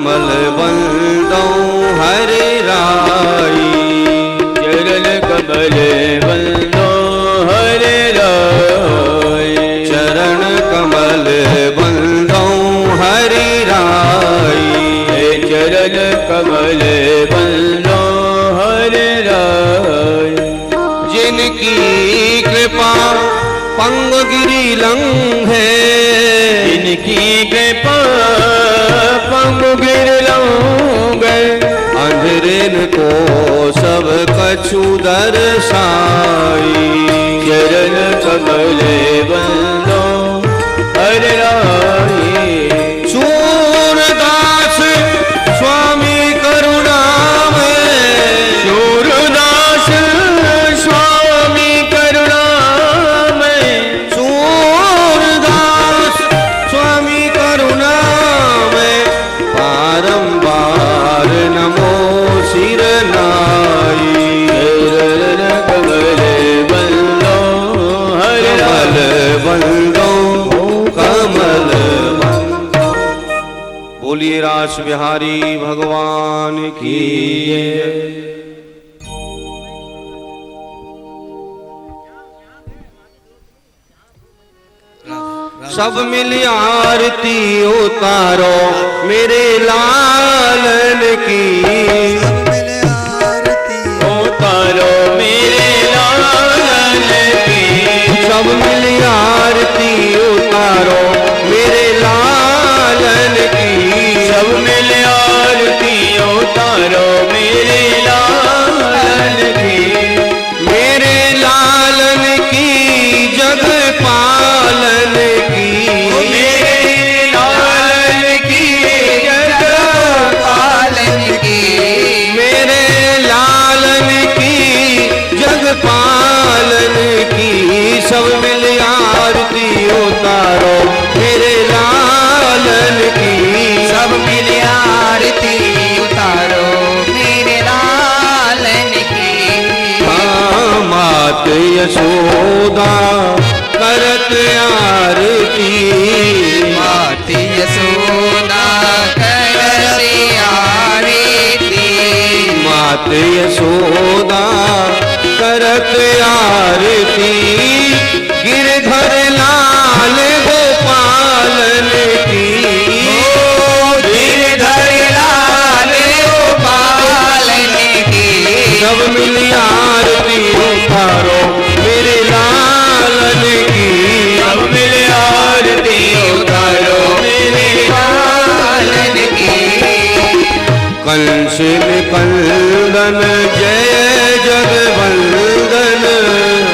कमल बंदो हरे राई, चरण कमल बंदो हरे राई, चरण कमल बंदो हरे राई, चरण कमल बंदो हरे राई। जिनकी कृपा पंग गिरी लंघे, जिनकी कृपा पंग गिर लंघे, अंधेरन को सब कछु दर्शाई। चरण कमल बंदो हरे राई, सूरदास स्वामी करुणामय, सूरदास स्वामी करुणामय, सूरदास स्वामी करुणामय, बारंबार नमो सिर नाई। चरण कमल बंदो हरे कमल राई। बंदो कमल बंदो। बोलिए रास बिहारी भगवान की जय। सब मिल आरती उतारो मेरे लालन की, उतारो मेरे लालन की, सब मिल आरती उतारो मेरे लालन की, सब मिल आरती उतारो मेरे लालन की, मेरे लालन की जग पालन की, मेरे लालन की जग पालन की, मेरे लालन की जग पालन की, सब मिल आरती उतारो मेरे लालन की, सब मिल आरती उतारो मेरे लालन की। हाँ मात यशोदा करत आरती, मात यशोदा करते आरती, मात यशोदा करत आरती, गिरधर लाल गोपालन की, गिरधर लाल गोपालन की, सब मिल आरती उतारो मेरे लालन की, सब मिल आरती उतारो मेरे लालन की। कंस निकंदन जय जगवंदन,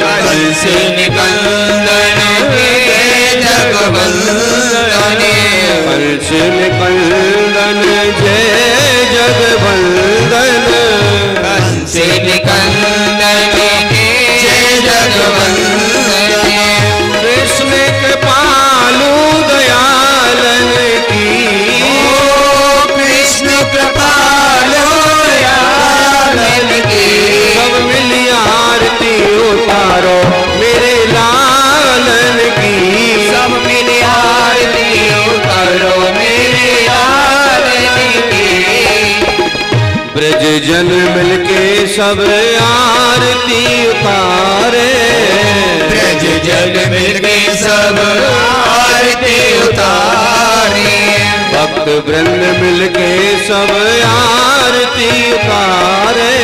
कंस निकंदन के जगवंदन, कंस निकंदन जय जगवंदन, कंस निकंदन के जगवंदन, कृष्ण कृपालु दयालन की, कृष्ण कृपालो दयालन की। सब मिल आरती उतारो मेरे लालन की, सब मिल आरती उतारो मेरे लालन की। ब्रज जन मिलके सब आरती उतारे, ब्रज जन मिलके सब आरती उतारे, भक्त वृंद मिलके सब आरती उतारे,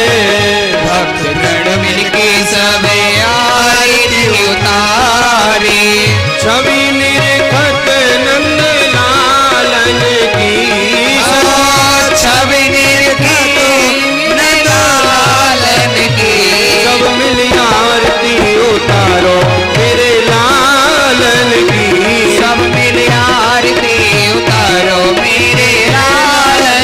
भक्त गण मिलके सब आरती उतारे, छवि निरखत नंद लालन की, छवि निरखत नंद लालन की। सब मिल आरती उतारो मेरे लालन की, सब मिल आरती उतारो मेरे लालन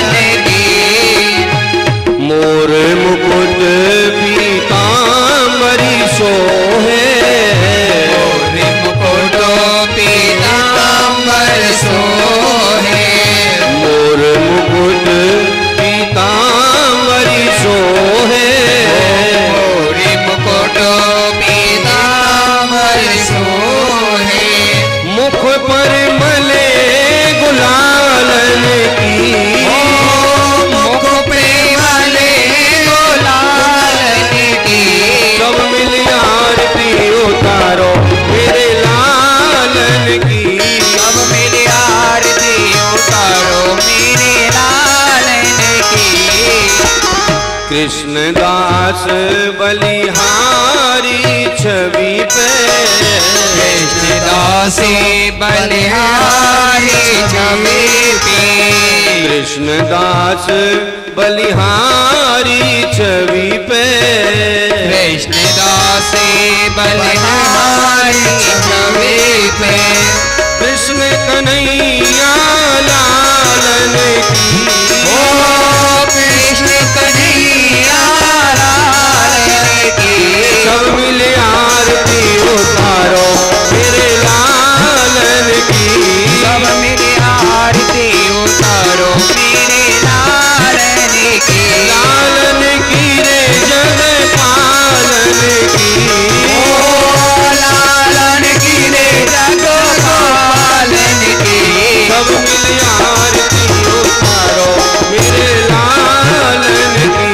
कृष्णदास बलिहारी छवि पे कृष्णदासी बलिहारी छवि पे कृष्णदास बलिहारी छवि पे कृष्णदासी बलिहारी छवि पे कृष्ण कन्हैया लालन की ओ कृष्ण कन्हैया लाल की सब मिले आरती उतारो मेरे लालन की सब मिले आरती उतारो मेरे लालन की लालन की रे जग पालन की ओ लालन की रे जग पालन की सब मिले आरती उतारो मेरे लालन की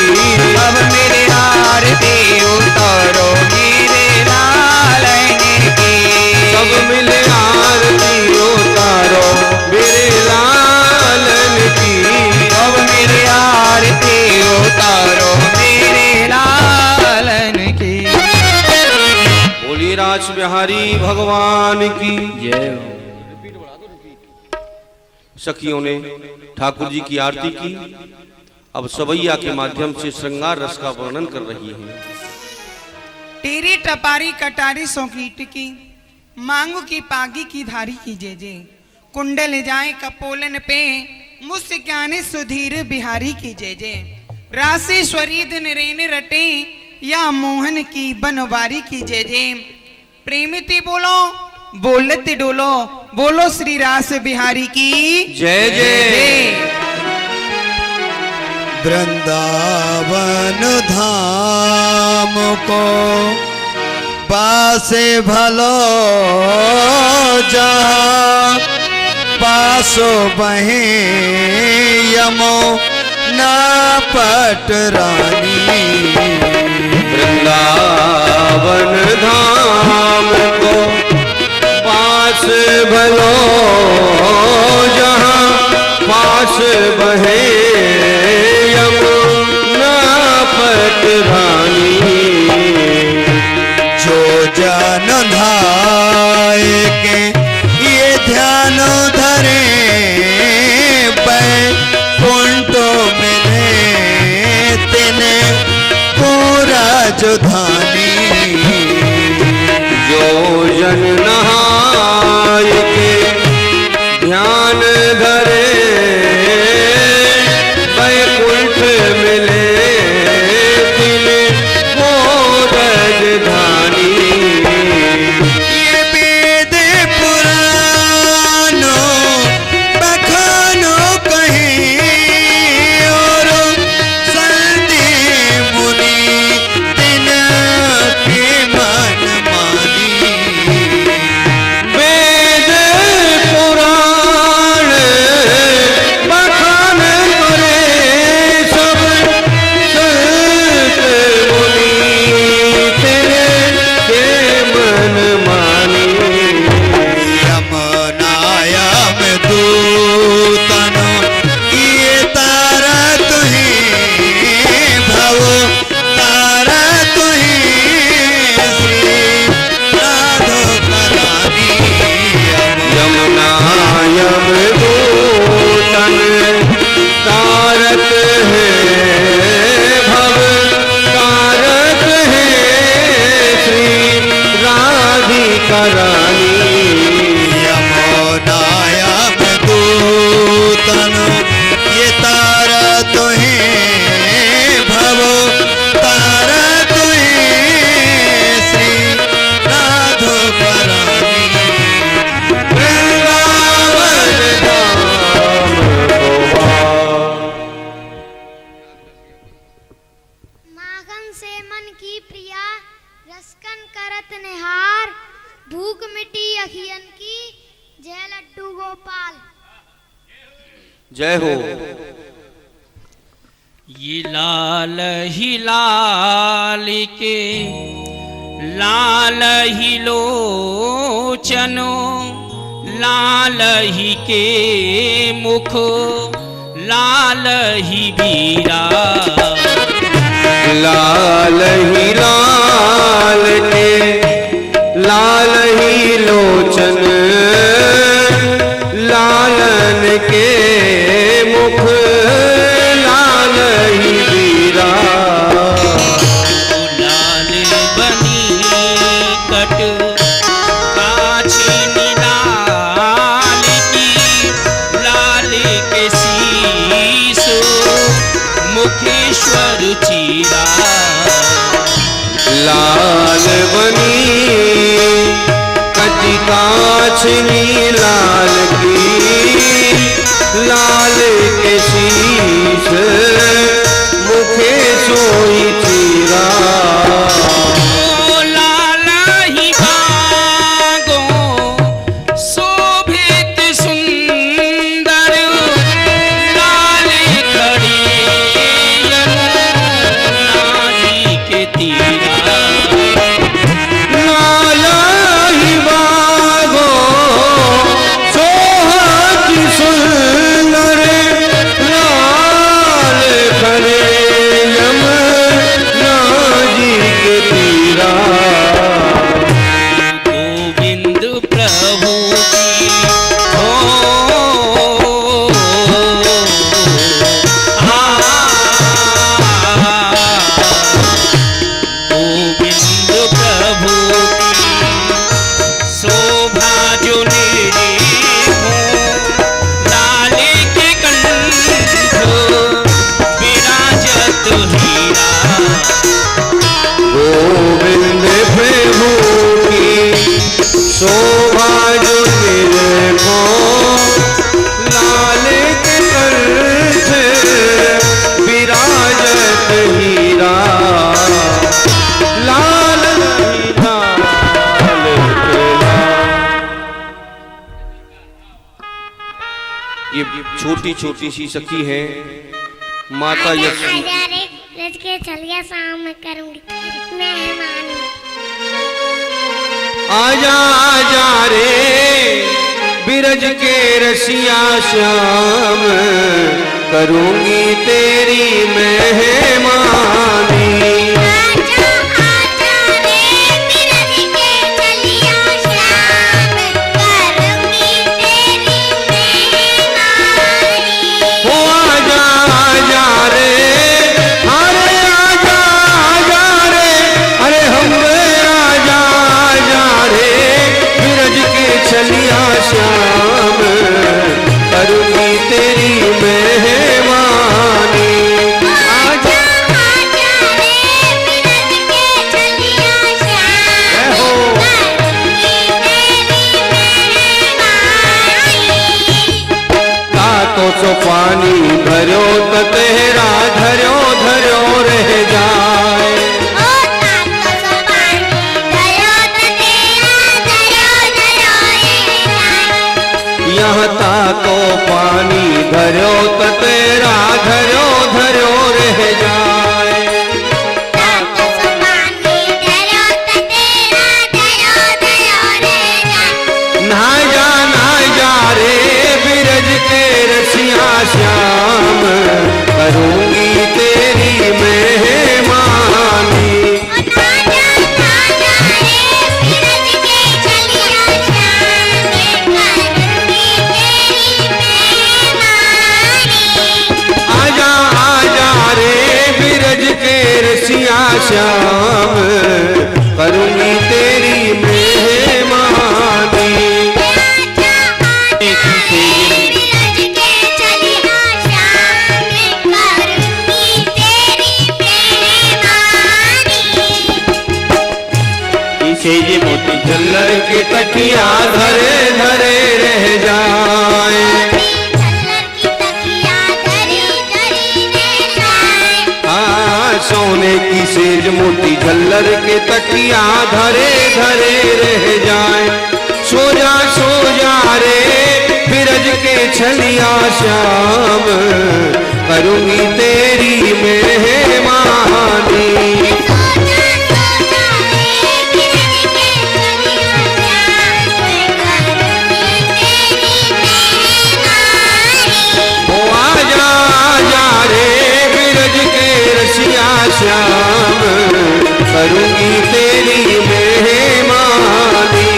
सब मेरे आरती उतारो मेरे लालन की सब मिले आरती उतारो मेरे लालन की सब मेरे आरती उतारो मेरे लालन की बोलिए राज बिहारी भगवान की जय सखियों ने ठाकुर जी की आरती की। अब सवैया के माध्यम से श्रृंगार रस का वर्णन कर रही हैं। टेरी टपारी कटारी सौकी टिकी मांगू की पागी की धारी की जे कुंडल जाए कपोलन पे मुस्काने सुधीर बिहारी की जे राशेश्वरी दिन रेन रटे या मोहन की बनवारी की जे प्रेमिती बोलो बोलते डोलो बोलो श्री रास बिहारी की जय जय। वृंदावन धाम को पासे भलो जहाँ पासो बहे यमो ना पटरानी वृंदावन धाम को पास भलो जहाँ पास बहे यमुना पटरानी जो जन धाय के ये ध्यान धरे बैकुंठो मिले तिने पूरा जुधानी जो जन नहाय के ध्यान धरे बैकुंठ मिले तिन को राजधानी ये वेद पुरानो बखानो कहीं और संधि मुनि दिन के मन मानी वेद पुराण बखान करे सब संत मुनि तेरे के मन मानी यमुनायाम दूतन ये तारा तुही भव तारा तुही श्री राधो करानी यमुना यम दूतन तारक है भव तारक है श्री राधिका रानी यमुनायाम दूतन ये तारा तुही भव तारा तुही श्री राधो करानी वृंदावन धाम गोवा। माखन से मन की प्रिया रसकन करत निहार भूख मिटी अखियन की जय लड्डू गोपाल। जय हो। ये लाल ही लाल के लाल ही लोचनो लाल ही के मुख लाल ही बीरा लाल ही लाल के लाल ही लोचन लालन के मुख लाल ही वीरा लाल बनी कट काछी लाल की लाल के शीश मुखेश्वर चीरा लाल बनी कटी काछनी लाल की लाल के शीश मुखे सोई चीरा लाल ही भागो शोभित सुंदर लाल खड़ी यमुना जी के तीरा लाल ही बागो सोहत सुंदर लाल खड़े यमुना जी के तीरा गोविंद प्रभु की हो गोविंद प्रभु की शोभा जो मेरे हो लाल के कंठ विराजत हीरा गोविंद प्रभु की शोभा जो मेरे को लाल के कंठ विराजत हीरा लाल ही लाल तेरा। ये छोटी छोटी सी सखी है माता यशोदा। आजा रे रज के चलिया शाम में करूंगी मेहमानी। आजा आजा रे बिरज के रसिया श्याम करूंगी तेरी मेहमानी। आजा आजा रे बिरज के चलिया शाम करूंगी तेरी मेहमानी। ओ आजा आजा रे अरे आजा आजा रे अरे हम आजा आजा रे बिरज के चलिया श्याम करूंगी तेरी मेहमानी। आजा आजा रे बिरज के चलिया श्याम हो करूंगी तेरी मेहमानी। ता तो सो पानी भरो तो तेरा धरो धरो रह जाए। ओ ताको सो पानी धरो तो तेरा धरो धरो रह जाए। यहाँ ताको पानी धरो तो तेरा धरो धरो रह जाए। ताको सो पानी धरो तो तेरा धरो धरो रह जाए। ना जा रे बिरज के रसिया श्याम करूंगी तेरी मेहमानी। ओ ताजा रे बिरज के चलिया श्याम करूंगी तेरी मेहमानी। आजा आजा रे बिरज के रसिया श्याम करूंगी तेरी मेहमानी। बिरज के चलिया श्याम करूंगी तेरी मेहमानी। इसे ये मोती झल्लर के तकिया धरे धरे रह जाए। झल्लर की तकिया धरी धरी रह जाए। हाँ सोने की सेज मोती झल्लर के तकिया धरे धरे रह जाए। सो जा रे बिरज के छलिया श्याम करूंगी तेरी मेहमानी। ओ आजा आजा रे बिरज के रसिया श्याम करूंगी तेरी मेहमानी।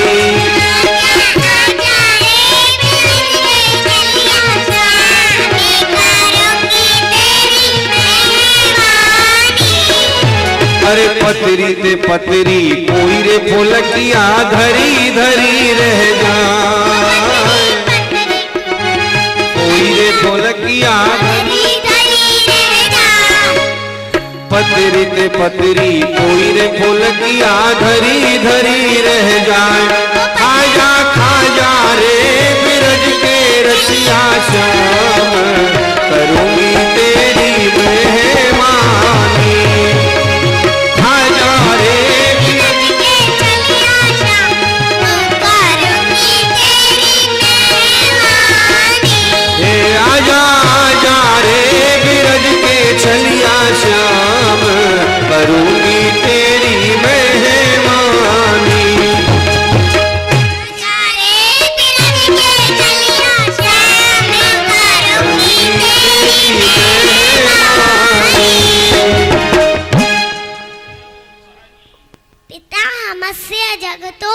अरे पतरी ते पतरी कोई रे फुलकिया धरी धरी रह जाए, कोई रे फुलकिया पतरी ते पतरी कोई रे फुलकिया धरी धरी रह जाए। खाजा खाजा रे बिरज के रसिया श्याम करूंगी तेरी मेहमानी। चलिया श्याम करूंगी तेरी मेहमानी। पिता हमस्य जगतो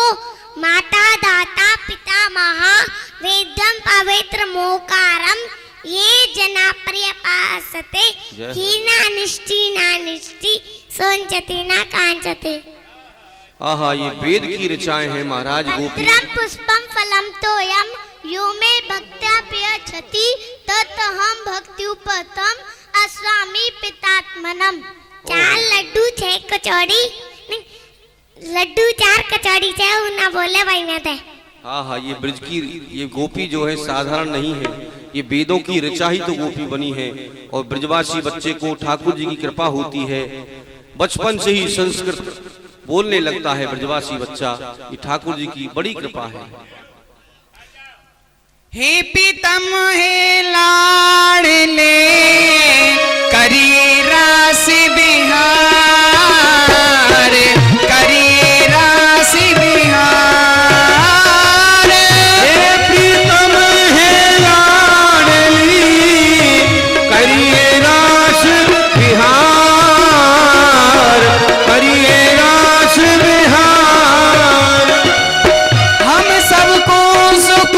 माता दाता पिता महा वेदम पवित्र मोकारम ये जना पर्यपासते हीना निष्ठि ना निष्ठि सोंचते ना कांचते। आहा, ये वेद की रचाएं हैं महाराज गोपी। पत्रम पुष्पम फलम तोयम यो मे भक्त्या प्रयच्छति ततहम भक्त्युपतम अस्वामी पितात्मनम। 4 लड्डू 6 कचौड़ी, लड्डू 4 कचौड़ी से ना बोले भाई ना थे। हाँ हाँ, ये ब्रज की ये गोपी जो है साधारण नहीं है, ये वेदों की ऋचा ही तो गोपी बनी है। और ब्रजवासी बच्चे को ठाकुर जी की कृपा होती है, बचपन से ही संस्कृत बोलने लगता है ब्रजवासी बच्चा। ये ठाकुर जी की बड़ी कृपा है। हे पीतम हे लाडले करिए रास बिहार, करिए रास बिहार। हे प्रीतम हे लाडली करिए रास बिहार, करिए रास बिहार। हम सबको सुख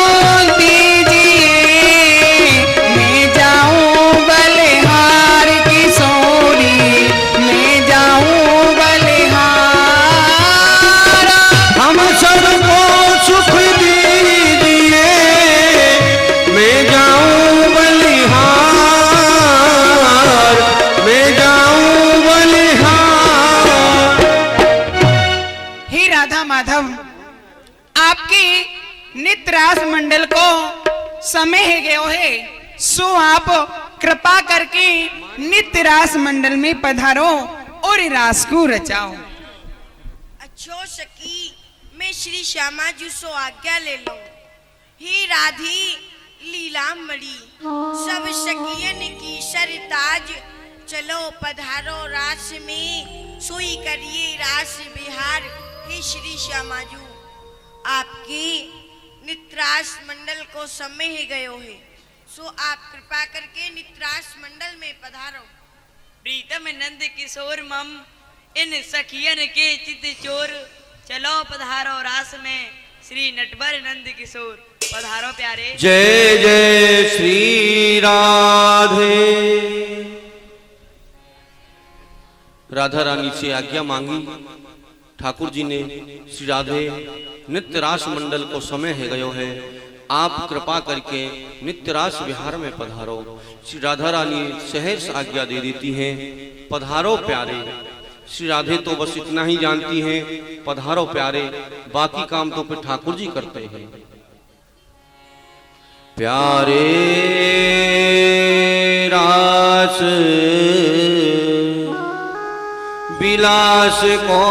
दीजिए, मैं जाऊं बलिहार किशोरी, मैं जाऊं बलिहार। हम सबको सुख दीजिए, मैं जाऊं बलिहार, मैं जाऊं बलिहार। हे राधा माधव, आपके नित्य रास मंडल को समय है गयो है, सो आप कृपा करके नित्य रास मंडल में पधारो और रास को रचाओ। अच्छो सखी, मैं श्री श्यामा जी सो आज्ञा ले लो। ही राधी लीला मड़ी सब सखियन की सरताज, चलो पधारो रास में सोई करिए रास बिहार। हे श्री श्यामा जी, आपकी नित्रास मंडल को समय ही गयो है, सो आप कृपा करके नित्रास मंडल में पधारो। प्रीतम नंद किशोर मम इन सखियन के चित चोर, चलो पधारो रास में श्री नटवर नंद किशोर। पधारो प्यारे। जय जय श्री राधे। राधा रानी से आज्ञा मांगी, ठाकुर जी ने श्री राधे नित्य रास मंडल को समय है गयो है, आप कृपा करके नित्य रास विहार में पधारो। श्री राधा रानी सहर्ष आज्ञा दे देती हैं, पधारो प्यारे। श्री राधे तो बस इतना ही जानती हैं, पधारो प्यारे, बाकी काम तो फिर ठाकुर जी करते हैं। प्यारे रास विलास को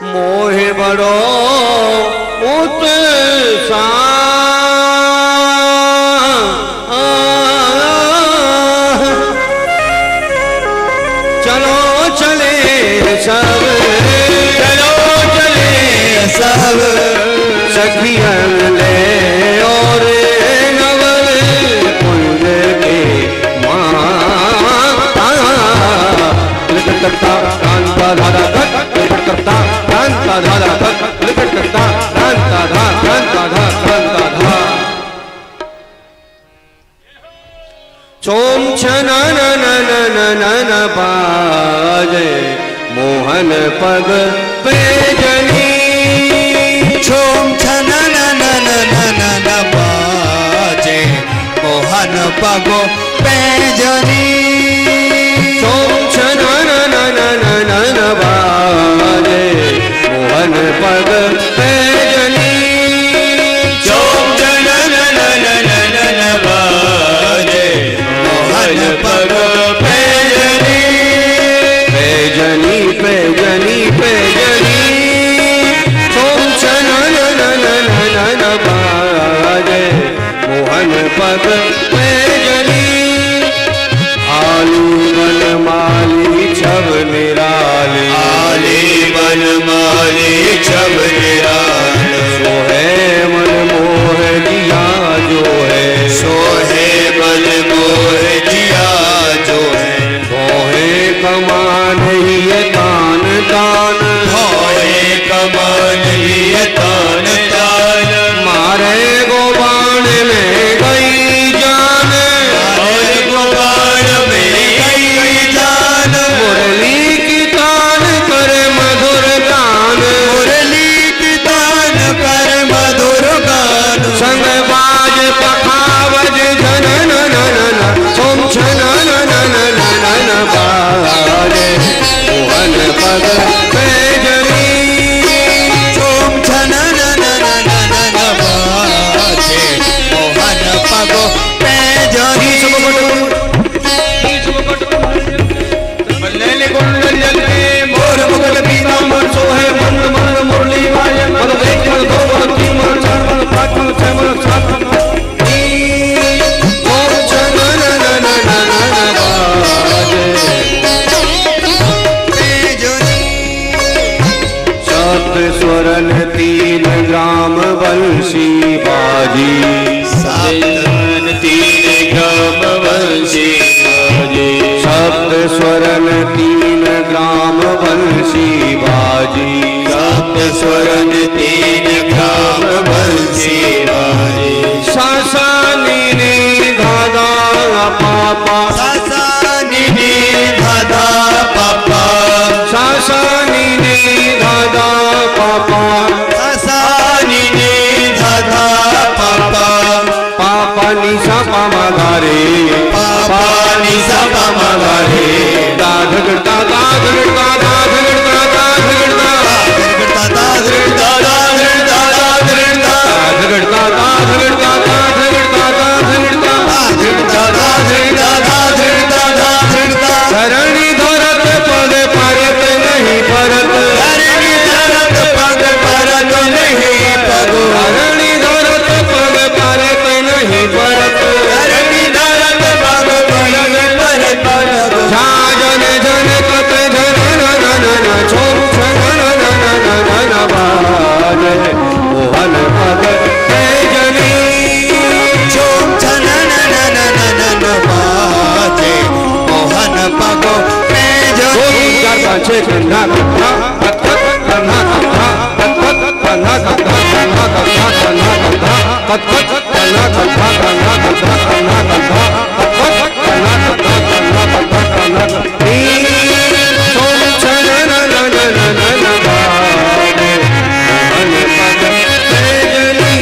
मोहे बड़ो उत्साह, चलो चले सब, चलो चले सब सखियन ले और नवल कुंज करता कांता धारा धक लिपट करता कांता धारा धक लिपट करता कांता धा कांता धा कांता धा चोम छना न न न न न न बाजे मोहन पग पैजनी छोम छन न न न न न न बाजे मोहन पगो पैजनी चोम छना न न न न न न बाजे मोहन पग पैजनी छोम छन न न न न न न बाजे मोहन पगो पैजनी पैजनी पैजनी पैजनी चोम छना न न न न न न बाजे मोहन पग पैजनी आलू बन माली छब निराली आली बन माली छब निराल सो है मन मोह दिया जो है सो है बल मोह जिया जो है मोहे कमान ये तान तान होए कमान लिए तान तान मारे गोबाण में गई जान और गोबाण में गई जान मुरली की तान कर मधुर गान मुरली की तान कर मधुर गान संग बाज पखावज झन न न न न सोम छन न न न न न न बाजे मोहन पग पैजनी चोम छन न न न न न न बाजे मोहन पगो पैजनी बल्ले कुंडल जल के मोर मुकुट पीतांबर सोहे मंद मंद मुरली वाजे मद एक मद दो मद तीन मद चार मद पाँच मद छह मद सात मद ओम छन न न न न न न बाजे सप्त स्वरन तीन ग्राम बंशी बाजी सातन तीन ग्राम वंशी बाजे सप्त स्वरन तीन ग्राम बंशी बाजी सप्त स्वरन तीन ग्राम वंशी बाजे सासा नी धादा पापा सासा निधि धाधा पापा सासा नी धादा पापा सासा निधि धाधा पापा पापा निशा पामा गारे पापा निसा पामा गारे दाध गड़ता दाध गड़ता दाध गड़ता दाध गड़ता गड़ता दाद गड़ता दाद गड़ता दाद गड़ता दाध गड़ता दाध गड़ता दाध गड़ता दाध गड़ता गड़ता दाद गड़ता दाद गड़ता दाद गड़ता धरणी धरत पद परत नहीं परत धरणी धरत पग परत नहीं पगो धरणी धरत पद परत नहीं परत धरणी धरत पग परत परत पगो जन जन कत झन न न न न छोम छन न न न न न न बाजे मोहन पग पैजनी चोम छन न न न न न न बाजे मोहन पगो दो पैजनी तीन चार पाँच छः कंधा कंधा कत कत कंधा कंधा कत कत कंधा कंधा कंधा कंधा कंधा कंधा कत कत कंधा कंधा कंधा कंधा कंधा कंधा कत कत कंधा कंधा कंधा कंधा कंधा सोम छन न न न न न न बाजे मोहन पग पैजनी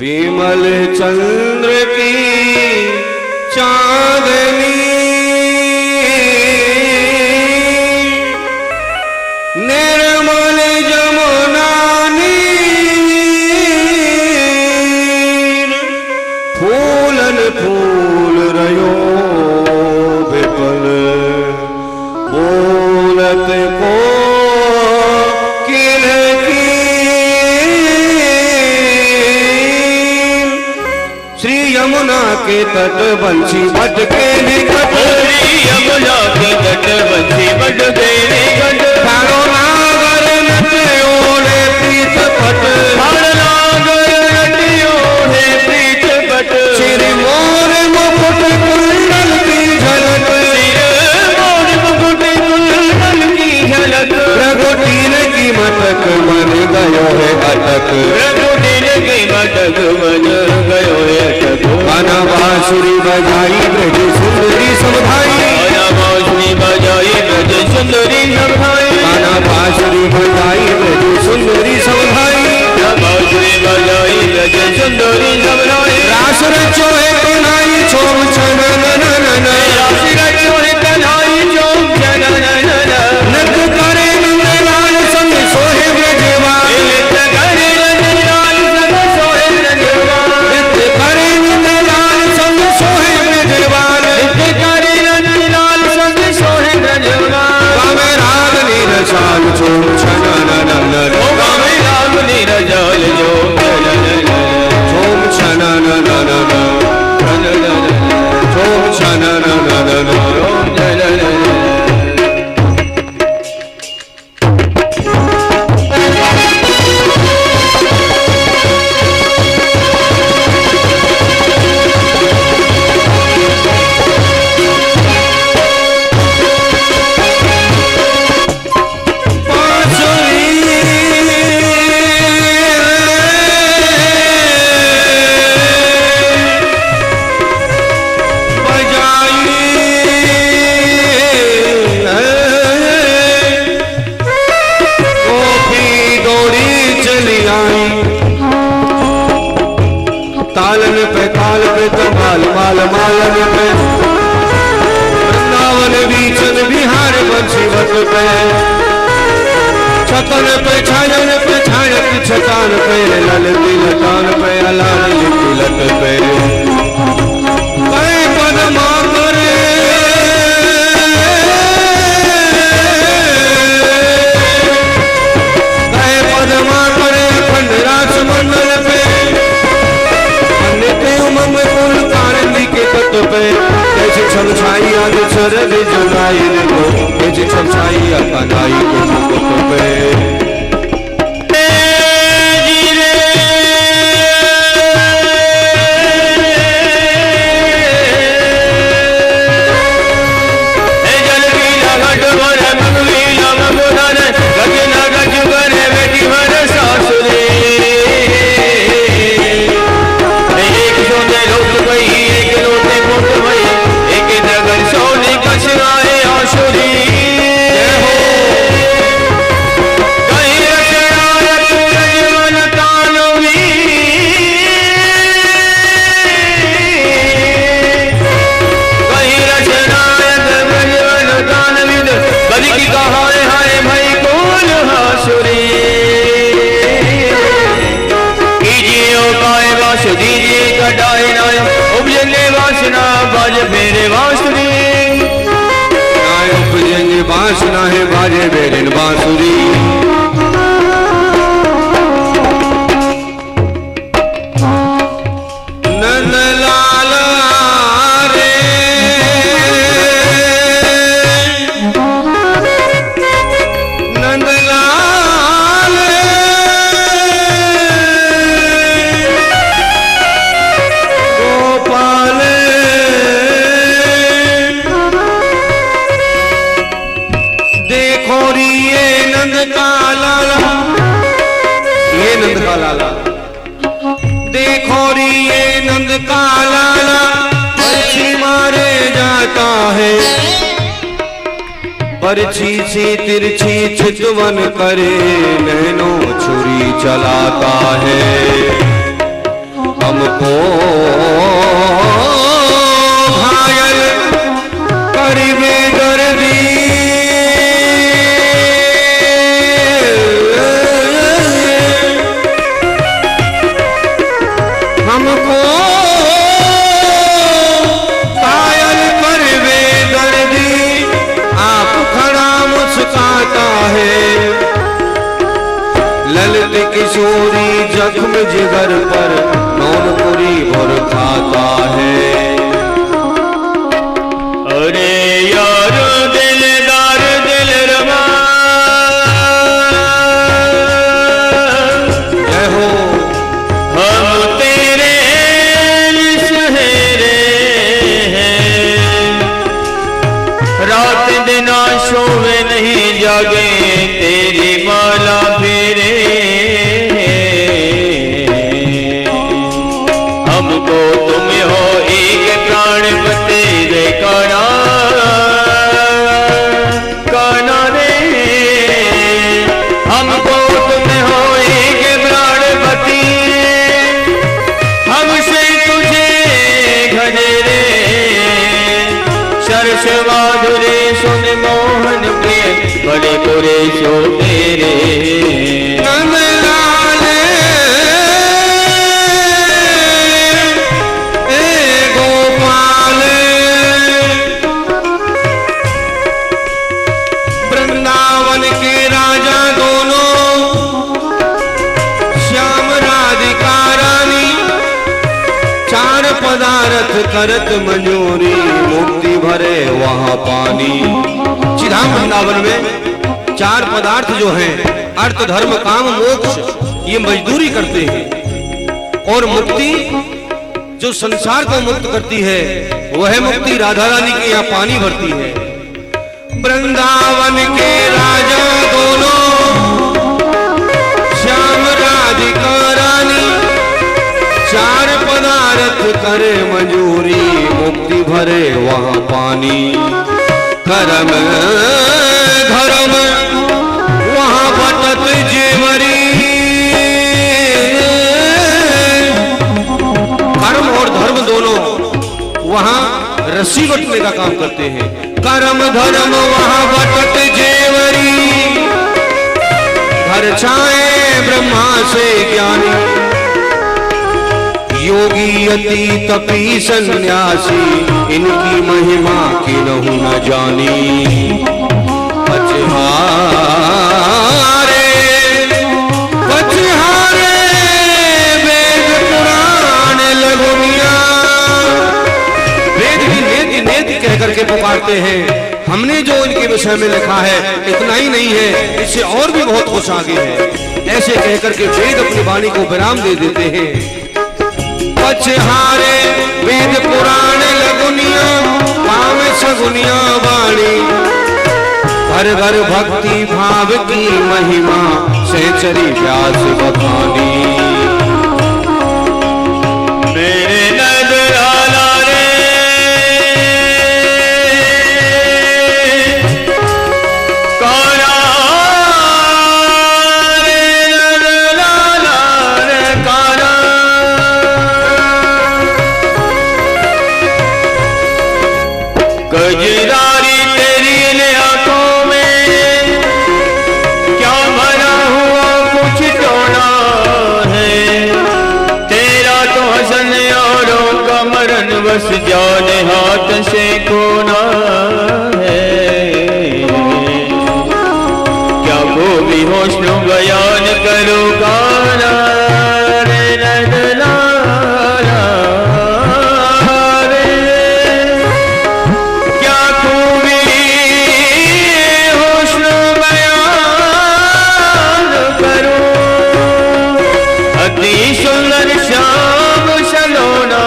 विमल चंद्र की चांदनी निर्मल जमुना नीर फूलन फूल रयो विपल बोलत को किल की श्री यमुना के तट बंशी भटके निकट यमुना के तट बंसी बड़ गए गढ़ तारो नागर नट ओढ़े प्रीत पट नागर नटियों है प्रीत पट श्री मोर मुकुट कुंडल की झलक सिर मोर गयो है अटक, प्रभु दिल की मटक बज गयो है अटक। गाना बांसुरी बजाई ब्रज सुंदरी समधाई, गाना बांसुरी बजाई ब्रज सुंदरी समधाई, गाना बांसुरी बजाई ब्रज सुंदरी समधाई, बांसुरी बजाई ब्रज सुंदरी समधाई। रास रचो है कन्हाई छोम छन रास रचो है कन्हाई छोम छन नृत करे नंदलाल संग सोहे ब्रजवान, नृत्य करे नंदलाल संग सोहे ब्रजवान, नृत्य करे नंदलाल संग सोहे ब्रजवान, नृत्य करे नंदलाल संग सोहे ब्रजवान। गावे राग नीरसान छोम छन ओ गावे राग नीरजाल जो छोम छन छोम छन तालन पे ताल पे तमाल माल मालन पे वृंदावन बीचन बिहार बंशीवत पे छतन पे छायक छतान पे ललती लतान पे अलान लिखलत पे कई पदमा करे कई पदमा करे अखंड रास मंडल पे उमंग कुल कारंदी के तट पे कैसे छमछाई आग शरद जुलाई को कैसे छमछाई कनाई के मुकुट पे बांसुरी है बाजे बेरिन बांसुरी नंदलाल रे नंदलाल गोपाल देखो री ये नंद का लाला, ये नंद का लाला, देखो री ये नंद का लाला पर्ची मारे जाता है, पर्ची सी तिरछी चितवन करे नैनो छुरी चलाता है, हमको घायल करीबे दर्दी हमको कायल कर वे दर्दी आप खड़ा मुस्काता है, ललित किशोरी जख्म जिगर पर नौनपुरी भर खाता है। अरे यार दिलदार दिल रमा जय हो हम तेरे सहेरे हैं, रात दिन सोवे नहीं जागे तेरी माला फेरे पदार्थ करत मंजूरी, मुक्ति भरे वहाँ पानी। श्रीधाम वृंदावन में 4 पदार्थ जो हैं, अर्थ धर्म काम मोक्ष, ये मजदूरी करते हैं। और मुक्ति जो संसार को मुक्त करती है, वह मुक्ति राधा रानी के यहाँ पानी भरती है। वृंदावन के राजा दोनों, श्याम राधिका रानी, 4 पदार्थ करे मंजूरी, मुक्ति भरे वहाँ पानी। करम धर्म वहाँ बटत जेवरी, कर्म और धर्म दोनों वहाँ रस्सी बटने का काम करते हैं। कर्म धर्म वहाँ बटत जेवरी, घर छाए ब्रह्मा से ज्ञानी। योगी अति तपी सन्यासी, इनकी महिमा किन्हु न जानी। पचहारे पचहारे वेद पुराण लघुनिया, वेद भी नेति नेति कह करके पुकारते हैं। हमने जो इनके विषय में लिखा है इतना ही नहीं है, इससे और भी बहुत कुछ आगे है। ऐसे कह करके वेद अपनी वाणी को विराम दे देते हैं। पचहारे वेद पुराण लगुनिया, पावे सगुनिया वाणी। घर घर भक्ति भाव की महिमा, सेंचरी व्यास बखानी। मेरे नजराला रे कारा, रे नजराला रे कारा। कजरारी तेरी इन आंखों में, क्या भरा हुआ कुछ टोना है। तेरा तो हसन औरों का मरन, बस जाने हाथ से कोना है। क्या वो भी होशनो बयान करो गाना, रे नजराला रे। क्या खूबी होशनो बयान करो, अति सुंदर श्याम सलोना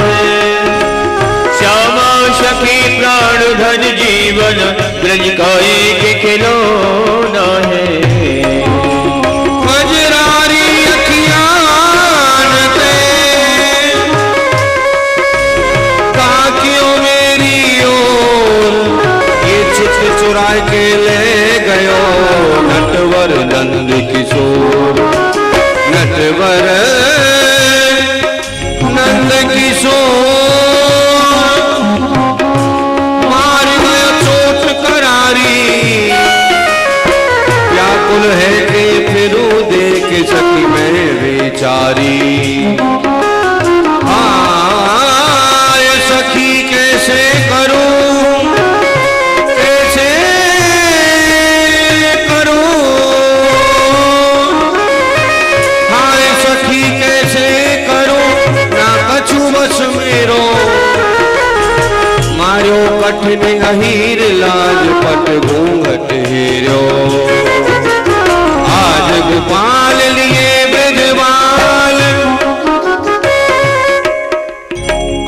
है। श्यामा सखी प्राण धन जीवन, ब्रज का एक खिलौना है। मजरारी अखियान ते, ताकियों मेरी ओर, ये चित चुरा के ले गयो नटवर नंद किशोर। नटवर नंद किशोर मार गया चोट करारी। व्याकुल है कि फिरू देख सकी मैं बेचारी। हाय सखी कैसे करूं, कैसे करूं। हाय सखी कैसे करूं, ना कछु बस मेरो। मारो कठिन अहीर लाज पट घूंघट हेरो। आज गोपाल लिए ब्रजवाल,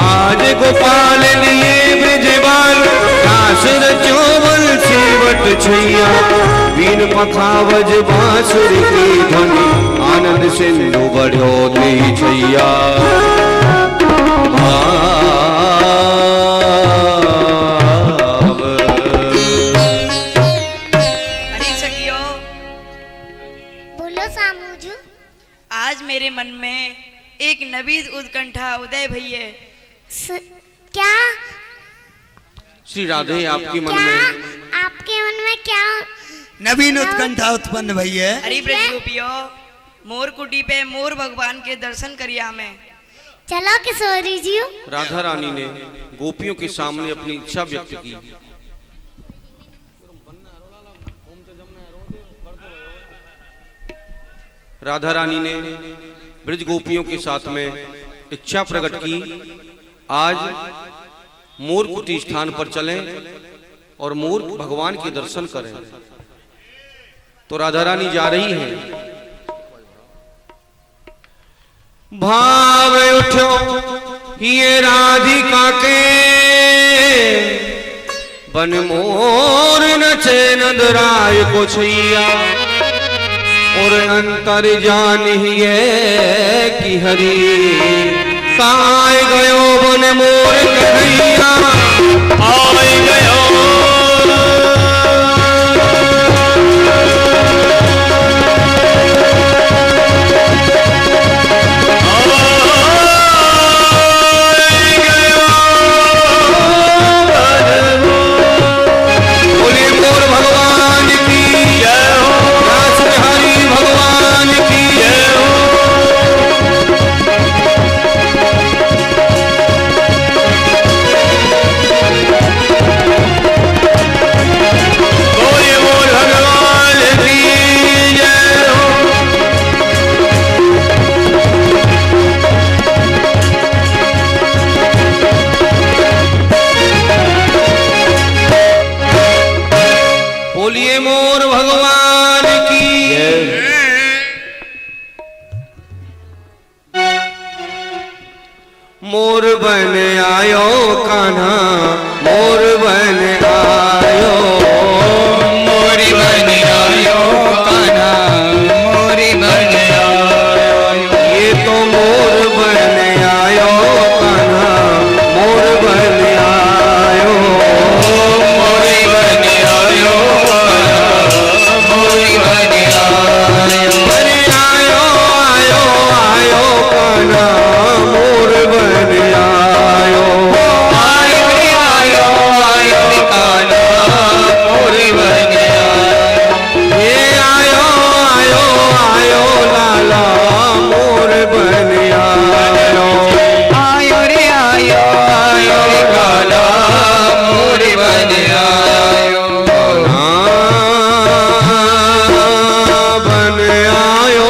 आज गोपाल लिए ब्रजवाल। दास रचो बंसी वट छैया, बीन पखावज बांसुरी की ध्वनि। आनंद सिंधु बढ़ो तेई छैया। अरे सखियो, बोलो सामूजू। आज मेरे मन में एक नवीन उत्कंठा उदय भई है। क्या श्री राधे आपके मन क्या में आपके मन में क्या नवीन उत्कंठा उत्पन्न भई है। अरे ब्रज गोपियो, मोर कुटी पे मोर भगवान के दर्शन करिया में। चलो किशोरी जी। राधा रानी ने गोपियों के सामने अपनी इच्छा व्यक्त की। राधा रानी ने ब्रज गोपियों के साथ में इच्छा प्रकट की आज मूर्ख कुटी स्थान पर चलें और मूर्ख भगवान के दर्शन करें। तो राधा रानी जा रही हैं। भाव उठो ये राधिका के बन मोर नचे नंदराय को छैया और अंतर जान ही कि हरी साय गयो बन मोर कन्हैया आय गयो मोर बन आयो कान्हा मोर बन आयो मोर बन आयो कान्हा मोर बन आयो ये तो मोर बन आयो कान्हा मोर बन आयो मोर बन आयो मोर बन आयो बन आयो आयो आयो कान्हा मोर बन आयो आयो आयो आयो कान्हा मोर बन आयो ये आयो आयो आयो लाला मोर बन आयो आयो रे आयो आयो कान्हा मोर बन आयो बन आयो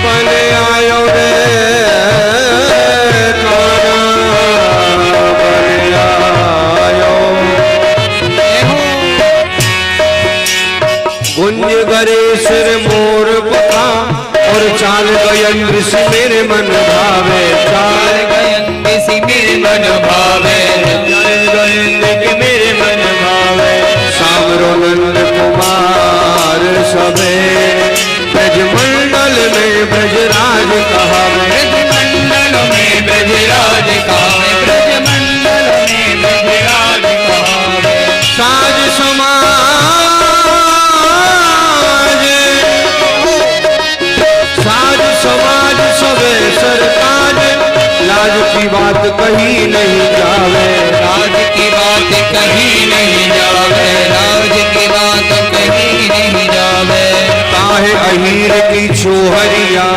बन आयो रे गुंज गरे सिर मोर पता और चाल गयन ऋषि मेरे मन भावे चाल गयन ऋषि मेरे मन भावे चाल गयन ऋषि मेरे मन भावे सामरो नंद कुमार सबे ब्रजमंडल में ब्रजराज कहावे ब्रजमंडल में ब्रजराज कहावे ब्रजमंडल में ब्रजराज कहावे साज समाज साज समाज सबे सरताज लाज की बात कहीं नहीं जावे लाज की बात कहीं नहीं जावे लाज की बात कहीं नहीं जावे काहे अहीर की छोहरिया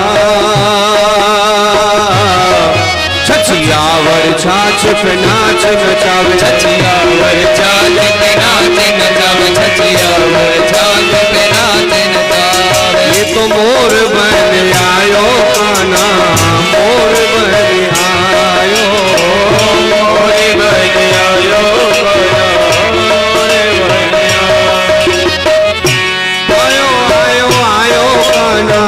छछियावर छाछ पे नाच नचावे छछियावर छाछ पे नाच नचावे छछियावर छाछ पे नाच नचावे ये तो मोर बन आयो कान्हा मोर बन आयो मोर बन आयो आयो आयो आयो कान्हा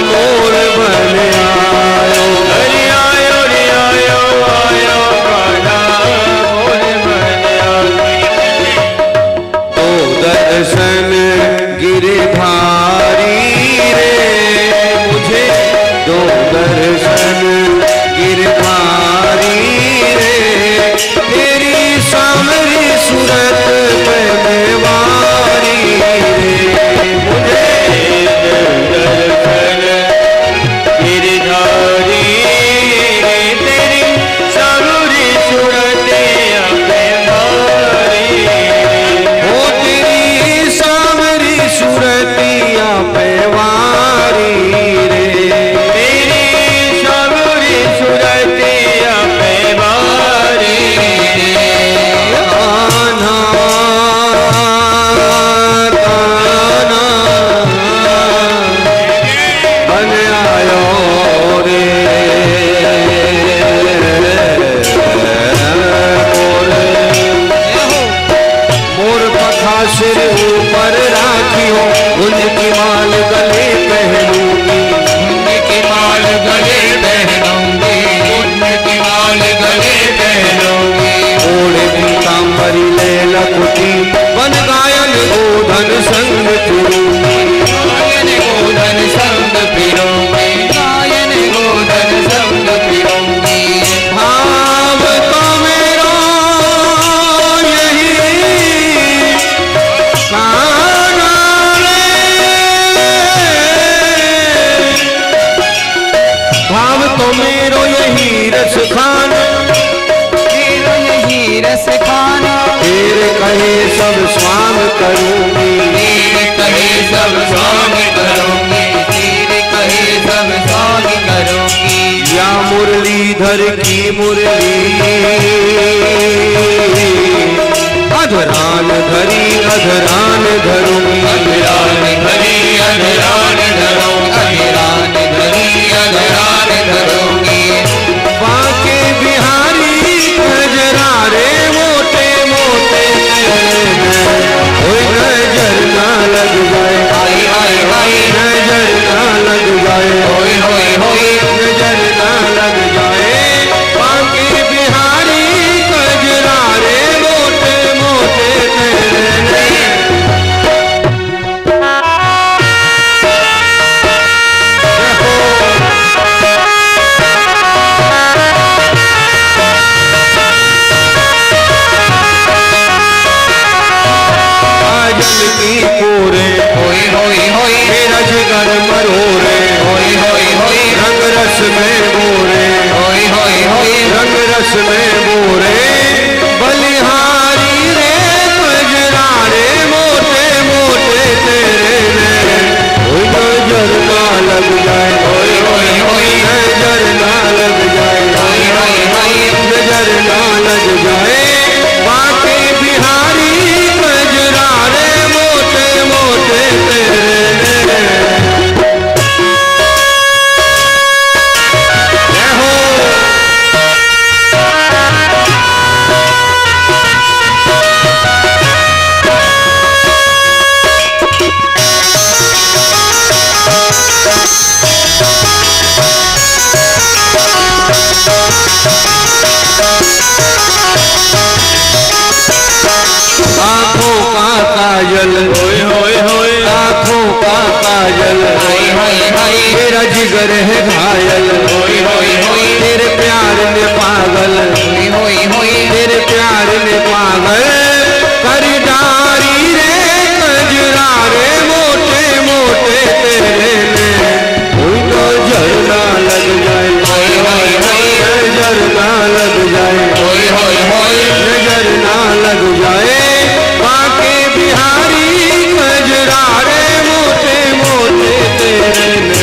मोर बन आयो हरि आयो रे आयो आयो कान्हा मोर बन आयो तो दर्शन सब स्वांग करूंगी, तीर कहे सब स्वांग करूंगी, तीर कहे सब स्वांग करूंगी। या मुरलीधर की मुरली अधरान धरी अधरान धरूंगी, अधरान धरी अधरान धरूंगी, अधरान धरी अधरान धरूंगी। बांके बिहारी नजरा रे मोटे मोटे कोई नजर ना लग जाए, हाय हाय हाय नजर ना लग जाए, होय होय होय नजर ना लग जाए। बांके बिहारी नजरा रे मोटे मोटे काजल की पूरे होय होय होय मेरा जिगर मरोरे, होय होय होय रंग रस में बोरे, होय होय होय रंग रस में बोरे। बलिहारी रे कजरा रे मोटे मोटे तेरे रे कोई नजर ना लग जाए, होय होय होय नजर ना लग जाए, होय होय होय नजर ना लग जाए। बांके बिहारी कजरा रे मोटे मोटे तेरे रे। जय हो। आँखों का काजल होय होय होय आँखों का काजल हाय हाय हाय मेरा जिगर है घायल, होय होय होय तेरे प्यार में पागल, होय होय होय तेरे प्यार में पागल। खरीदारी रे कजरा रे मोटे मोटे तेरे ने कोई नजर ना लग जाए, होय होय होय नजर ना लग जाए, होय होय होय नजर ना लग जाए। बांके बिहारी कजरा रे मोटे मोटे तेरे ने।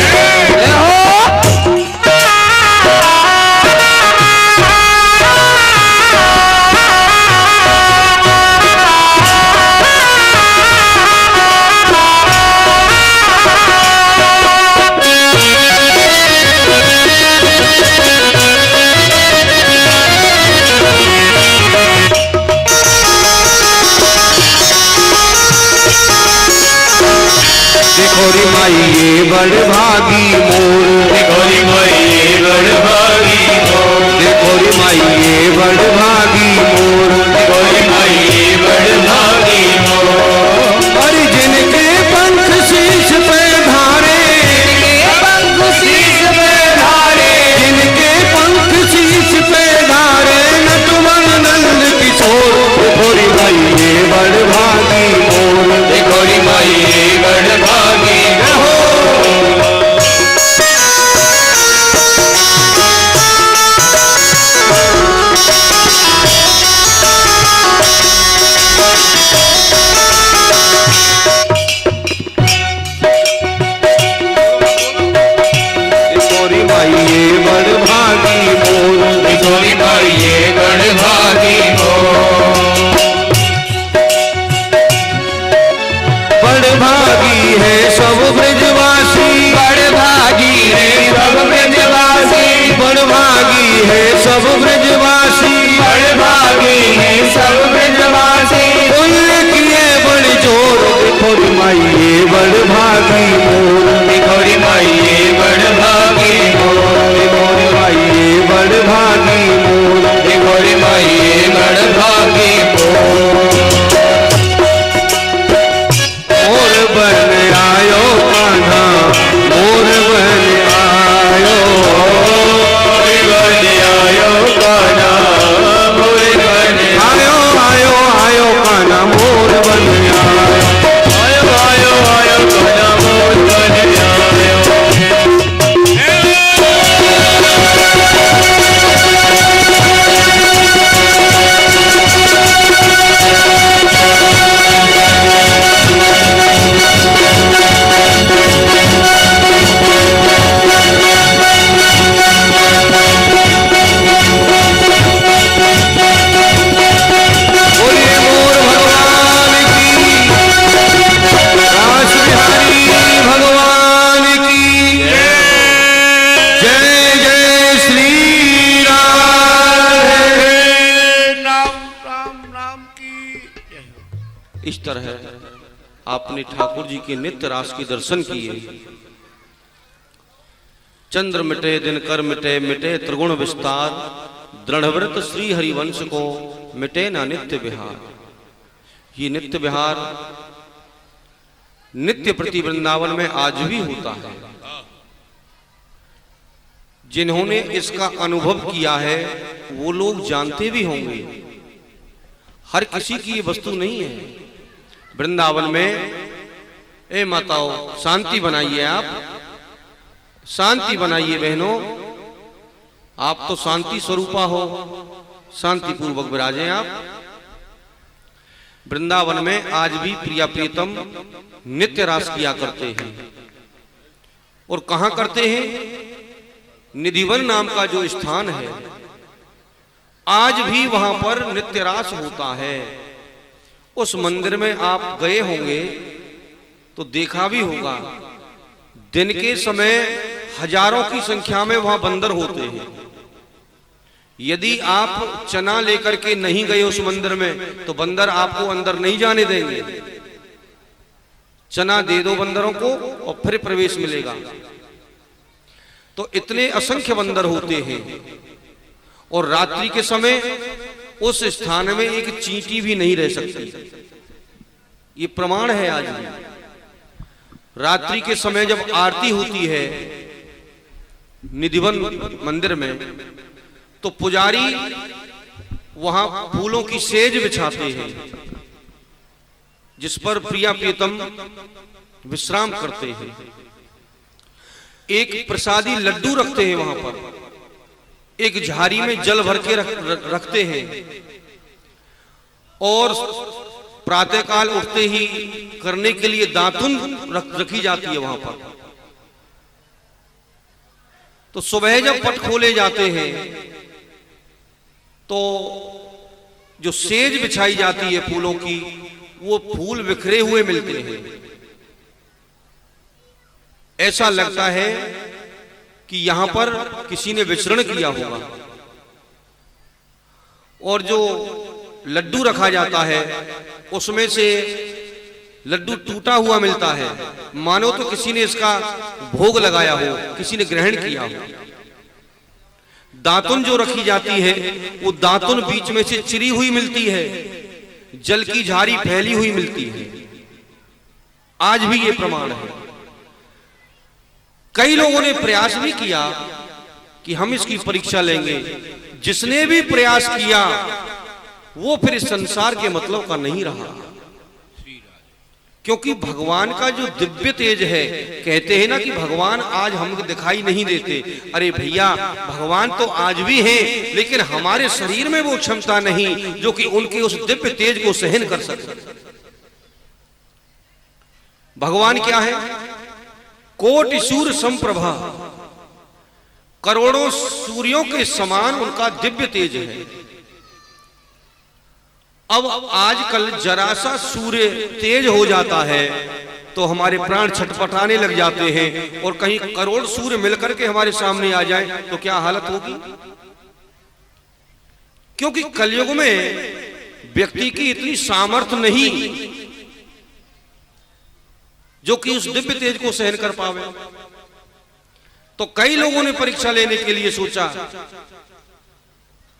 देखो रे माई ये बड़ भागी मोर, देखो रे माई ये बड़ भागी मोर, देखो रे माई ये बड़ भागी मोर। देखो रे माई ये बड़ भागी मोर। और जिनके पंख शीश पे धारे, पंख शीश पे धारे, जिनके पंख शीश पे धारे नटवर नंद किशोर। देखो रे माई ये बड़ भागी मोर, देखो रे माई ये बड़ भागी मोर। देखो रे माई ये बड़ भागी मोर, देखो रे माई ये बड़ भागी मोर। बड़ भागी है सब ब्रजवासी, बड़ भागी है सब ब्रजवासी, बड़ भागी है सब ब्रजवासी। बड़ भागी है सब ब्रजवासी। बोलने किए बड़ जोर, देखो रे माई ये बड़ भागी मोर, देखो रे माई ये बड़ भागी मोर, देखो रे माई ये बड़ भागी मोर। देखो रे माई ये बड़ भागी मोर। मोर बन आयो कान्हा, मोर बन आयो, मोर बन आयो कान्हा, मोर बन आयो आयो आयो कान्हा मोर बन आयो। आयो आयो आयो कान्हा मोर आपने ठाकुर जी के नित्य रास के दर्शन किए। चंद्र मिटे दिन कर मिटे, मिटे त्रिगुण विस्तार, दृढ़व्रत श्री हरिवंश को मिटे ना नित्य विहार। ये नित्य विहार नित्य प्रति वृंदावन में आज भी होता है। जिन्होंने इसका अनुभव किया है वो लोग जानते भी होंगे। हर किसी की ये वस्तु नहीं है। वृंदावन में ए माताओं शांति बनाइए, आप शांति बनाइए बहनों, आप तो शांति स्वरूपा हो, शांति पूर्वक विराजें आप। वृंदावन में आज भी प्रिया प्रियतम नित्य रास किया करते हैं। और कहां करते हैं? निधिवन नाम का जो स्थान है, आज भी वहां पर नित्य रास होता है। उस मंदिर में आप गए होंगे तो देखा भी होगा, दिन के समय हजारों की संख्या में वहां बंदर होते हैं। यदि आप चना लेकर के नहीं गए उस मंदिर में तो बंदर आपको अंदर नहीं जाने देंगे। चना दे दो बंदरों को और फिर प्रवेश मिलेगा। तो इतने असंख्य बंदर होते हैं। और रात्रि के समय उस स्थान में एक चींटी भी नहीं रह सकती। ये प्रमाण है आज भी। रात्रि के समय जब आरती होती है निधिवन मंदिर में, तो पुजारी वहां फूलों की सेज बिछाते हैं जिस पर प्रिया प्रियतम विश्राम करते हैं। एक प्रसादी लड्डू रखते हैं वहां पर, एक झाड़ी में जल भर के रखते हैं। और प्रातःकाल उठते ही करने के लिए दातुन रखी जाती है वहां पर। तो सुबह जब पट खोले जाते हैं तो जो सेज बिछाई जाती है फूलों की, वो फूल बिखरे हुए मिलते हैं। ऐसा लगता है कि यहां पर किसी ने विचरण किया होगा। और जो लड्डू रखा जाता है उसमें से लड्डू टूटा हुआ मिलता है, मानो तो किसी ने इसका भोग लगाया हो, किसी ने ग्रहण किया हो। दातुन जो रखी जाती है वो दातुन बीच में से चिरी हुई मिलती है, जल की झाड़ी फैली हुई मिलती है। आज भी ये प्रमाण है। कई लोगों ने प्रयास भी किया कि हम इसकी परीक्षा लेंगे। जिसने भी प्रयास किया वो फिर इस संसार के मतलब का नहीं रहा। क्योंकि भगवान का जो दिव्य तेज है, कहते हैं ना कि भगवान आज हमको दिखाई नहीं देते। अरे भैया, भगवान तो आज भी हैं, लेकिन हमारे शरीर में वो क्षमता नहीं जो कि उनके उस दिव्य तेज को सहन कर सके। भगवान क्या है? कोटि सूर्य समप्रभा, करोड़ों सूर्यों के समान उनका दिव्य तेज है। अब आजकल जरा सा सूर्य तेज हो जाता है तो हमारे प्राण छटपटाने लग जाते हैं। और कहीं करोड़ सूर्य मिलकर के हमारे सामने आ जाए तो क्या हालत होगी? क्योंकि कलयुग में व्यक्ति की इतनी सामर्थ्य नहीं जो कि उस दिव्य तेज को सहन कर पावे। तो कई लोगों ने परीक्षा लेने के लिए सोचा,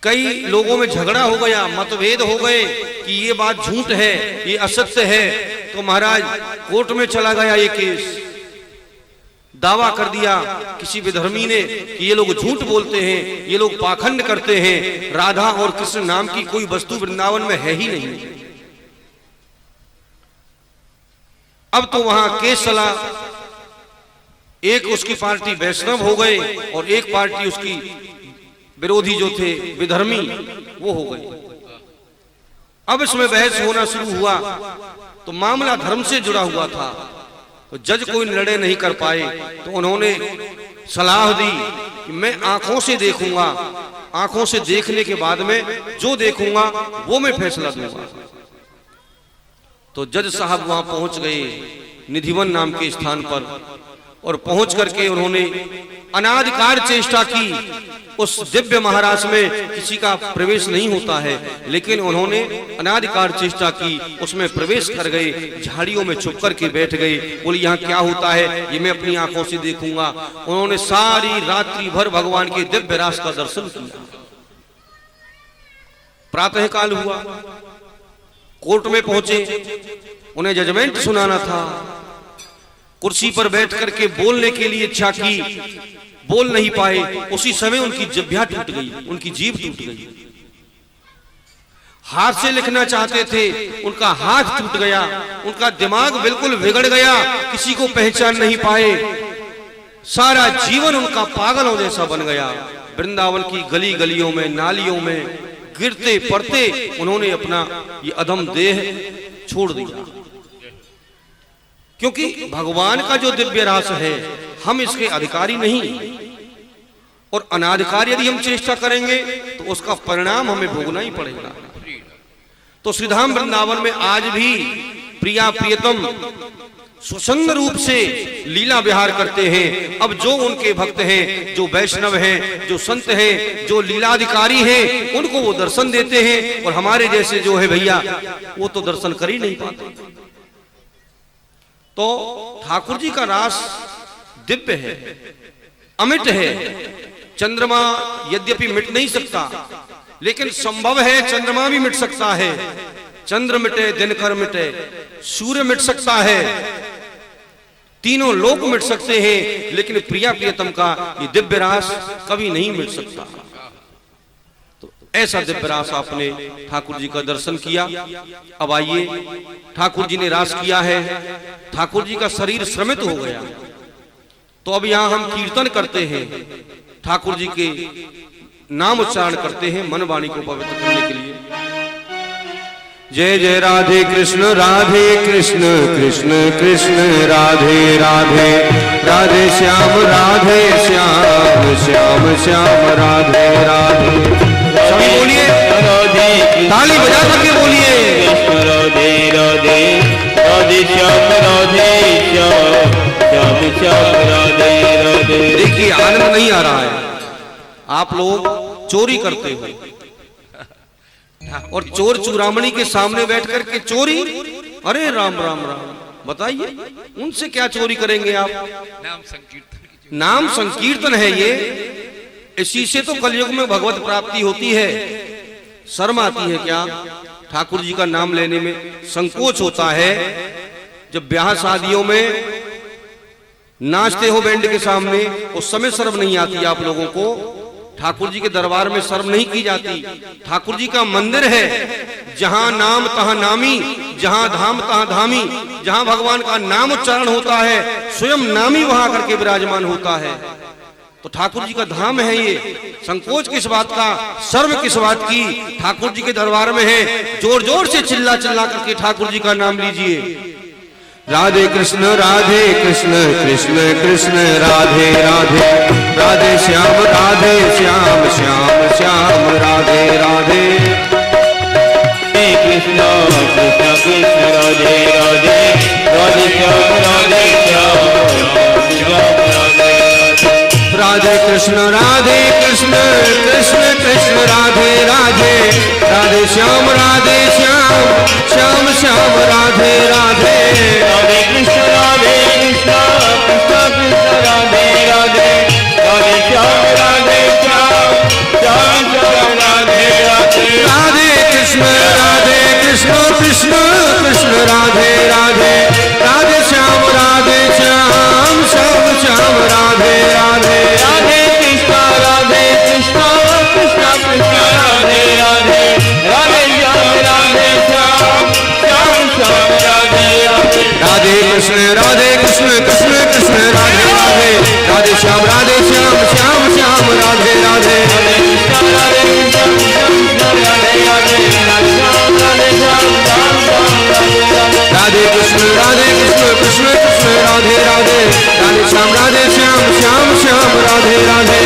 कई लोगों में झगड़ा हो गया, मतभेद हो गए कि ये बात झूठ है, ये असत्य है। तो महाराज कोर्ट में चला गया ये केस, दावा कर दिया किसी विधर्मी ने कि ये लोग झूठ बोलते हैं, ये लोग पाखंड करते हैं, राधा और कृष्ण नाम की कोई वस्तु वृंदावन में है ही नहीं। अब तो वहां केस चला, एक उसकी पार्टी वैष्णव हो गए और एक पार्टी उसकी विरोधी जो थे विधर्मी वो हो गए। अब इसमें बहस होना शुरू हुआ तो मामला धर्म से जुड़ा हुआ था। तो जज कोई निर्णय नहीं कर पाए तो उन्होंने सलाह दी कि मैं आंखों से देखूंगा, आंखों से देखने के बाद में जो देखूंगा वो मैं फैसला दूंगा। तो जज साहब वहां पहुंच गए निधिवन नाम के स्थान पर, और पहुंच करके उन्होंने अनादिकाल चेष्टा की उस दिव्य महाराज में किसी का प्रवेश नहीं होता है, लेकिन उन्होंने अनादिकाल चेष्टा की, उसमें प्रवेश कर गए, झाड़ियों में छुप करके बैठ गए। बोले यहाँ क्या होता है ये मैं अपनी आंखों से देखूंगा। उन्होंने सारी रात्रि भर भगवान के दिव्य रास का दर्शन किया। प्रातः काल हुआ, कोर्ट में पहुंचे, उन्हें जजमेंट सुनाना था। कुर्सी पर बैठ करके बोलने के लिए इच्छा की, बोल नहीं पाए। उसी समय उनकी जिह्वा टूट गई, उनकी जीभ टूट गई। हाथ से लिखना चाहते थे, उनका हाथ टूट गया, उनका दिमाग बिल्कुल बिगड़ गया, किसी को पहचान नहीं पाए। सारा जीवन उनका पागलों जैसा बन गया। वृंदावन की गली गलियों में, नालियों में गिरते पड़ते उन्होंने अपना ये अधम देह छोड़ दिया। क्योंकि भगवान का जो दिव्य रास है हम इसके अधिकारी नहीं, और अनाधिकारी यदि हम चेष्टा करेंगे तो उसका परिणाम हमें भोगना ही पड़ेगा। तो श्रीधाम वृंदावन में आज भी प्रिया प्रियतम सुसंग रूप से लीला विहार करते हैं। अब जो उनके भक्त हैं, जो वैष्णव हैं, जो संत हैं, जो लीलाधिकारी हैं, उनको वो दर्शन देते हैं, और हमारे जैसे जो है भैया वो तो दर्शन कर ही नहीं पाते। तो ठाकुर जी का रास दिव्य है, अमिट है। चंद्रमा यद्यपि मिट नहीं सकता, लेकिन संभव है चंद्रमा भी मिट सकता है। चंद्र मिटे, दिनकर मिटे, सूर्य मिट सकता है, तीनों लोक मिट सकते हैं, लेकिन प्रिया प्रियतम का ये दिव्य रास कभी नहीं मिट सकता। तो ऐसा दिव्य रास आपने ठाकुर जी का दर्शन किया। अब आइए, ठाकुर जी ने रास किया है, ठाकुर जी का शरीर श्रमित हो गया। तो अब यहां हम कीर्तन करते हैं, ठाकुर जी के नाम उच्चारण करते हैं मन वाणी को पवित्र करने के लिए। जय जय राधे कृष्ण कृष्ण कृष्ण राधे राधे, राधे श्याम श्याम श्याम श्याम राधे राधे। सभी बोलिए, ताली बजा करके बोलिए, राधे राधे, राधे श्याम श्याम श्याम राधे राधे। देखिए आनंद नहीं आ रहा है, आप लोग चोरी करते हो, और चोर चूड़ामणि के सामने बैठ करके चोरी, अरे राम राम राम। बताइए उनसे क्या चोरी करेंगे आप? नाम संकीर्तन है ये, इसी से तो कलयुग में भगवत प्राप्ति होती है। शर्म आती है क्या? ठाकुर जी का नाम लेने में संकोच होता है। जब ब्याह शादियों में नाचते हो बैंड के सामने, उस समय शर्म नहीं आती आप लोगों को। ठाकुर जी के दरबार में शर्म नहीं की जाती। ठाकुर जी का मंदिर है, जहां नाम तहां नामी, जहां धाम तहां धामी। जहां भगवान का नाम उच्चारण होता है, स्वयं नामी वहां करके विराजमान होता है। तो ठाकुर जी का धाम है ये। संकोच किस बात का, शर्म किस बात की? ठाकुर जी के दरबार में है, जोर जोर से चिल्ला चिल्ला करके ठाकुर जी का नाम लीजिए। राधे कृष्ण कृष्ण कृष्ण राधे राधे, राधे श्याम श्याम श्याम राधे राधे। कृष्ण कृष्ण कृष्ण राधे राधे, राधे श्याम राधे कृष्ण कृष्ण कृष्ण राधे राधे, राधे श्याम श्याम श्याम राधे राधे। राधे कृष्ण कृष्ण कृष्ण राधे राधे, राधे श्याम श्याम श्याम राधे राधे। राधे कृष्ण कृष्ण कृष्ण राधे राधे, राधे श्याम श्याम श्याम राधे राधे। राधे कृष्ण कृष्ण कृष्ण राधे राधे, राधे श्याम श्याम राधे राधे। राधे कृष्ण कृष्ण कृष्ण राधे राधे, राधे श्याम श्याम राधे राधे। राधे कृष्ण कृष्ण कृष्ण राधे राधे, राधे श्याम श्याम राधे राधे।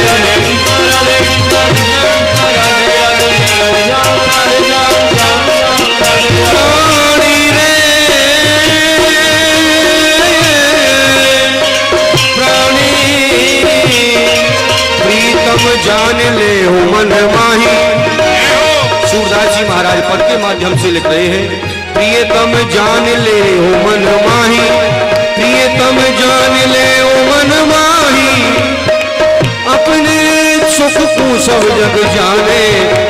प्रीतम जान ले हो मन माही। सूरदास जी महाराज पद के माध्यम से लिख रहे हैं, प्रियतम जान ले हो मन माही, प्रियतम जान ले हो मन माही। अपने सुख को सब जग जाने,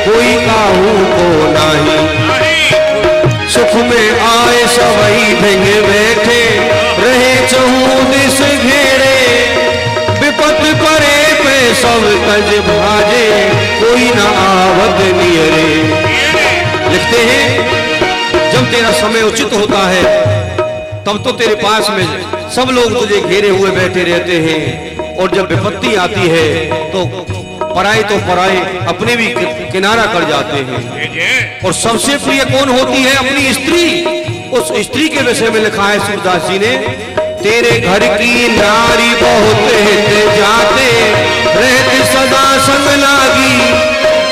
कोई काहू को नाही। सुख में आए सबई भिंगे बैठे, रहे चहु दिस घेरे। विपत परे पे सब तज भाजे, कोई न आवत नियरे। लिखते हैं, जब तेरा समय उचित होता है तब तो तेरे पास में सब लोग तुझे घेरे हुए बैठे रहते हैं, और जब विपत्ति आती है तो पराए अपने भी किनारा कर जाते हैं। और सबसे प्रिय कौन होती है? अपनी स्त्री। उस स्त्री के विषय में लिखा है सूरदास जी ने, तेरे घर की नारी बहुत हित जाते, रहते सदा संग लागी।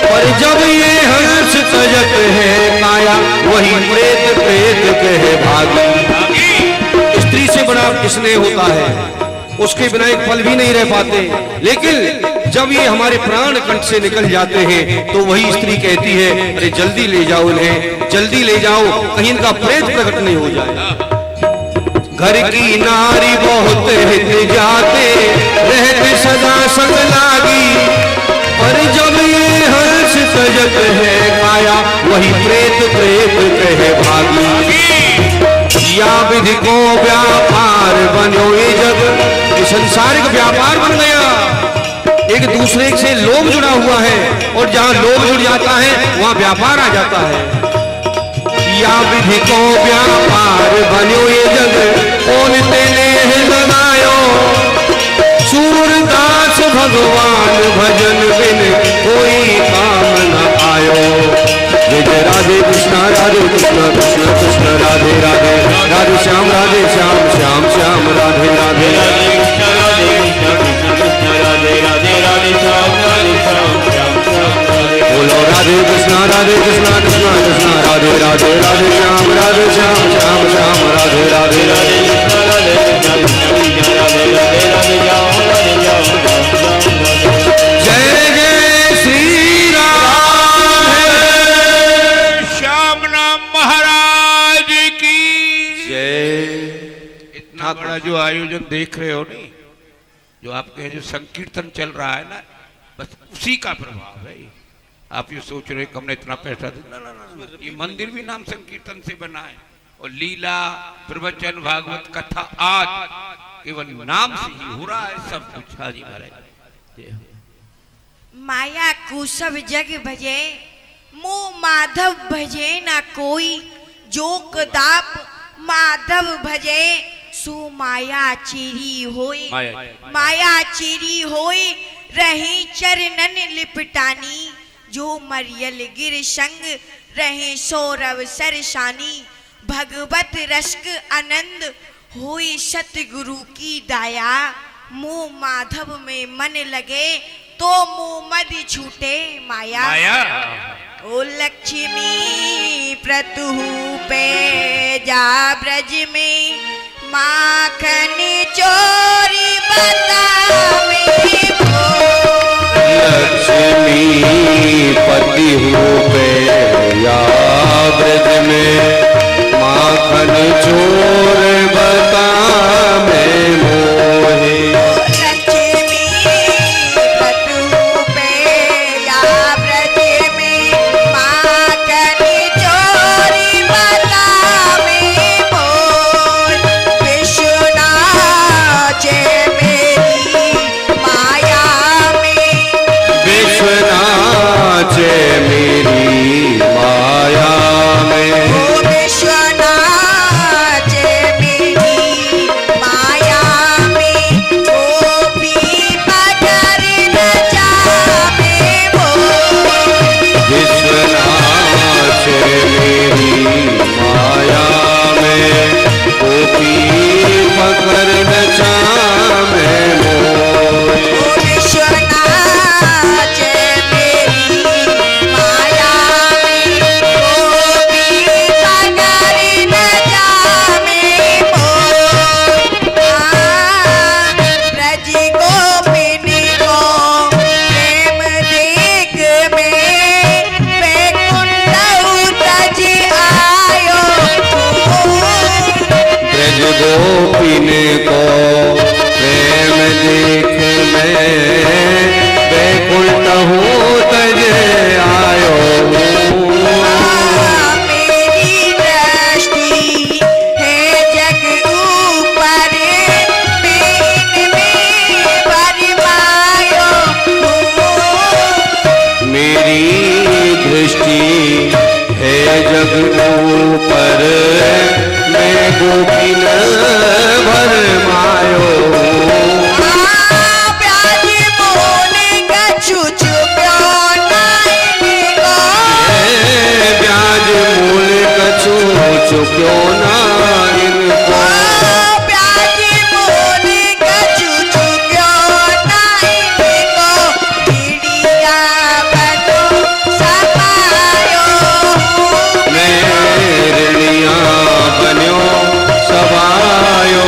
पर जब ये हंस तजक है काया, वही प्रेत प्रेत कहे भागी। स्त्री से बड़ा स्नेह होता है, उसके बिना एक पल भी नहीं रह पाते। लेकिन जब ये हमारे प्राण कंठ से निकल जाते हैं तो वही स्त्री कहती है, अरे जल्दी ले जाओ इन्हें, जल्दी ले जाओ, कहीं इनका प्रेत प्रकट नहीं हो जाए। घर की नारी बहुत हित जाते, रहते सदा संग लागी। पर जब ये हंस तजक है काया, वही प्रेत प्रेत कहे भागी। या विधि को व्यापार बनो ये जग, ये संसारिक व्यापार बन गया। एक दूसरे से लोभ जुड़ा हुआ है, और जहां लोभ जुड़ जाता है वहां व्यापार आ जाता है। या विधि को व्यापार बनो ये जग, कौन तेने लगायो। सूरदास भगवान भजन बिन, कोई काम न आयो। जय जय राधे कृष्णा कृष्ण कृष्ण राधे राधे, राधे श्याम श्याम श्याम राधे राधे। बोलो राधे कृष्णा कृष्ण कृष्ण राधे राधे, राधे श्याम श्याम श्याम राधे राधे। जय जय श्री राम श्याम नाम महाराज की जय। इतना बड़ा जो आयोजन देख रहे हो नहीं, जो आपके जो संकीर्तन चल रहा है ना, बस उसी का प्रभाव है। आप ये सोच रहे हमने इतना पैसा दिया, ना, ये मंदिर भी नाम संकीर्तन से बना है। और लीला प्रवचन भागवत कथा आज केवल नाम से ही हो रहा है सब कुछ। हाजी महाराज, माया को सब जग भजे, मुँह माधव भजे ना कोई। जो कदाप माधव भजे, सो माया चीरी होई। माया चीरी होई, रही चरणन लिपटानी। जो मरियल गिर संग, रहे सौरव सरसानी। भगवत रस्क आनंद, होई सतगुरु की दाया। मुँह माधव में मन लगे, तो मुँह मद छूटे माया। ओ लक्ष्मी प्रतुहु पे जा ब्रज में, माखन चोरी बतावे वो। लक्ष्मी पति पे या ब्रज में, माखन चोर बता में मोहे। लक्ष्मी प्रतुहु पे या ब्रज में, माखन चोरी बतावे मोर। विश्वनाथ मेरी माया में, विश्वनाथ मेरी माया में। विश्वनाथ मेरी माया में, वो भी पकड़ न जावे वो। विश्वनाथ मेरी माया में, गोपी पकड़ न चाहे मोह। विश्वनाथ मेरी माया में, वो भी पकड़ न जावे मोर। ब्रज गोपिन को प्रेम मैं बैकुंठ हूँ तज आयो मेरी दृष्टि है जग ऊपर में भरमायो मेरी दृष्टि है जग ऊपर मैं गोपीन भरमायो प्याज मोले कछु चुप्यो नहीं को ब्याज मूल कछु चुक्यो ना इनको प्याज मोले कछु चुप्यो नहीं को चिड़िया बनो समायो मैं ऋणिया बन्यो सवायो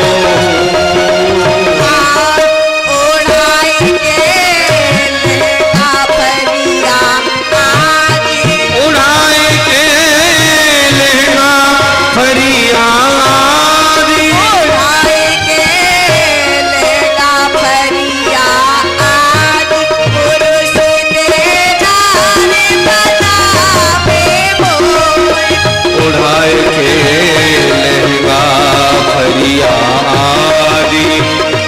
ओढ़ाई के लेगा परिया आगे उड़ाए के लेना फरियादी ओढ़ाई के लेगा परिया आगे पुरुष तेरा बनावे मोर उड़ाए के लहंगा फरियादी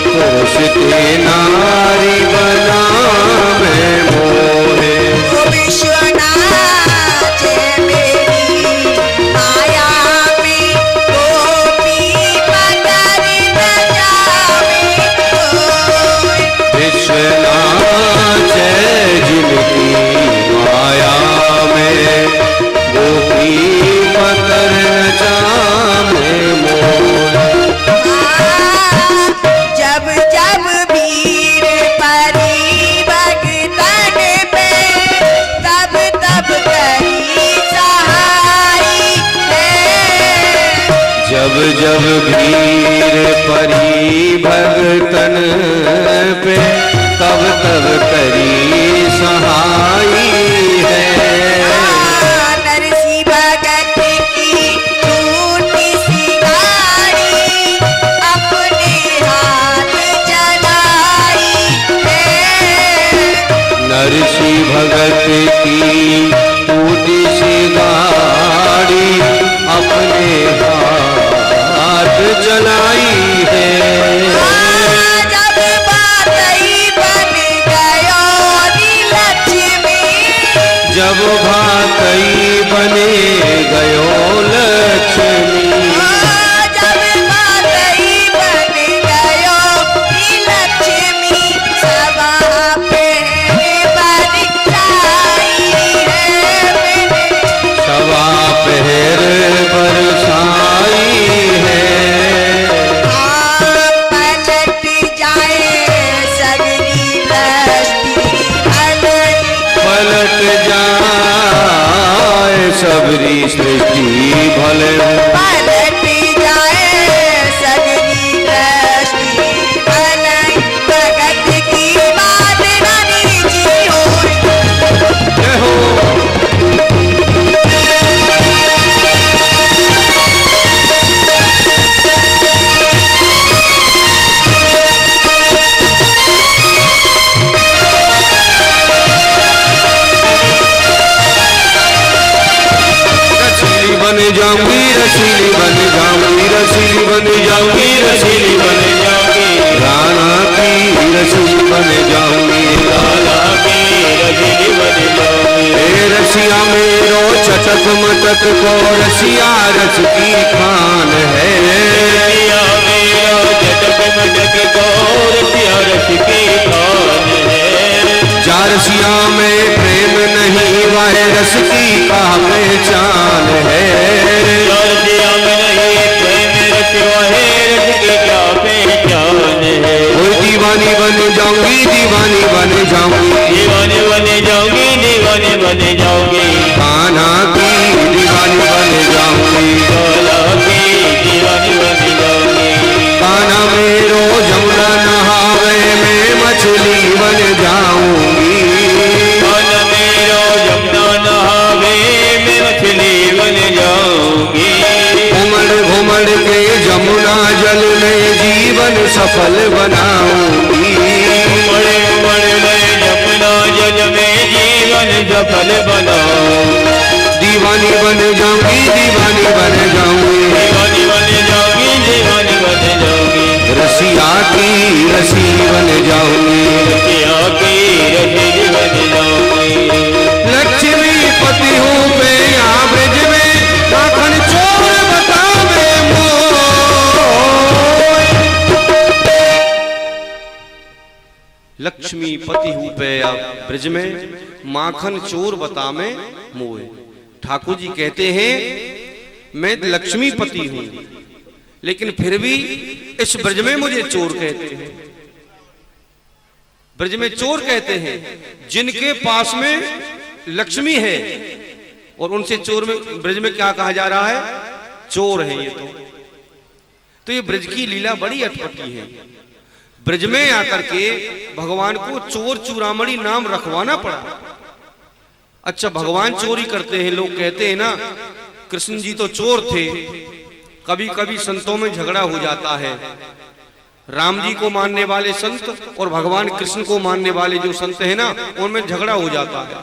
पुरुष के नारी बना मैं मोहे विश्वनाथ मेरी माया में गोपी मकर न जावे कोई विश्वनाथ जिनकी माया में गोपी मकर जामे मोहे जब जब भीड़ परी भगतन पे तब तब करी सहाई है जब जब भीड़ परी भगतन पे तब तब करी सहाई है नरसी भगत की टूटी सी गाड़ी अपने हाथ चलाई है नरसी भगत की टूटी सी गाड़ी अपने हाथ चलाई है जब बातई बन गयो लक्ष्मी जब भातई बने गयो लक्ष्मी जब बातई बन गयो लक्ष्मी सभा पे बरसाई है सवा पहर बरसाई है पलट जाए सगरी दृष्टि भलई पलट जाए सबरी सृष्टि भले पलट जाए सगरी दृष्टि भलई भगत की बात रानी जी होई जय हो रसीली बन जाऊंगी रसीली बन जाऊंगी रसीली बन जाऊंगी रसीली बन जाऊंगी राणा की रसीली बन जाऊंगी राणा की रसीली बन जाऊंगी ए रसिया मेरो चटक मटक को रसिया रस की खान है रसिया मेरो चटक मटक को रसिया रस की खान है जा रसिया में प्रेम नहीं वह रस की का पहचान है रसिया में नहीं प्रेम रस वह रस की क्या पहचान है और दीवानी बन जाऊंगी दीवानी बन जाऊंगी दीवानी बन जाऊंगी दीवानी बन जाऊंगी कान्हा की दीवानी बन जाऊंगी कान्हा की दीवानी बन जाऊंगी कान्हा मेरो जमुना नहावे मैं मछली बन जाऊंगी कान्हा मेरो जमुना नहावे मैं मछली बन जाऊंगी घुमड़ घुमड़ के जमुना जल में जीवन सफल बनाऊंगी घुमड़ रसिया की रसी बन जाऊंगी, रसिया की रसी बन जाऊंगी। लक्ष्मी पति हूँ मैं यहाँ ब्रज में, माखन चोर बतावे मोय। लक्ष्मी पति हूँ पे ब्रज में, माखन चोर बतावे मोय। ठाकुर जी कहते हैं मैं लक्ष्मीपति हूं, लेकिन फिर भी इस ब्रज में मुझे चोर कहते हैं। ब्रज में चोर कहते हैं जिनके पास में लक्ष्मी है, और उनसे चोर में ब्रज में क्या कहा जा रहा है? चोर है ये तो ये ब्रज की लीला बड़ी अटपटी है। ब्रज में आकर के भगवान को चोर चूड़ामणि नाम रखवाना पड़ा। अच्छा, भगवान चोरी करते हैं, लोग कहते हैं ना कृष्ण जी तो चोर थे। कभी कभी संतों में झगड़ा हो जाता है। राम जी को मानने वाले संत और भगवान कृष्ण को मानने वाले जो संत हैं ना, उनमें झगड़ा हो जाता है।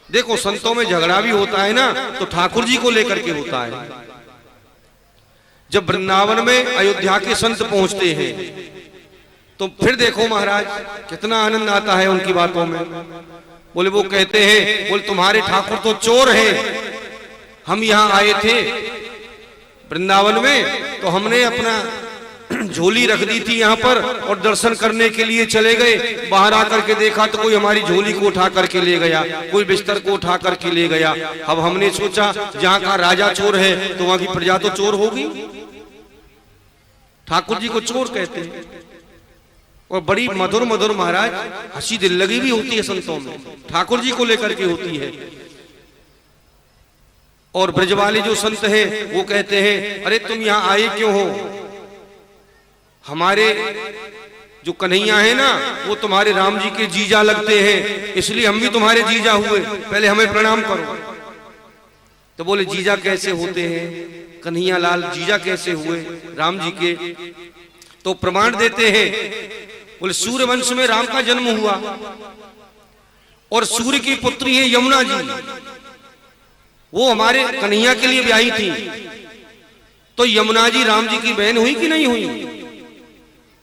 देखो, संतों में झगड़ा भी होता है ना तो ठाकुर जी को लेकर के होता है। जब वृंदावन में अयोध्या के संत पहुंचते हैं तो फिर देखो महाराज कितना आनंद आता है उनकी बातों में। बोले, वो कहते हैं, बोले तुम्हारे ठाकुर तो चोर हैं। हम यहाँ आए थे वृंदावन में तो हमने अपना झोली रख दी थी यहाँ पर और दर्शन करने के लिए चले गए। बाहर आकर के देखा तो कोई हमारी झोली को उठा करके ले गया, कोई बिस्तर को उठा करके ले गया। अब हमने सोचा जहाँ का राजा चोर है तो वहां की प्रजा तो चोर होगी। ठाकुर जी को चोर कहते हैं। और बड़ी मधुर मधुर महाराज हंसी दिल लगी भी होती है संतों में, ठाकुर जी को लेकर के होती है। और ब्रज वाले जो संत हैं वो कहते हैं, अरे तुम यहाँ आए क्यों हो? हमारे जो कन्हैया है ना वो तुम्हारे राम जी के जीजा लगते हैं, इसलिए हम भी तुम्हारे जीजा हुए, पहले हमें प्रणाम करो। तो बोले, जीजा कैसे होते हैं? कन्हैया लाल जीजा कैसे हुए राम जी के? तो प्रमाण देते हैं। बोले, सूर्य वंश में राम का जन्म हुआ और सूर्य की पुत्री है यमुना जी, वो हमारे कन्हैया के लिए ब्याही थी। तो यमुना जी राम जी की बहन हुई कि नहीं हुई?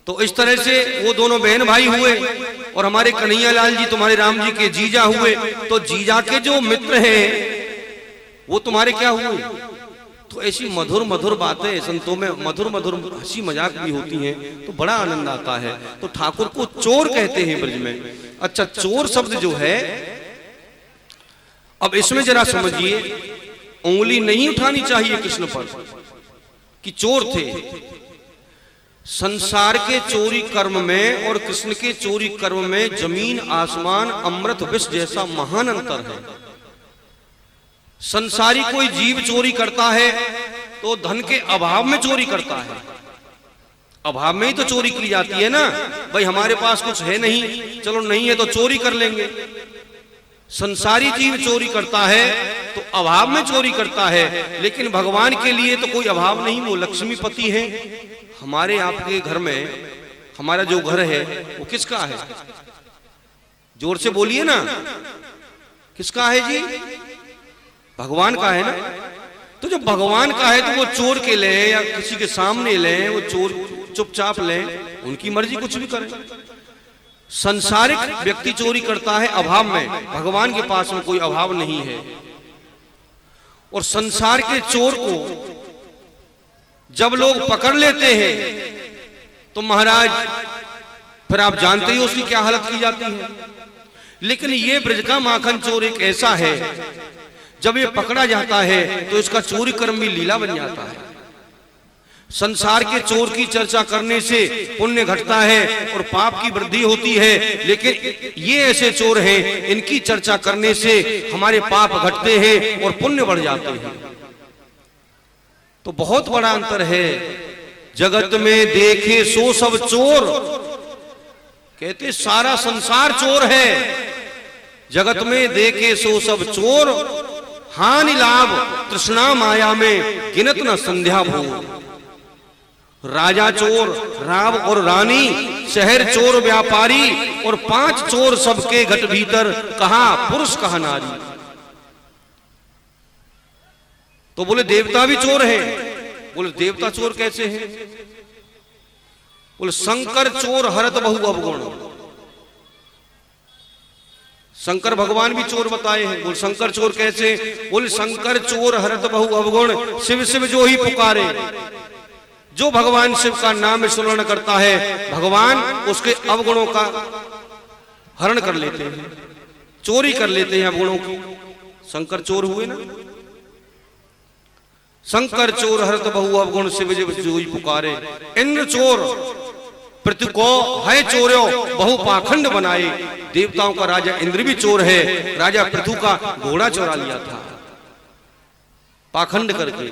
तो इस तरह से वो दोनों बहन भाई हुए और हमारे कन्हैया लाल जी तुम्हारे राम जी के जीजा हुए। तो जीजा के जो मित्र हैं वो तुम्हारे क्या हुए? तो ऐसी मधुर मधुर बातें संतों में, मधुर मधुर हंसी मजाक भी होती हैं तो बड़ा आनंद आता है। तो ठाकुर को चोर कहते हैं ब्रज में। अच्छा, चोर शब्द जो है, अब इसमें जरा समझिए, उंगली नहीं उठानी चाहिए कृष्ण पर कि चोर थे। संसार के चोरी कर्म में और कृष्ण के चोरी कर्म में जमीन आसमान अमृत विष जैसा महान अंतर है। संसारी कोई जीव चोरी करता है तो धन के अभाव में चोरी करता है, अभाव में ही तो चोरी की जाती है ना। भाई हमारे पास कुछ है नहीं, चलो नहीं है तो चोरी कर लेंगे। संसारी जीव चोरी करता है तो अभाव में चोरी करता है, लेकिन भगवान के लिए तो कोई अभाव नहीं, वो लक्ष्मीपति है। हमारे आपके घर में हमारा जो घर है वो किसका है? जोर से बोलिए ना, किसका है जी? भगवान का है ना। तो जब भगवान का है तो वो चोर के ले या किसी के सामने ले, वो चोर चुपचाप ले, उनकी मर्जी, कुछ भी करें। संसारिक व्यक्ति चोरी करता है अभाव में, भगवान के पास में कोई अभाव नहीं है। और संसार के चोर को जब लोग पकड़ लेते हैं तो महाराज फिर आप जानते ही उसकी क्या हालत की जाती है। लेकिन ये ब्रज का माखन चोर एक ऐसा है, जब ये पकड़ा जाता है तो इसका चोरी कर्म भी लीला बन जाता है। संसार के चोर की चर्चा करने से पुण्य घटता है और पाप की वृद्धि होती है, लेकिन ये ऐसे चोर हैं, इनकी चर्चा करने से हमारे पाप घटते हैं और पुण्य बढ़ जाते हैं। तो बहुत बड़ा अंतर है। जगत में देखे सो सब चोर, कहते सारा संसार चोर है। जगत में देखे सो सब चोर, हानि लाभ तृष्णा माया में गिनत न संध्या भोर। राजा चोर, राव और रानी, शहर चोर व्यापारी, और 5 चोर सबके घट भीतर, कहा पुरुष कहा नारी। तो बोले देवता भी चोर हैं। बोले देवता चोर कैसे हैं? बोल शंकर चोर हरत बहु अवगुण। शंकर भगवान भी चोर बताए हैं। बोल शंकर चोर कैसे? बोल शंकर चोर हरत बहु अवगुण, शिव शिव जो ही पुकारे। जो भगवान शिव का नाम स्मरण करता है, भगवान उसके अवगुणों का हरण कर लेते हैं, चोरी कर लेते हैं अवगुणों की। शंकर चोर हुए ना। शंकर चोर हरत बहु अवगुण, शिव शिव जो ही पुकारे। इंद्र चोर पृथ्वी को है चोर्यो बहु पाखंड बनाए। देवताओं का राजा इंद्र भी चोर है। राजा पृथु का घोड़ा चुरा लिया था पाखंड करके।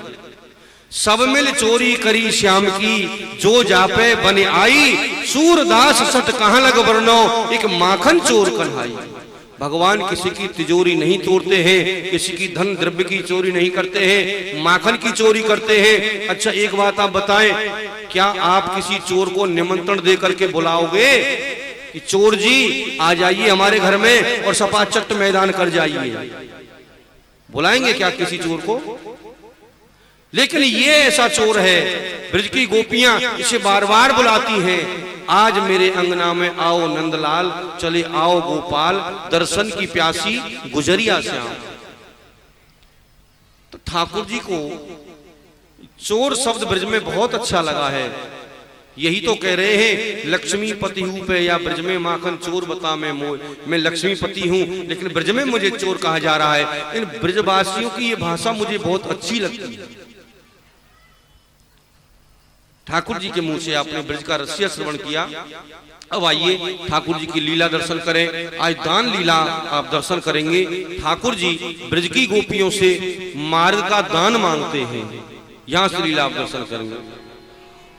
सब मिल चोरी करी श्याम की, जो जापे बने आई। सूरदास सट कहां लग वर्णो, एक माखन चोर कन्हाई। भगवान किसी की तिजोरी नहीं तोड़ते हैं, किसी की धन द्रव्य की चोरी नहीं करते हैं, माखन की चोरी करते हैं। अच्छा एक बात आप बताएं, क्या आप किसी चोर को निमंत्रण दे करके बुलाओगे कि चोर जी आ जाइए हमारे घर में और सपाचट मैदान कर जाइए? बुलाएंगे क्या किसी चोर को? लेकिन ये ऐसा चोर है, ब्रज की गोपियां इसे बार बार बुलाती हैं। आज मेरे अंगना में आओ नंदलाल, चले आओ गोपाल, दर्शन की प्यासी गुजरिया श्याम। तो ठाकुर जी को चोर शब्द ब्रज में बहुत अच्छा लगा है। यही तो कह रहे हैं, लक्ष्मीपति हूं पे या ब्रज में माखन चोर बता मैं लक्ष्मीपति हूं, लेकिन ब्रज में मुझे चोर कहा जा रहा है। इन ब्रजवासियों की ये भाषा मुझे बहुत अच्छी लगती है। ठाकुर जी के मुंह से आपने ब्रज का रहस्य श्रवण किया। अब आइए ठाकुर जी की लीला दर्शन करें। आज दान लीला आप दर्शन करेंगे। ठाकुर जी ब्रज की गोपियों से मार्ग का दान मांगते हैं। यहां से लीला आप दर्शन करेंगे।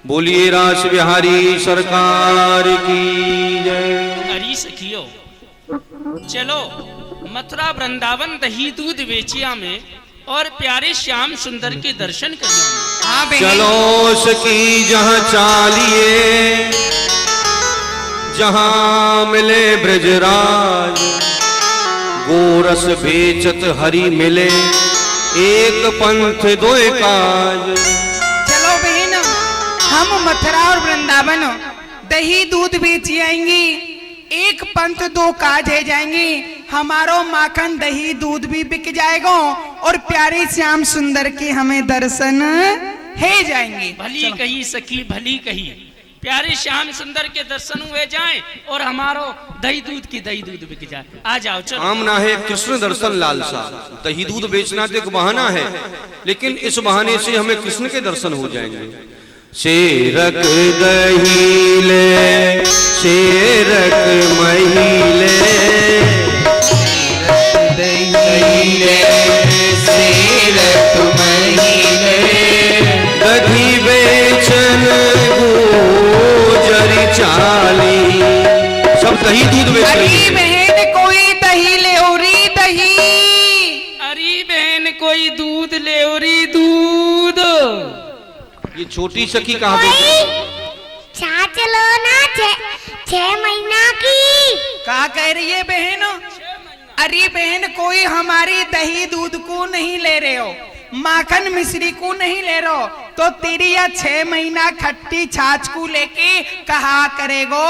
बोलिए रास बिहारी सरकार की जय। अरे सखियो, चलो मथुरा वृंदावन दही दूध बेचिया में और प्यारे श्याम सुंदर के दर्शन करिए। चलो सखी जहां चालिए, जहां मिले ब्रजराज। गोरस बेचत हरि मिले, एक पंथ दो काज। चलो बहन, हम मथुरा और वृंदावन दही दूध बेची आएंगी, एक पंथ दो काज है जाएंगे। हमारो माखन दही दूध भी बिक जाएगा और प्यारे श्याम सुंदर के हमें दर्शन है जाएंगे। भली कही सखी, भली कही। प्यारे श्याम सुंदर के दर्शन हुए जाएं और हमारो दही दूध की दही दूध बिक जाए। आ जाओ चलो। आमना है कृष्ण दर्शन लालसा। दही दूध बेचना तो एक बहाना है, लेकिन इस बहाने से हमें कृष्ण के दर्शन हो जाएंगे। शेरक दहीले, शेरक महिले, दहीले शेरक महीले। दधी बेचन गुजरी चाली, सब दही दूध बेच रही अरे बहन कोई दही ले ओरी दही। अरे बहन कोई दूध ले ओरी दूध। ये छोटी सखी कहाँ पे? छाछ लो ना, 6 महीना की। क्या कह रही है बहन? अरे बहन कोई हमारी दही दूध को नहीं ले रहे हो, माखन मिश्री को नहीं ले रहे हो, तो तेरी या 6 महीना खट्टी छाछ को लेके कहा करेगो?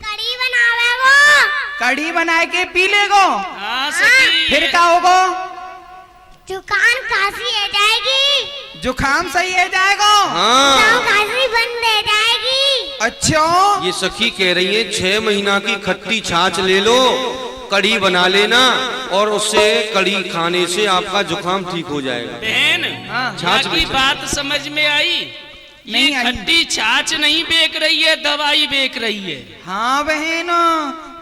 कड़ी बनावे वो, कड़ी बनाए के पी लेगो। हाँ सखी। फिर क्या होगो? जुकाम खांसी है जाएगी, जुकाम सही है जाएगा। हाँ, खांसी बंद है जाएगी। अच्छा ये सखी कह रही है 6 महीना की खट्टी छाछ ले लो, कड़ी बना लेना और उससे कड़ी खाने से आपका जुकाम ठीक हो जाएगा। बहन छाछ की बात समझ में आई? ये खट्टी छाछ नहीं बेच रही है, दवाई बेच रही है। हाँ बहन,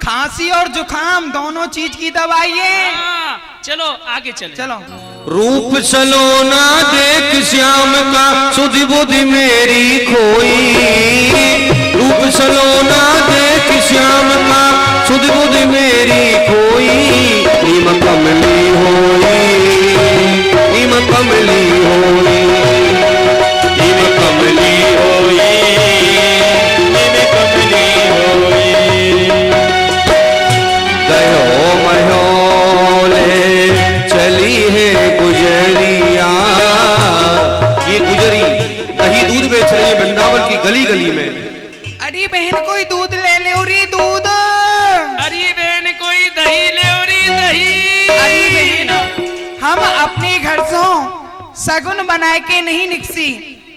खांसी और जुकाम दोनों चीज की दवाई है। हाँ, चलो आगे चलो। चलो। रूप सलोना देख श्याम का, सुधि बुद्धि मेरी खोई। रूप सलोना देख श्याम का, सुधि बुद्धि मेरी खोई। नीम कमली होई, नीम कमली होई, नीम कमली होई, नीम कमली होई। गयो महोले चली है गुजरिया। ये गुजरी दही दूध बेच रही है वृंदावन कोई दूध ले ले उरी दूध। अरे बहन कोई दही ले उरी दही। अरे बहन हम अपने घर से सगुन बनाए के नहीं निकसी,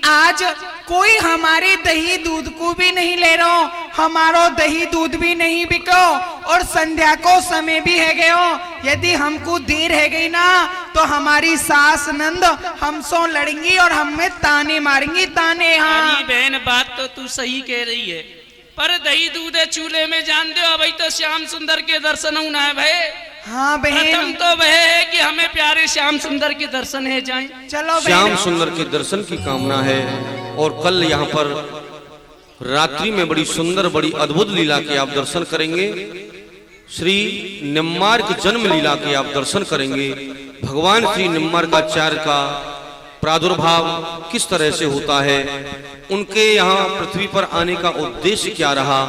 आज कोई हमारे दही दूध को भी नहीं ले रहा, हमारो दही दूध भी नहीं बिको और संध्या को समय भी है गयो। यदि हमको देर है गई ना तो हमारी सास नंद हमसो लड़ेंगी और हमें ताने मारेंगी ताने। हाँ अरे बहन बात तो तू सही कह रही है, पर दही दूध चूल्हे में जान दो अभी तो श्याम सुंदर के दर्शन होना है भाई। हाँ बहन प्रथम तो वह है कि हमें प्यारे श्याम सुंदर के दर्शन है जाएं। चलो श्याम सुंदर के दर्शन की कामना है और कल यहाँ पर रात्रि में बड़ी सुंदर बड़ी अद्भुत लीला के आप दर्शन करेंगे। श्री निम्मार्क जन्म लीला के आप दर्शन करेंगे। भगवान श्री निम्मार्काचार्य का प्रादुर्भाव किस तरह से होता है, उनके यहाँ पृथ्वी पर आने का उद्देश्य क्या रहा,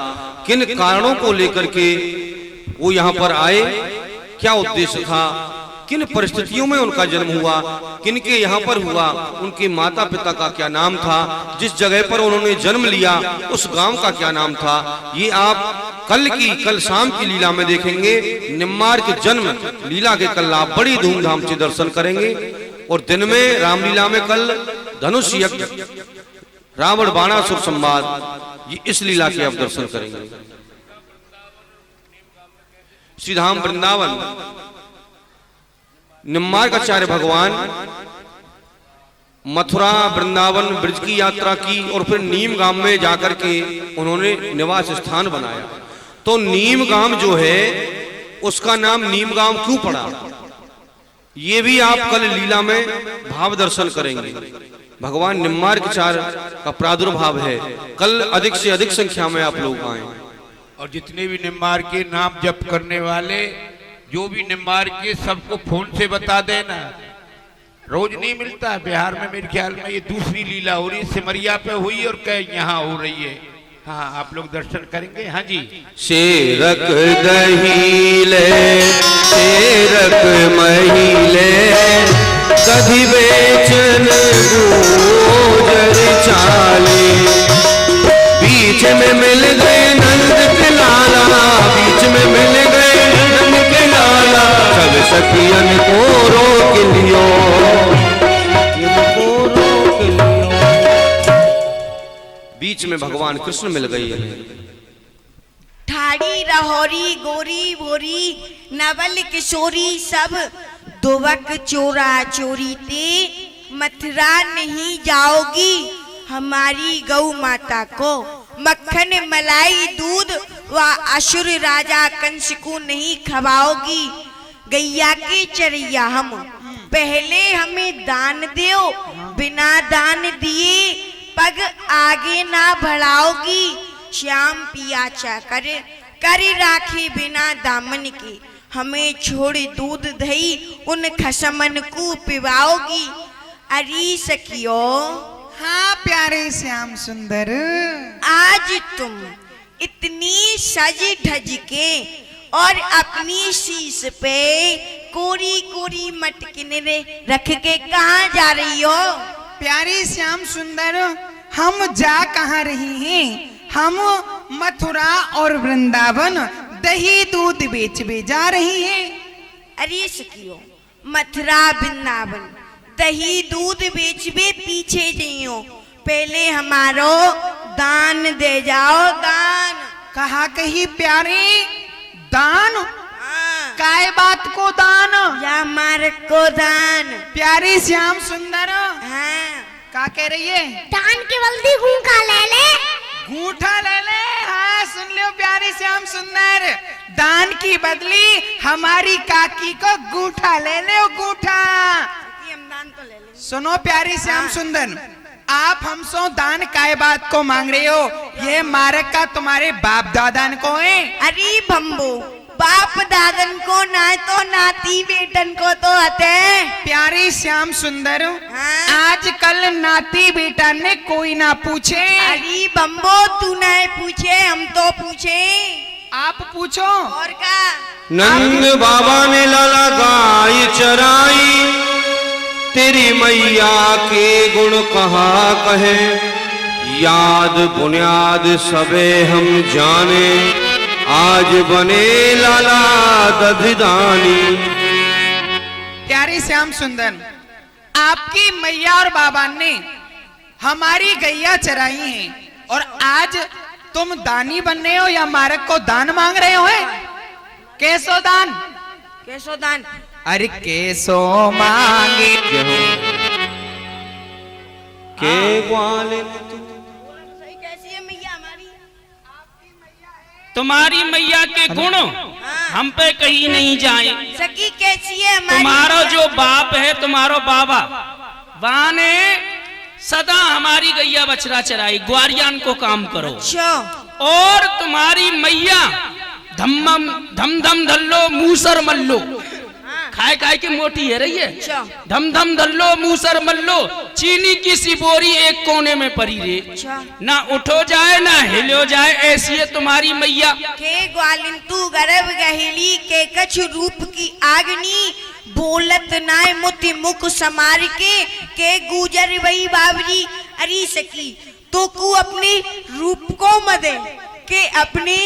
किन कारणों को लेकर के वो यहाँ पर आए, क्या उद्देश्य था, किन परिस्थितियों में उनका जन्म हुआ, किनके यहाँ पर हुआ, उनके माता पिता का क्या नाम था, जिस जगह पर उन्होंने जन्म लिया उस गांव का क्या नाम था, ये आप कल शाम की लीला में देखेंगे। निम्मार्क जन्म लीला के कल आप बड़ी धूमधाम से दर्शन करेंगे और दिन में रामलीला में कल धनुष यज्ञ, रावण बाणासुर संवाद, ये इस लीला के आप दर्शन करेंगे। श्री धाम वृंदावन निम्मार्काचार्य भगवान मथुरा वृंदावन ब्रज की यात्रा की और फिर नीम गांव में जाकर के उन्होंने निवास स्थान बनाया। तो नीम गांव जो है उसका नाम नीम गांव क्यों पड़ा, ये भी आप कल लीला में भाव दर्शन करेंगे। भगवान निम्मार्काचार्य का प्रादुर्भाव है, कल अधिक से अधिक संख्या में आप लोग आए। और जितने भी निम्मार के नाम जप करने वाले, जो भी निम्मार के, सबको फोन से बता देना। रोज नहीं मिलता है बिहार में, मेरे ख्याल में ये दूसरी लीला हो रही है, सिमरिया पे हुई और कहीं यहाँ हो रही है। हाँ आप लोग दर्शन करेंगे। हाँ जी। शेरक दहीले शेरक महीले कभी बेचन गुजर चाले, बीच में मिल गए नंद के लाला, बीच में मिल गए नंद के लाला, सब सखियन को रोक लियो, बीच में भगवान कृष्ण मिल गई है। ठाड़ी रहोरी गोरी बोरी नवल किशोरी सब दुवक चोरा चोरी ते मथुरा नहीं जाओगी, हमारी गौ माता को मक्खन मलाई दूध व असुर राजा कंस को नहीं खवाओगी। गैया के चरैया हम पहले हमें दान दो, बिना दान दिए पग आगे ना बढ़ाओगी। श्याम पिया चाकर कर राखी बिना दामन के, हमें छोड़ दूध दही उन खसमन को पिवाओगी। अरे सखियो। हाँ प्यारे श्याम सुंदर, आज तुम इतनी सज धज के और अपनी शीश पे कोरी कोरी मटकिन रख के कहाँ जा रही हो? प्यारे श्याम सुंदर, हम जा कहाँ रही हैं, हम मथुरा और वृंदावन दही दूध बेच जा रही हैं। अरे सखियो, मथुरा वृंदावन दही दूध बेचबे पीछे जइयो, पहले हमारो दान दे जाओ। दान कहा कही प्यारे, दान काय बात को दान, या मार्ग को दान। प्यारे श्याम सुंदर, हाँ क्या कह रही है? दान के बल्दी घूंघा ले ले, घूठा ले ले। हाँ सुन लो प्यारे श्याम सुंदर, दान की बदली हमारी काकी को घूठा ले ले, घूठा। तो ले ले। सुनो प्यारी श्याम सुंदर, आप हमसे दान काय बात को मांग रहे हो? ये मार्ग का तुम्हारे बाप दादा को है। अरे भम्बो, बाप दादन को ना तो नाती बेटन को तो आते। प्यारे श्याम सुंदर, हाँ? आज कल नाती बेटा ने कोई ना पूछे। अरे बम्बो, तू ना पूछे, हम तो पूछे। आप पूछो। और का? नंद बाबा ने लाला गाय चराई, तेरी मैया के गुण कहा कहे, याद बुनियाद सबे हम जाने, आज बने लाला दधिदानी। प्यारे श्याम सुंदर, आपकी मैया और बाबा ने हमारी गैया चराई है और आज तुम दानी बनने हो या मारक को दान मांग रहे हो? कैसो दान? कैसो दान? अरे कैसो मांगे के ग्वालिन कैसी है मैया हमारी? तुम्हारी मैया के गुण हम पे कहीं नहीं जाए। सखी कैसी है हमारी? तुम्हारा जो बाप है, तुम्हारो बाबा, वहां ने सदा हमारी गैया बछड़ा चराई, ग्वारियान को काम करो। अच्छा। और तुम्हारी मैया धम धम धल्लो मूसर मल्लो, खाए खाए की मोटी है रही है। अच्छा। धम धम धल्लो मूसर मल्लो, चीनी की सी बोरी एक कोने में पड़ी रे। अच्छा। ना उठो जाए ना हिलो जाए, ऐसी है तुम्हारी मैया। के ग्वालिन तू गर्भ गहेली के कछ रूप की आगनी, बोलत नाय मुति मुख समार के गुजर वही बावरी। अरी सकी तो कु अपनी रूप को मदे के अपनी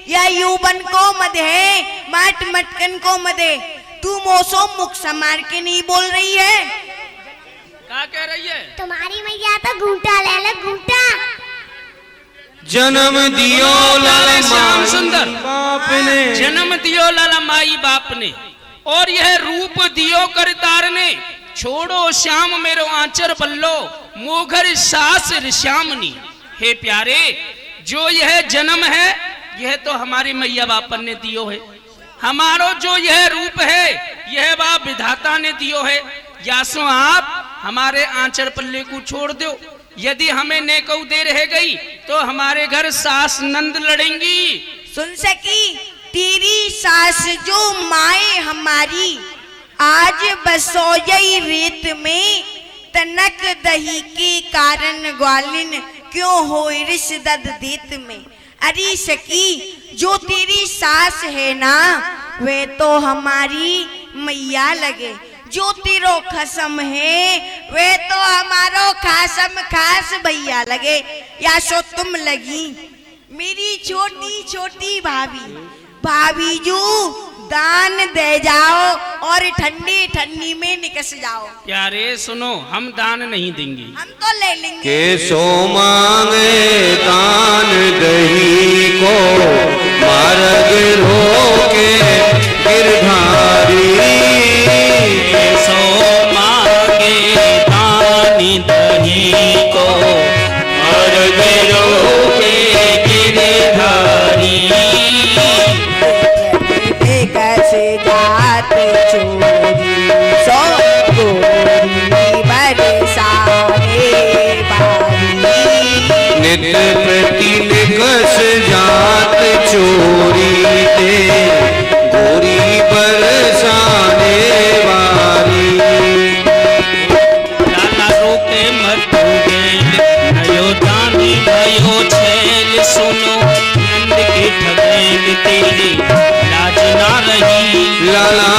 या यौवन को मदे है, माट मटकन को मदे। तू मोसो मुख समार के नहीं बोल रही है? क्या कह रही है? तुम्हारी मैया तो घूंटा ले ले, घूंटा। जन्म दियो लाला श्याम सुंदर, बाप ने, जन्म दियो लाला माई बाप ने, और यह रूप दियो करतार ने। छोड़ो श्याम मेरो आंचर बल्लो, मोघर सास श्यामनी। हे प्यारे, जो यह जन्म है यह तो हमारे मैया बापन ने दियो है। हमारो जो यह रूप है यह बाप विधाता ने दियो है। या सो आप हमारे आंचर पल्ले को छोड़ दो। यदि हमें नेकऊ दे रह गई तो हमारे घर सास नंद लड़ेंगी। सुन सकी तेरी सास जो माए हमारी, आज बसोई रेत में तनक दही के कारण ग्वालिन क्यों हो रिस दद देत में। अरे सकी जो तेरी सास है ना वे तो हमारी मैया लगे, जो तेरो खसम है वे तो हमारो खासम खास भैया लगे। या सो तुम लगी मेरी छोटी छोटी भाभी, भाभी जो दान दे जाओ और ठंडी ठंडी में निकस जाओ। प्यारे सुनो, हम दान नहीं देंगे, हम तो ले लेंगे। के सो मांगे दान दही को, मार्ग रोके गिरधारी। सो मांगे दान दही को, मार्ग रोके गिरधारी। कैसे जात चोरी सो गोरी बरसाने बारी। नित प्रति निकस जात चोरी ते, गोरी बरसाने वाली। लाला रोके मत गेल, नयो दानी भयो छेल। सुनो नंद के ठगेल, तेरी लाज ना रही। लाला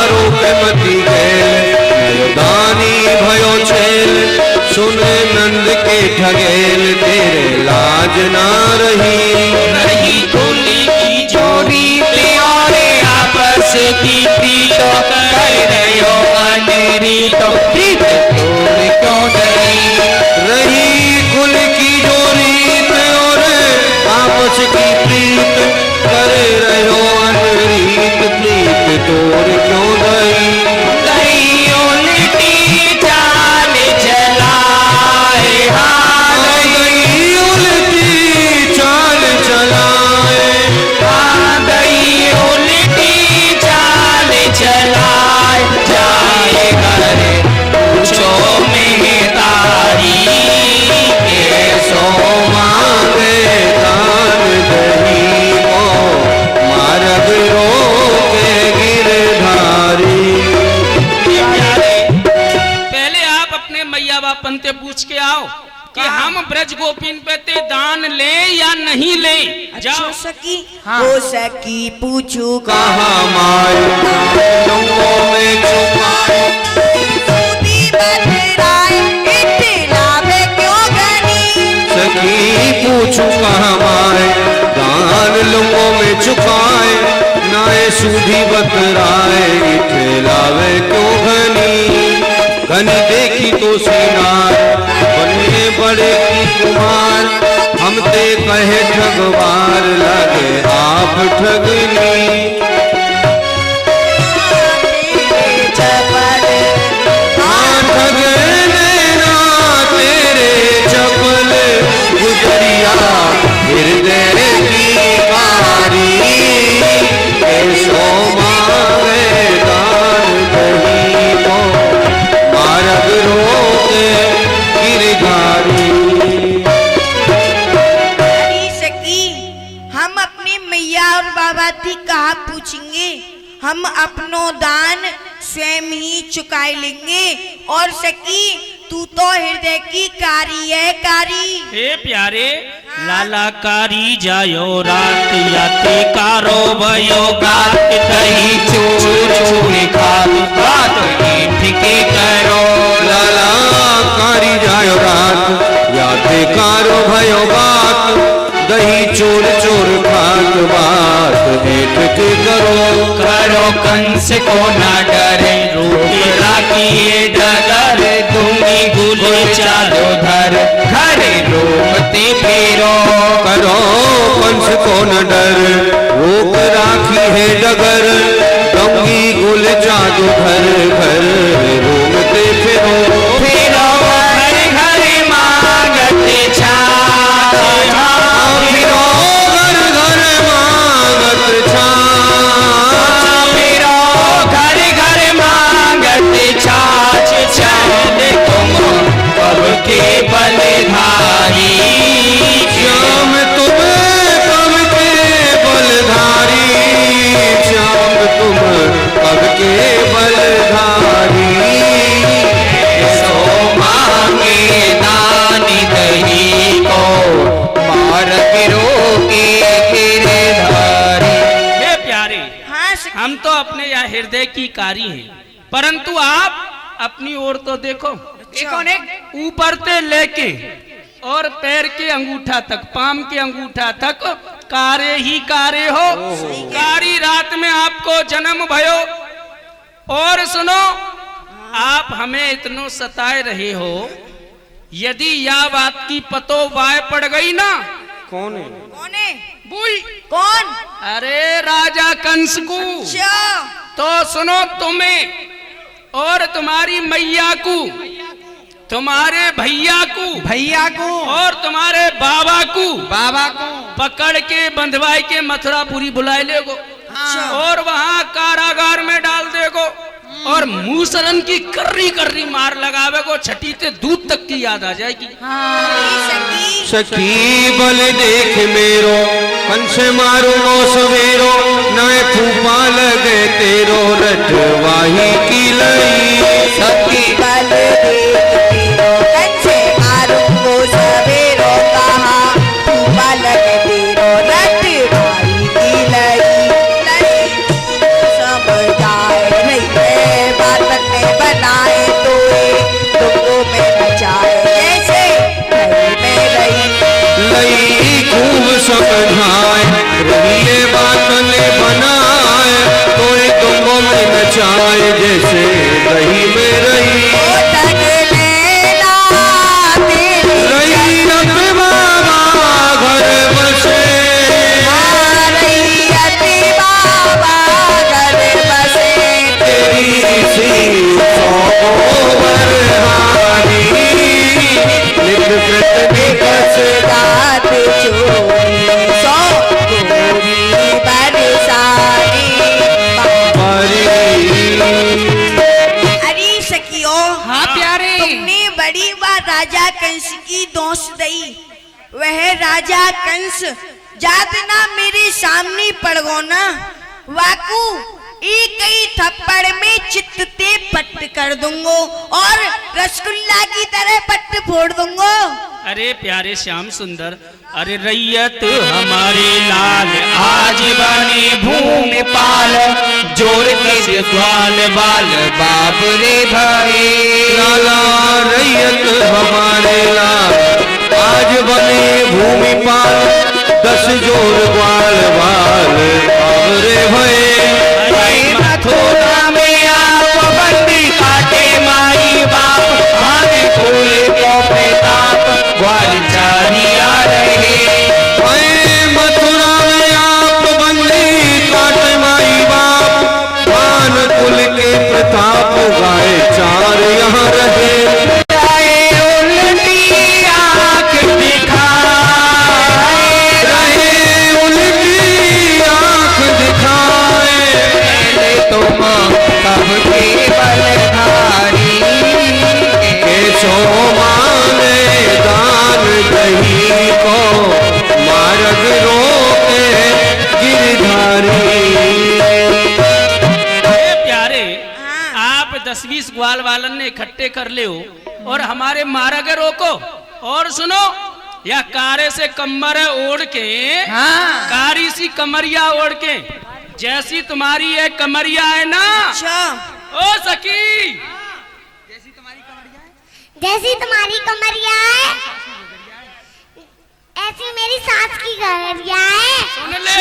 रोक मती गेल, दानी भयो छेल। सुन नंद के ठगेल, तेरे लाज ना रही। रही गोली की जोड़ी, प्यारे आपस की प्रीत कर रहे हो अनेरी। तो प्रीत तोड़ क्यों नहीं? रही कुल की जो रीत और आपस की प्रीत, करे रहो अनरीत। प्रीत तोड़ क्यों गई? गई उल्टी चाल चलाए, हाँ गई उल्टी चाल चलाए। हाँ गई उल्टी चाल चलाए। जाए घर पूछो मेहतारी, सो मांगे दान दही को, मार्ग रोके गिरधारी। पहले आप अपने मैया बापन से पूछ के आओ कि हम ब्रज गोपिन पे ते दान ले या नहीं ले। जाओ। सकी हो सकी पूछू कहाँ मार लोगों में छुपाए। सूदी बदराए इतलावे क्यों गनी। सखी चुकाए, नाए सूधी बतराए, ठेलावे क्यों घनी। घनी देखी तो सीनार, बने बड़े की कुमार, हम ते कहे ठगवार, लगे आप ठगनी। हाँ ठगने ना तेरे चपल, गुजरिया हृदय की कारी, ऐसो मांगे दान दही को, मार्ग रोके गिरधारी। अरे सखी, हम अपने मैया और बाबा थी कहा पूछेंगे, हम अपनो दान स्वयं ही चुकाए लेंगे। और सखी तू तो हृदय की कारी है कारी। हे प्यारे लाला कारी जायो रात, याते कारो भयो गात, दही चूर चूर खात, बात ठीके करो। लाला कारी जायो रात, याते कारो भयो बात, दही चोर चोर खात, बात भेट के करो। करो कंस को ना डरे, रूप राखिए डगर, दूंगी गुल चालो धर, घरे रोकते फेरो। करो कंस को न डर, रोक राखी है डगर, दूंगी गुल जादू घर घर, रोकते फिरो। फेरो घर घर मांगते छाछ, फिरो घर घर मांगत छाछ, फेरो घर घर मांगते छाछ, चले तुम कब के बलधारी, श्याम तुम कब के बलधारी, श्याम तुम कब के बलधारी। सो मांगे दानी दही को, मार्ग रोके गिरधारी। हे प्यारे, हाँ सखी। हम तो अपने यह हृदय की कारी हैं, परंतु आप अपनी ओर तो देखो। ऊपर से लेके और पैर के अंगूठा तक, पाम के अंगूठा तक कारे ही कारे हो। कारी रात में आपको जन्म भयो। और सुनो, आप हमें इतनो सताए रहे हो, यदि यह बात की पतो वाय पड़ गई ना। कौन है? कौन है? बुई कौन? अरे राजा कंस को। अच्छा। तो सुनो, तुम्हें और तुम्हारी मैया को, तुम्हारे भैया को और तुम्हारे बाबा को पकड़ के बंधवाई के मथुरापुरी बुलाए लेगो। और वहाँ कारागार में डाल देगो, और मूसलन की कर्री कर्री मार लगावे को, छठी से दूध तक की याद आ जाएगी। सखी बल देख मेरो, कंस मारो नो सवेरो, नाय फूफा लगे तेरो, रटवाही की लई। सखी बल देख मेरो, कंस मारो नो सवेरो, कहा फूफा लगे तेरो, रटवाही की लई। समझ आए नहीं बात ने बनाए तोए, तुमको में नचाए जैसे में रही। लई खूब समझाए, रही बात ने बनाए, तो तुमको में नचाए जैसे रही में रही। रही अब बाबा घर बसे, तेरी सी बरहारी, लिख कृत निकस रात चोरी सो गोरी बरसानी। अरे सखियो, हाँ प्यारे, तुमने बड़ी बार राजा कंस की दोस्त दई। वह राजा कंस जात ना मेरे सामने पड़ गो ना, वाकू एक ही थप्पड़ में चित्त ते पट कर दूंगो, और रसगुल्ला की तरह पट फोड़ दूंगो। अरे प्यारे श्याम सुंदर, अरे रैयत हमारे लाल, आज बने भूमि पाल, जोर के ग्वाल बाल, बाप रे भाई। लाला रैयत हमारे लाल, आज बने भूमि पाल, 10 जोर ग्वाल बाल, 10-20 ग्वाल वालन ने इकट्ठे कर ले हो और हमारे मार्ग रोको। और सुनो, या कारे से कमर ओढ़ के, हाँ। कारी सी कमरिया ओढ़ के, जैसी तुम्हारी ये कमरिया है ना, अच्छा ओ सखी, जैसी तुम्हारी कमरिया है ऐसी मेरी सास की कमरिया है। सुन ले,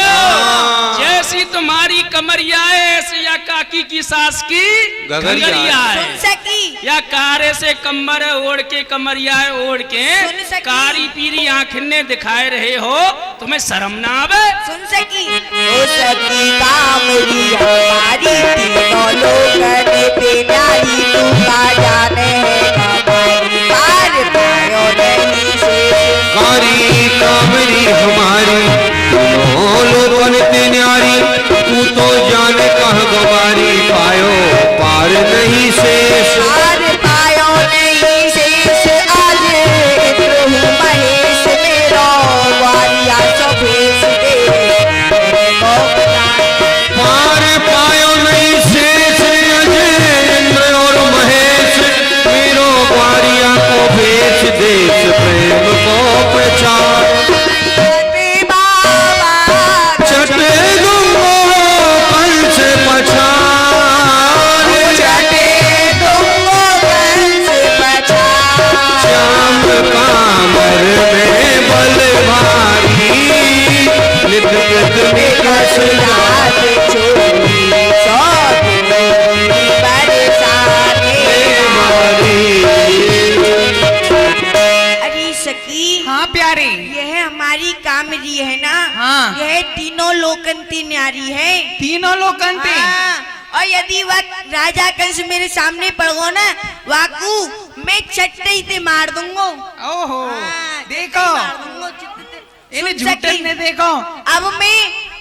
जैसी तुम्हारी कमरिया है ऐसी या काकी की सास की गगरिया है। सुन सकी, या कारे से कमर ओढ़ के, कमरिया ओढ़ के, सुन सकी। कारी पीरी आंखें दिखाए रहे हो, तुम्हें शर्म ना आवे? सुन सकी, ओ सकी कामरी हमारी तीनों लोगन पे नारी तू का जाने है हमारी पार पायो नहीं से। कारी कामरी हमारी दोनों लोगन ते न्यारी, तू तो जाने कह गवारी पायो पार नहीं शेष। पार पायो नहीं शेष, आज प्रभु महेश मेरो वालिया सो भेज दे मेरे को बताए। पार पायो नहीं शेष, अजय इंद्र और महेश मेरो ग्वारिया को भेज देश प्रेम को प्रचार। चटे दूंगो कंस पछाड़, श्याम कामर में बल भारी, नित नित निकष अरे सखी, हाँ प्यारे, यह हमारी कामरी है ना, हाँ। यह तीनों लोकंती न्यारी है। तीनों लोग कंते। हाँ, और यदि वह राजा कंस मेरे सामने पड़ गो ना वाकू, मैं चट्टे ही ते मार दूंगो। ओहो, हाँ, देखो, मार दूंगो चित्ते ते। इन्हें सुन झूठे सकी, ने देखो। अब मैं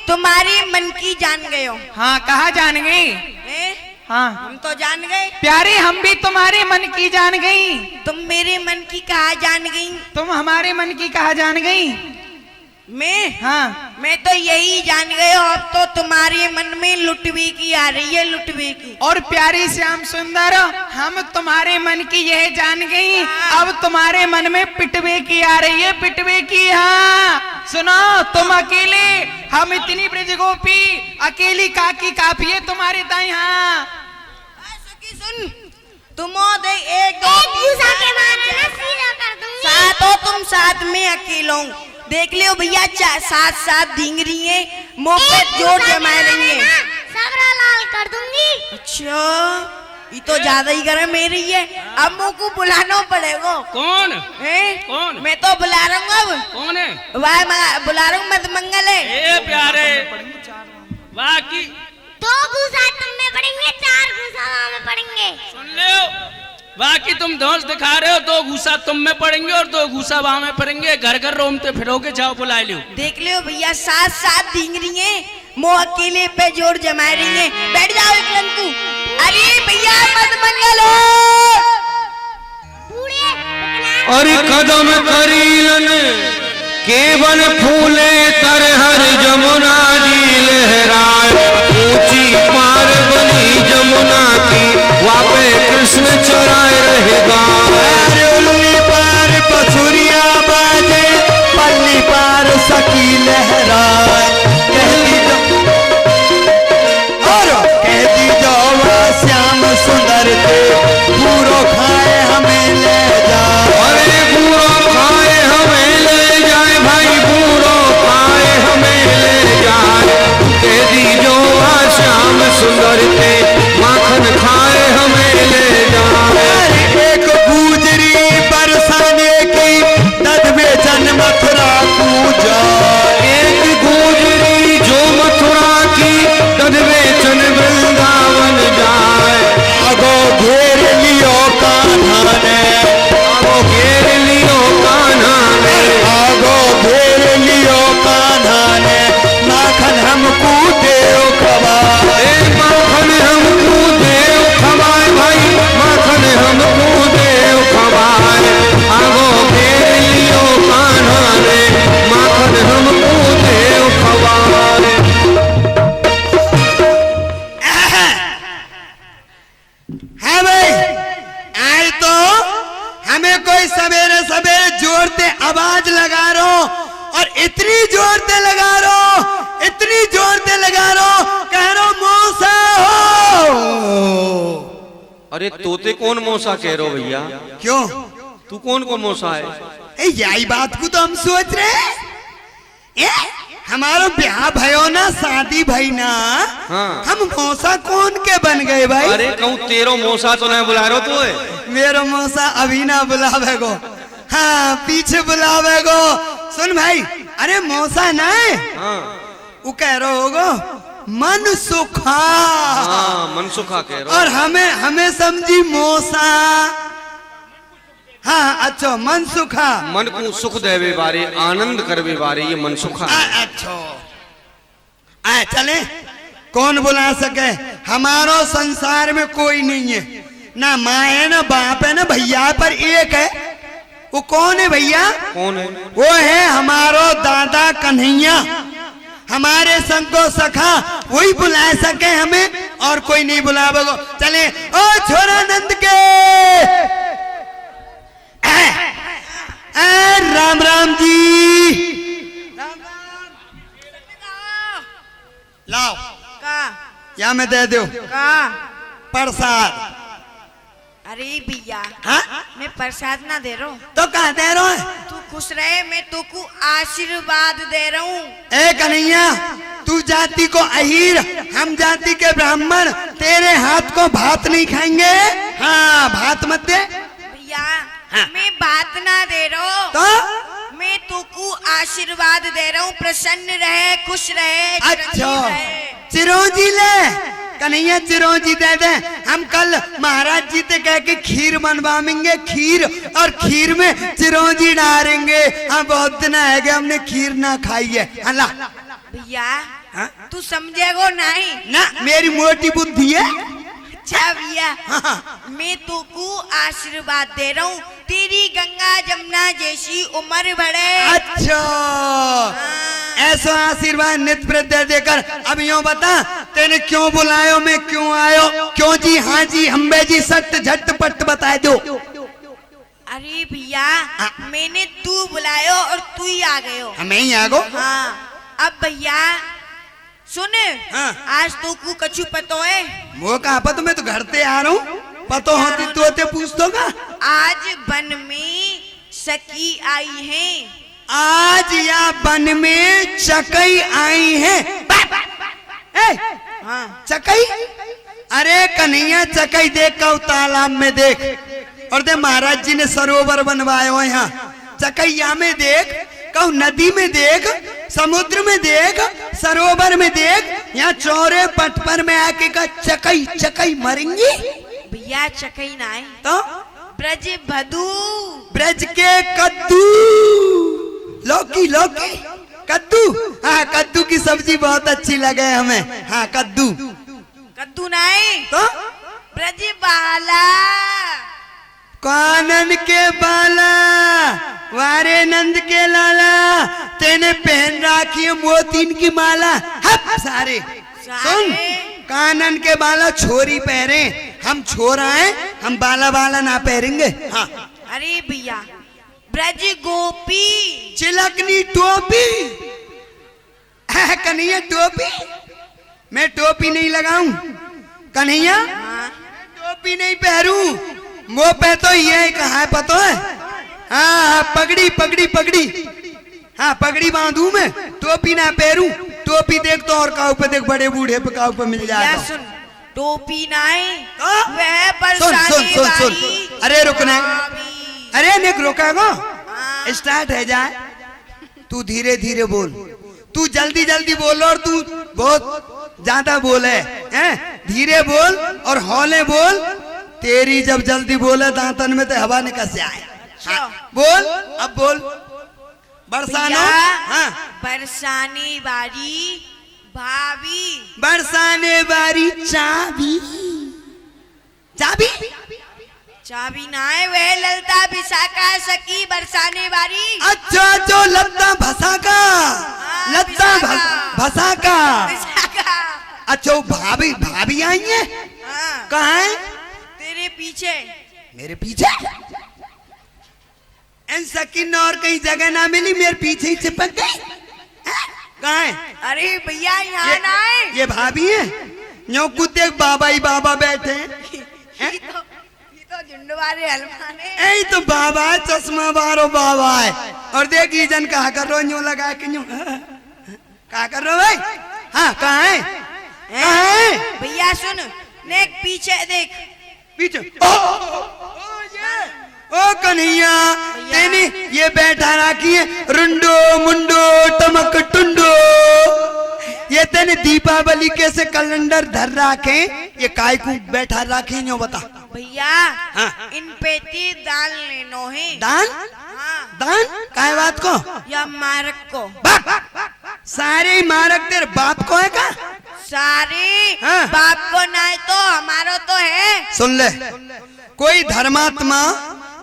तुम्हारे मन की जान गयो। हाँ, कहा जान गई? हैं? हाँ हम तो जान गए, प्यारे, हम भी तुम्हारे मन की जान गई। तुम मेरे मन की कहा जान गई। तुम हमारे मन की कहा जान गई? मैं मैं तो यही जान गए, अब तो तुम्हारे मन में लुटवे की आ रही है, लुटवे की। और प्यारी श्याम सुंदर, हम तुम्हारे मन की यह जान गई, अब तुम्हारे मन में पिटवे की आ रही है, पिटवे की। हाँ सुनो, तुम अकेले, हम इतनी ब्रज गोपी, अकेली काकी काफी है तुम्हारे ताई। हाँ सुन, तुम एक घूसा के मारे ना सीधा कर दूंगी। साथ हो तुम, साथ में अकेलो देख लियो भैया, साथ साथ धींग रही है, मुंह पे जोर जमा रही है, सबरा लाल कर दूंगी। अच्छा, ये तो ज्यादा ही गर्म है रही है। अब मुंह को बुलाना पड़ेगा। कौन है? कौन? मैं तो बुला रहा हूँ अब। कौन है? वाह, बुला रहा हूँ, मत मंगल है। ए प्यारे, वाह की 2 घूसा तुम में पड़ेंगे, 4 घूसा वहाँ में पड़ेंगे। सुन लो, बाकी तुम धौंस दिखा रहे हो, 2 घूसा तुम में पड़ेंगे और 2 घूसा वहां में पड़ेंगे। घर घर रोमते फिरोगे, जाओ बुला लो। देख लियो भैया, साथ साथ धींग रही है, मुंह अकेले पे जोर जमा रही है। बैठ जाओ एक लंकू। अरे भैया मत मंगल हो। और कदम करीलन केवल फूले तरहर जमुना जी लहराए, ऊंची पार बनी जमुना की, वापे कृष्ण चराए रहेगा। पार पछुरिया बाजे, पल्ली पार सकी लहराए, कहती जाओ श्याम सुंदर थे, पूरो खाए हमें ले जाए। अरे पूरो खाए हमें ले जाए भाई, पूरो खाए हमें ले अरे तोते कौन मौसा कह रहे हो भैया? क्यों? तू कौन को मौसा है? यही बात को तो हम सोच रहे हैं। हमारा ब्याह भयो ना, शादी भई ना, हाँ। हम मौसा कौन के बन गए भाई? अरे कहूँ तेरो मौसा तो नहीं बुला रहे तो है? मेरो मौसा अभी ना बुलावे गो, हाँ पीछे बुलावे गो। सुन भाई, अरे मौसा ना है, हाँ। वो कह रहे होगो मन सुखा, हाँ मनसुखा कह रहे हो। और हमें समझी मौसा। हाँ अच्छा, मन सुखा, मन को सुख देवे बारे, आनंद करवे बारे, ये मनसुखा है। अच्छा चले, कौन बुला सके? हमारो संसार में कोई नहीं है, ना माँ है ना बाप है ना भैया, पर एक है। वो कौन है भैया? कौन है? वो है हमारो दादा कन्हैया, हमारे संग को सखा, वही बुला सके हमें, और कोई नहीं बुलावे गो। चले ओ छोरा नंद के, राम राम जी, राम राम। लाओ का या मैं दे दो का प्रसाद। अरे भैया, हाँ? मैं प्रसाद ना दे रहा हूँ। तो कहा दे रहा है? तू खुश रहे, मैं तुमको आशीर्वाद दे रहा हूँ। ए कन्हैया, तू जाति को अहीर, हम जाति के ब्राह्मण, तेरे हाथ को भात नहीं खाएंगे। हाँ भात मत दे भैया, हाँ। मैं बात ना दे रहा हूँ, तो मैं तुमको आशीर्वाद दे रहा हूँ। प्रसन्न रहे, खुश रहे, अच्छा चिरंजीव रहे। चिरौंजी ले कन्हैया, चिरौंजी दे दे। हम कल महाराज जी से कह के खीर बनवाएंगे, खीर, और खीर में चिरौंजी डालेंगे। हाँ बहुत दिन है कि हमने खीर ना खाई है। अल्लाह भैया, हाँ? तू समझेगो नहीं ना, मेरी मोटी बुद्धि है। अच्छा भैया, हाँ। मैं तुमको आशीर्वाद दे रहा हूँ, तेरी गंगा जमुना जैसी उम्र बढ़े। अच्छा, ऐसा आशीर्वाद नित्य प्रत्यय देकर। अब यूं बता, तेने क्यों बुलायो, मैं क्यों आयो? क्यों जी, हाँ जी, हम्बे जी, सट झटपट बता दो। अरे भैया, मैंने तू बुलायो और तू ही आ गए हो। हमें ही आगो। हाँ, अब भैया सुन, हाँ। आज तू को कछु पतो है? वो कहा पता, मैं तो घर से आ रहा हूँ, पतो होती तो ते पूछ दो का। आज वन में सखी आई है। आज या वन में चकई आई है। हाँ। चकई? अरे कन्हैया, चकई देख का तालाब में देख, और दे महाराज जी ने सरोवर बनवाए हो यहाँ। चकैया में देख, कहू नदी में देख, समुद्र में देख, सरोवर में देख, यहाँ चौरे पटपर में आके का चकई चकई मरेंगी। भैया चकई ना है तो ब्रज भदू, ब्रज के कद्दू, लौकी लौकी कद्दू। हाँ कद्दू की सब्जी बहुत अच्छी लगे हमें। हाँ कद्दू, कद्दू ना है तो ब्रज बाला, कानन के बाला, वारे नंद के लाला, तेने पहन राखी है मोतीन की माला। हप सारे सुन, कानन के बाला छोरी पहरे, हम छोरा हैं, हम बाला बाला ना पहरेंगे। हाँ। अरे भैया, ब्रज गोपी, चिलकनी टोपी। कन्हैया टोपी? मैं टोपी नहीं लगाऊं कन्हैया, टोपी नहीं पहरूं। वो पे तो ये कहा है पता है? हाँ पगड़ी पगड़ी पगड़ी, हाँ पगड़ी बांधू मैं, टोपी ना पहरूं। टोपी देख तो और काऊ पे देख, बड़े बूढ़े पे काऊ पे मिल जाएगा। सुन, टोपी ना है हाँ? वह सुन बरसाने सुन सुन सुन, वाली अरे रुकना, गुलाबी। अरे निक रुका, स्टार्ट है जाए। तू धीरे धीरे बोल, तू जल्दी जल्दी बोल, और तू बहुत ज्यादा बोले हैं। धीरे बोल और हौले बोल। तेरी जब जल्दी बोले दांतन में तो हवा निकल से आए। हाँ, बोल अब बोल। बरसाना, हाँ बरसाने वाली भाभी, बरसाने वाली चाबी, चाबी चाबी ना है वह ललता विशाखा सखी बरसाने वाली। अच्छा जो लत्ता भसा का, लत्ता भसा का। विशाखा। अच्छा वो भाभी, भाभी आई है? हाँ। कहाँ है? तेरे पीछे। मेरे पीछे? इन सकीन और कहीं जगह ना मिली, मेरे पीछे ही चिपक गई। कहाँ है? अरे भैया यहाँ ना है। ये भाभी है? यूं कुछ देख, बाबा ही बाबा बैठे हैं। ये तो मुंडवारे हलवाने यही तो बाबा है, चश्मा बारो बाबा है। और देख ये जन कहा कर रहे हो, यूं लगा के यूं कहा कर रहे हो भाई? हाँ कहाँ है, कहाँ है? भैया सुन, नेक पीछे देख, पीछे ओ कन्हैया तेनी ये बैठा रखी है रुंडो मुंडो टमक टुंडो, ये तेने दीपावली के से कैलेंडर धर रखे, ये काय को बैठा रखे नो बता भैया। हाँ। इन पेटी दान लेनो है। दान? हाँ। दान काय बात को? या मारक को? सारे मारक तेरे बाप को है का? सारे हाँ। बाप को ना है तो हमारो तो है। सुन ले, कोई धर्मात्मा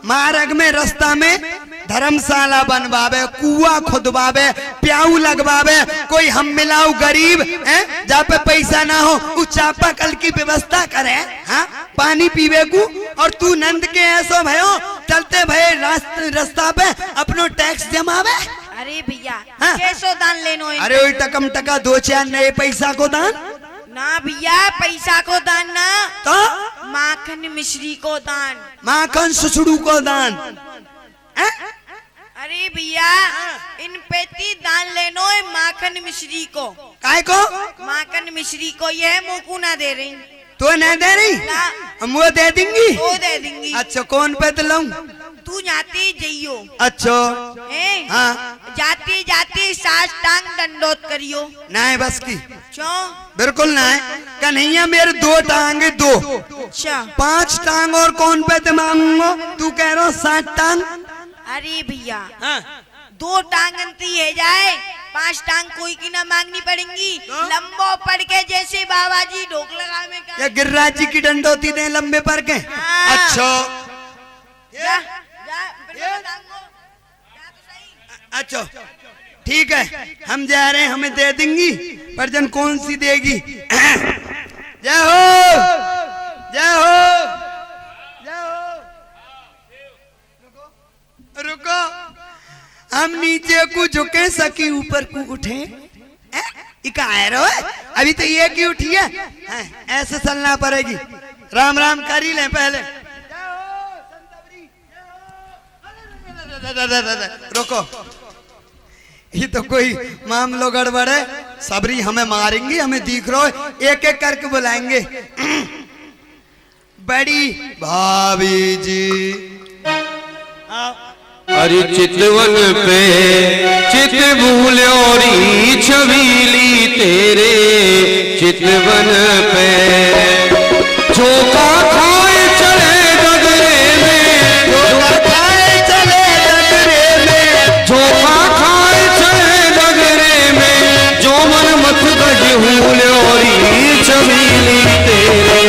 मार्ग में रास्ता में धर्मशाला बनवावे, कुआ खुदवावे, प्याऊ लगवावे, कोई हम मिलाऊ गरीब है जहाँ पे पैसा ना हो उस चापाकल की व्यवस्था करे, हाँ पानी पीवे को। और तू नंद के ऐसो भयो चलते भय रास्ता पे अपनो टैक्स जमावे। अरे भैया हाँ। कैसो दान लेनो है? अरे वही टकम टका 2-4 नए पैसा को दान ना भैया, पैसा को दान ना, तो माखन मिश्री को दान। माखन सुसड़ू को दान। अरे भैया इन पेटी दान लेनो है माखन मिश्री को। काय को? माखन मिश्री को, ये मुकू ना दे रही तो नहीं दे रही, ना, हम वो दे देंगी। वो दे देंगी। अच्छा कौन पे दिलाऊं? तू जाती जइयो। अच्छा हैं? हाँ जाती जाती सास टांग दंडोत करियो। नहीं बस की, क्यों? बिल्कुल नहीं। कन्हैया मेरे 2 टांग है, 2 अच्छा 5 टांग और कौन पे ते मांगूंगा? तू कह रहा 7 टांग। अरे भैया हाँ 2 टांग अंती है जाए, 5 टांग कोई की ना मांगनी पड़ेंगी। लंबो पड़ के जैसे बाबा जी ढोक लगा में या गिरिराज जी की डंडोती दे लंबे पर के। हाँ। अच्छा जा, जा, बिल्कुल टांगो। जा तो सही। अच्छा ठीक है, हम जा रहे हैं, हमें दे देंगी। पर जन कौन सी देगी? जय हो जय हो जय हो। रुको, हम नीचे को झुके सकी ऊपर को उठे। अभी तो ये की उठी है, ऐसे चलना पड़ेगी। राम राम कर ही लें पहले। रुको, ये तो कोई मामलो गड़बड़ है। सबरी हमें मारेंगी, हमें दिख रहा है, एक एक करके बुलाएंगे। बड़ी भाभी जी अरे चितवन पे चित भूल्योरी छबीली तेरे चितवन पे चोखा खाए चले गगरे में, चोखा खाए चले गगरे में, चोखा खाए चले गगरे में, जो मन मत गज भूल्योरी छबीली तेरे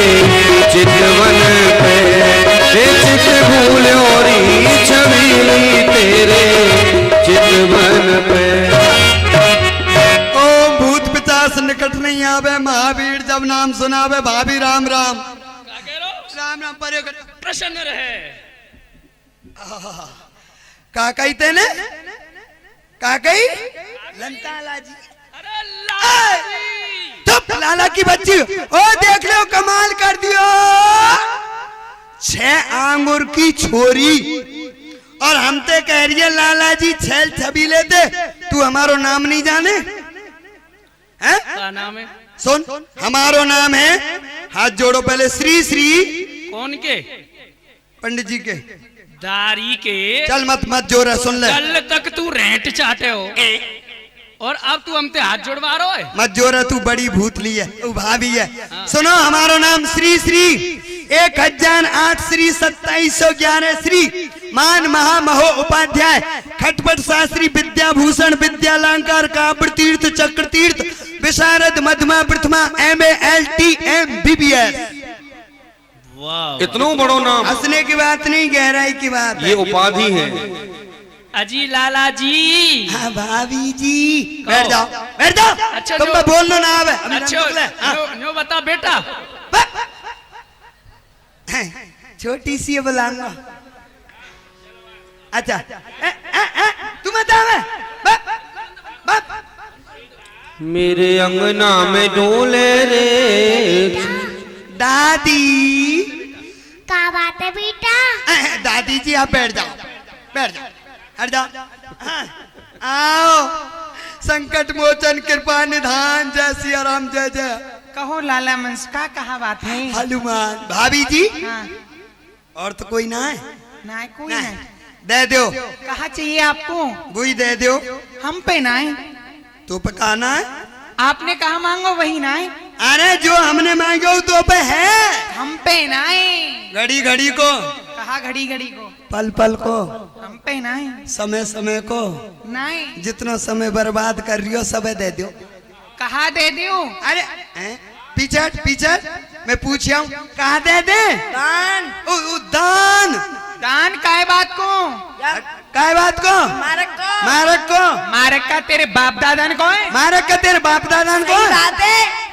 चितवन पे चित भूल्योरी छबीली तेरे चितवन पे। ओ भूत पिचास निकट नहीं आवे, महावीर जब नाम सुनावे, भाभी राम राम राम राम परे प्रसन्न रहे। का कही तेने? का कही? लंता जी। अरे लाला जी। चुप, लाला की बच्ची। ओ देख लो कमाल कर दियो, 6 आंगुर की छोरी और हम ते कह रही है लाला जी छेल छबीले थे। तू हमारो नाम नहीं जाने हैं? क्या नाम है? सुन, हमारो नाम है, हाथ जोड़ो पहले, श्री श्री। कौन के? पंडित जी के। दारी के। चल मत मत जोर, सुन ले। कल तक तू रेंट चाटे हो और अब तू हमसे हाथ जोड़वा रहा है। मत जोर, तू बड़ी भूतली है, तू भाभी है। सुनो, हमारो नाम श्री श्री 1008 श्री 2711 श्री मान महामहो उपाध्याय खटपट शास्त्री विद्याभूषण विद्यालंकार काव्य तीर्थ चक्र तीर्थ विशारद मध्यमा प्रथमा MA LT MBBS। इतना बड़ो नाम। हंसने की बात नहीं, गहराई की बात ये उपाधि है। अजी लाला जी। हाँ भाभी जी, बैठ जाओ बैठ जाओ। अच्छा, तुम बोलना ना आवे। अच्छा नो बता बेटा। छोटी सी बुलाऊंगा। अच्छा तू बतावे। मेरे अंगना में डोले रे दादी। क्या बात है बेटा? दादी जी आप बैठ जाओ, बैठ जाओ, हट जाओ। हाँ, आओ संकट मोचन कृपा निधान जय सिया राम जय जय कहो लाला मंस का कहा बात है? हनुमान। भाभी जी हाँ, और तो कोई ना है? ना कोई ना। नहीं। दे दो, कहा चाहिए आपको? वही दे दो। हम पे ना है, तो पकाना है? आपने कहा मांगो वही ना है। अरे जो हमने मांगे वो तो पे है। हम पे ना है। घड़ी घड़ी को, कहा घड़ी घड़ी को, पल पल को, हम पे ना है। समय समय को, ना है। जितना समय बर्बाद कर रही हो सब दे दो। कहा दे दियो? अरे पीछे पीछे मैं पूछा हूँ कहा दे दे? दान दान। दान काय बात को? काय बात को? मारक को। मारक को? मारक का तेरे बाप दादा ने को है? मारक का तेरे बाप दादा को? सही बात है।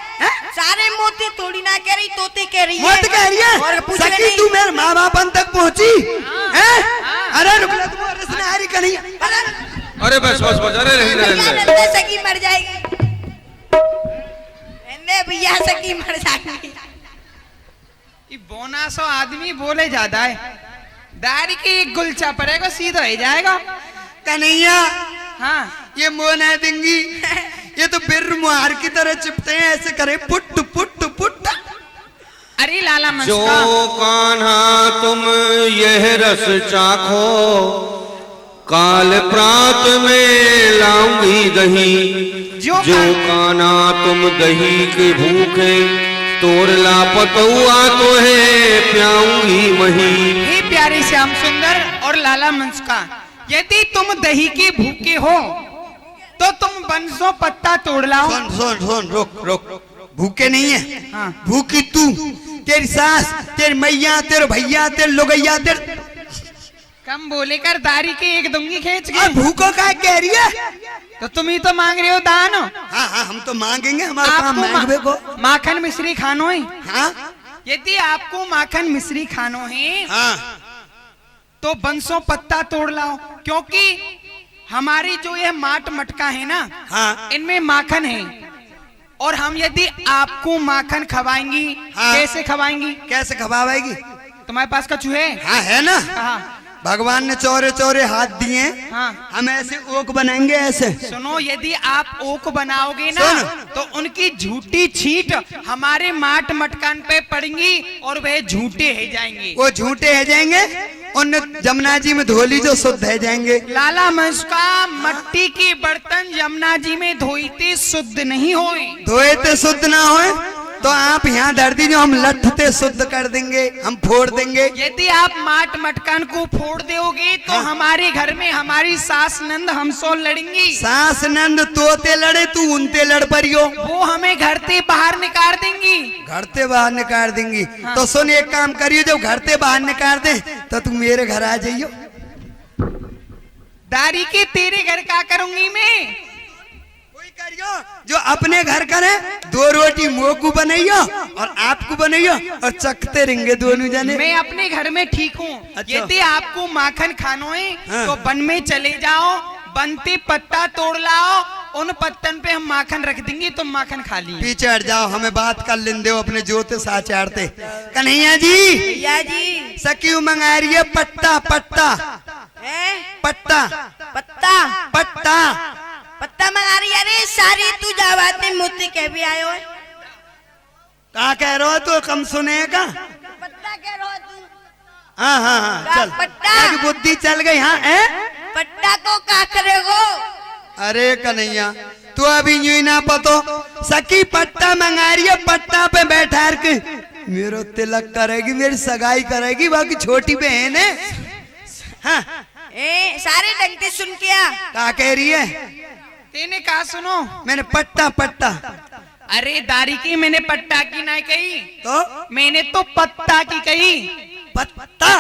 सारे मोती थोड़ी ना कह रही, तोते कह रही है। मत कह रही और है पूछ सकी नहीं। तू मेरे माँ बापन तक पहुँची है? अरे रुक ले, तुम रसना हारी का नहीं। अरे बस बस बस, अरे नहीं भैया नहीं नंदे सकी मर जाएगी। नंदे भैया सकी मर जाएगी। ये बोना सो आदमी बोले ज्यादा है। दारी की एक गुलचा पड़ेगा सीधा हो जाएगा। कन्हैया हाँ, ये मोना देंगी, ये तो बिर मुहार की तरह चिपते हैं, ऐसे करे पुट पुट पुट। अरे लाला जो मंस्का, कान्हा तुम यह रस चाखो, काल प्रात में लाऊंगी दही। जो जो कान्हा तुम दही के भूखे, तोर लापतुआ तो है प्याऊंगी मही। हे प्यारे श्याम सुंदर और लाला मंस्का, यदि तुम दही के भूखे हो तो तुम बंसो पत्ता तोड़ लाओ। सुन सुन सुन, रुक रुक, भूखे नहीं है। हाँ। भूखी तू, तेरी सास, तेरी मैया, तेरे भैया, तेरे लोगैया, तेरे कम बोले कर दारी के एक दूंगी खींच और के। भूखो का कह रही है? तो तुम ही तो मांग रहे हो दान। हाँ हाँ, हम तो मांगेंगे, हमारा काम मांगवे को। माखन मिश्री खानो है। हाँ यदि आपको माखन मिश्री खानो है हाँ, तो बंसो पत्ता तोड़ लाओ, क्योंकि हमारी जो यह माट मटका है ना, हाँ। इनमें माखन है। और हम यदि आपको माखन खवाएंगी, हाँ। कैसे खवाएंगी? कैसे खवाएगी? तुम्हारे पास कछु है? हाँ है ना, हाँ, भगवान ने चौरे चौरे हाथ दिए। हाँ। हम ऐसे ओक बनाएंगे ऐसे। सुनो, यदि आप ओक बनाओगे ना सुन। तो उनकी झूठी छींट हमारे माट मटकान पे पड़ेंगी और वह झूठे है जाएंगे। वो झूठे है जाएंगे, उन जमुना जी में धोली जो शुद्ध है जाएंगे। लाला मंस्का, मट्टी के बर्तन यमुना जी में धोईते शुद्ध नहीं होए। धोए तो शुद्ध ना होए तो आप यहाँ धर दीजिए, हम लठते शुद्ध कर देंगे, हम फोड़ देंगे। यदि आप माट मटकान को फोड़ दोगे तो हमारे घर में हमारी सास नंद हमसे लड़ेंगी। सास नंद तोते लड़े, तू उनते लड़ परियो। वो हमें घर से बाहर निकाल देंगी। घर से बाहर निकाल देंगी। तो सुन, एक काम करियो, जब घर से बाहर निकाल दे तो तू मेरे घर आ जाइयो। दारी के तेरे घर का करूंगी मैं? कोई करियो जो अपने घर करे, दो रोटी मोकू बनाइयो और आपको बनाइयो और चखते रहेंगे दोनों जने। मैं अपने घर में ठीक हूँ। अच्छा। यदि आपको माखन खानो है हाँ। तो वन में चले जाओ, बनते पत्ता तोड़ लाओ, उन पत्तन पे हम माखन रख देंगे, तुम माखन खा ली। पीछे हट जाओ, हमें बात कर लेने दो अपने जोते साचारते। कन्हैया जी, भैया जी। सकी मंगा रही है पट्टा पट्टा है? पट्टा पत्ता पट्टा। पत्ता मंगा रही है। अरे सारी तू जावाते मोती कह भी आयो है। क्या कह रहे हो तो कम सुनेगा? पत्ता कह रहा तू? हाँ हाँ हाँ, का चल पट्टा? एक बुद्धि चल गई। हाँ है? पट्टा को क्या करेगो? अरे कन्हैया, तू अभी यूं ही ना पतो, सकी पट्टा मंगा रही है, पट्टा पे बैठा के मेरो तिलक करेगी, मेरी सगाई करेगी, बाकी छोटी बहन है। हाँ, सारे डंटे सुन के आ। क्या कह रही है? तेने कहा सुनो? मैंने पट्टा पट्टा। अरे दारी की मैंने पट्टा की नहीं कही, तो मैंने तो पत्ता की कही। पत्ता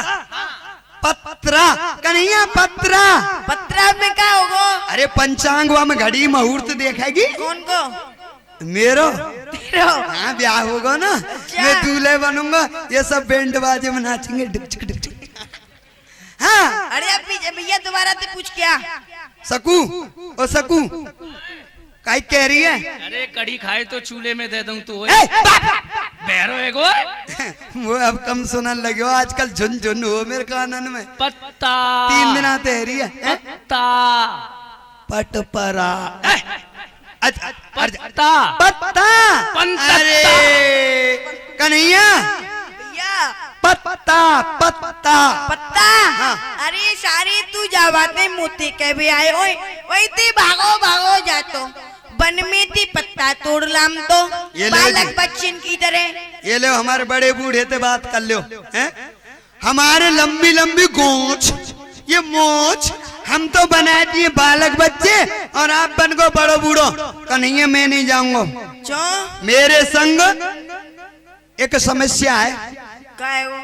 पत्रा कन्हैया, पत्रा। पत्रा में क्या होगा? अरे पंचांगवा में घड़ी मुहूर्त देखेगी। कौन को? मेरो। तेरो। हाँ, ब्याह होगा ना, मैं दूल्हे बनूंगा, ये सब बैंड बाजे में नाचेंगे डिक डिक। हाँ। अरे अब भैया दोबारा से पूछ क्या? सकू, ओ सकू, काई कह रही है? अरे कड़ी खाए तो चूल्हे में दे दूं तो ए, बहरो एगो वो अब कम सुनने लगे हो आजकल झुन हो मेरे कानन में। पत्ता 3 दिन आते है रिया पत्ता पटपरा पत्ता पत्ता पंतत्ता। अरे कन्हैया भैया पत्ता पत्ता पत्ता अरे सारे तू जावाते मोते के भी आए ओए वही ती भागो जातो बन में थी पत्ता तोड़ लाम तो ये ले बालक जी। बच्चन की तरह। ये लो हमारे बड़े बूढ़े से बात कर लो हैं हमारे लंबी लंबी गोंच ये मोच हम तो बना दिए बालक बच्चे और आप बन गो बड़ो बूढ़ो। कन्हैया मैं नहीं जाऊंगा क्यों मेरे संग एक समस्या है। क्या है वो?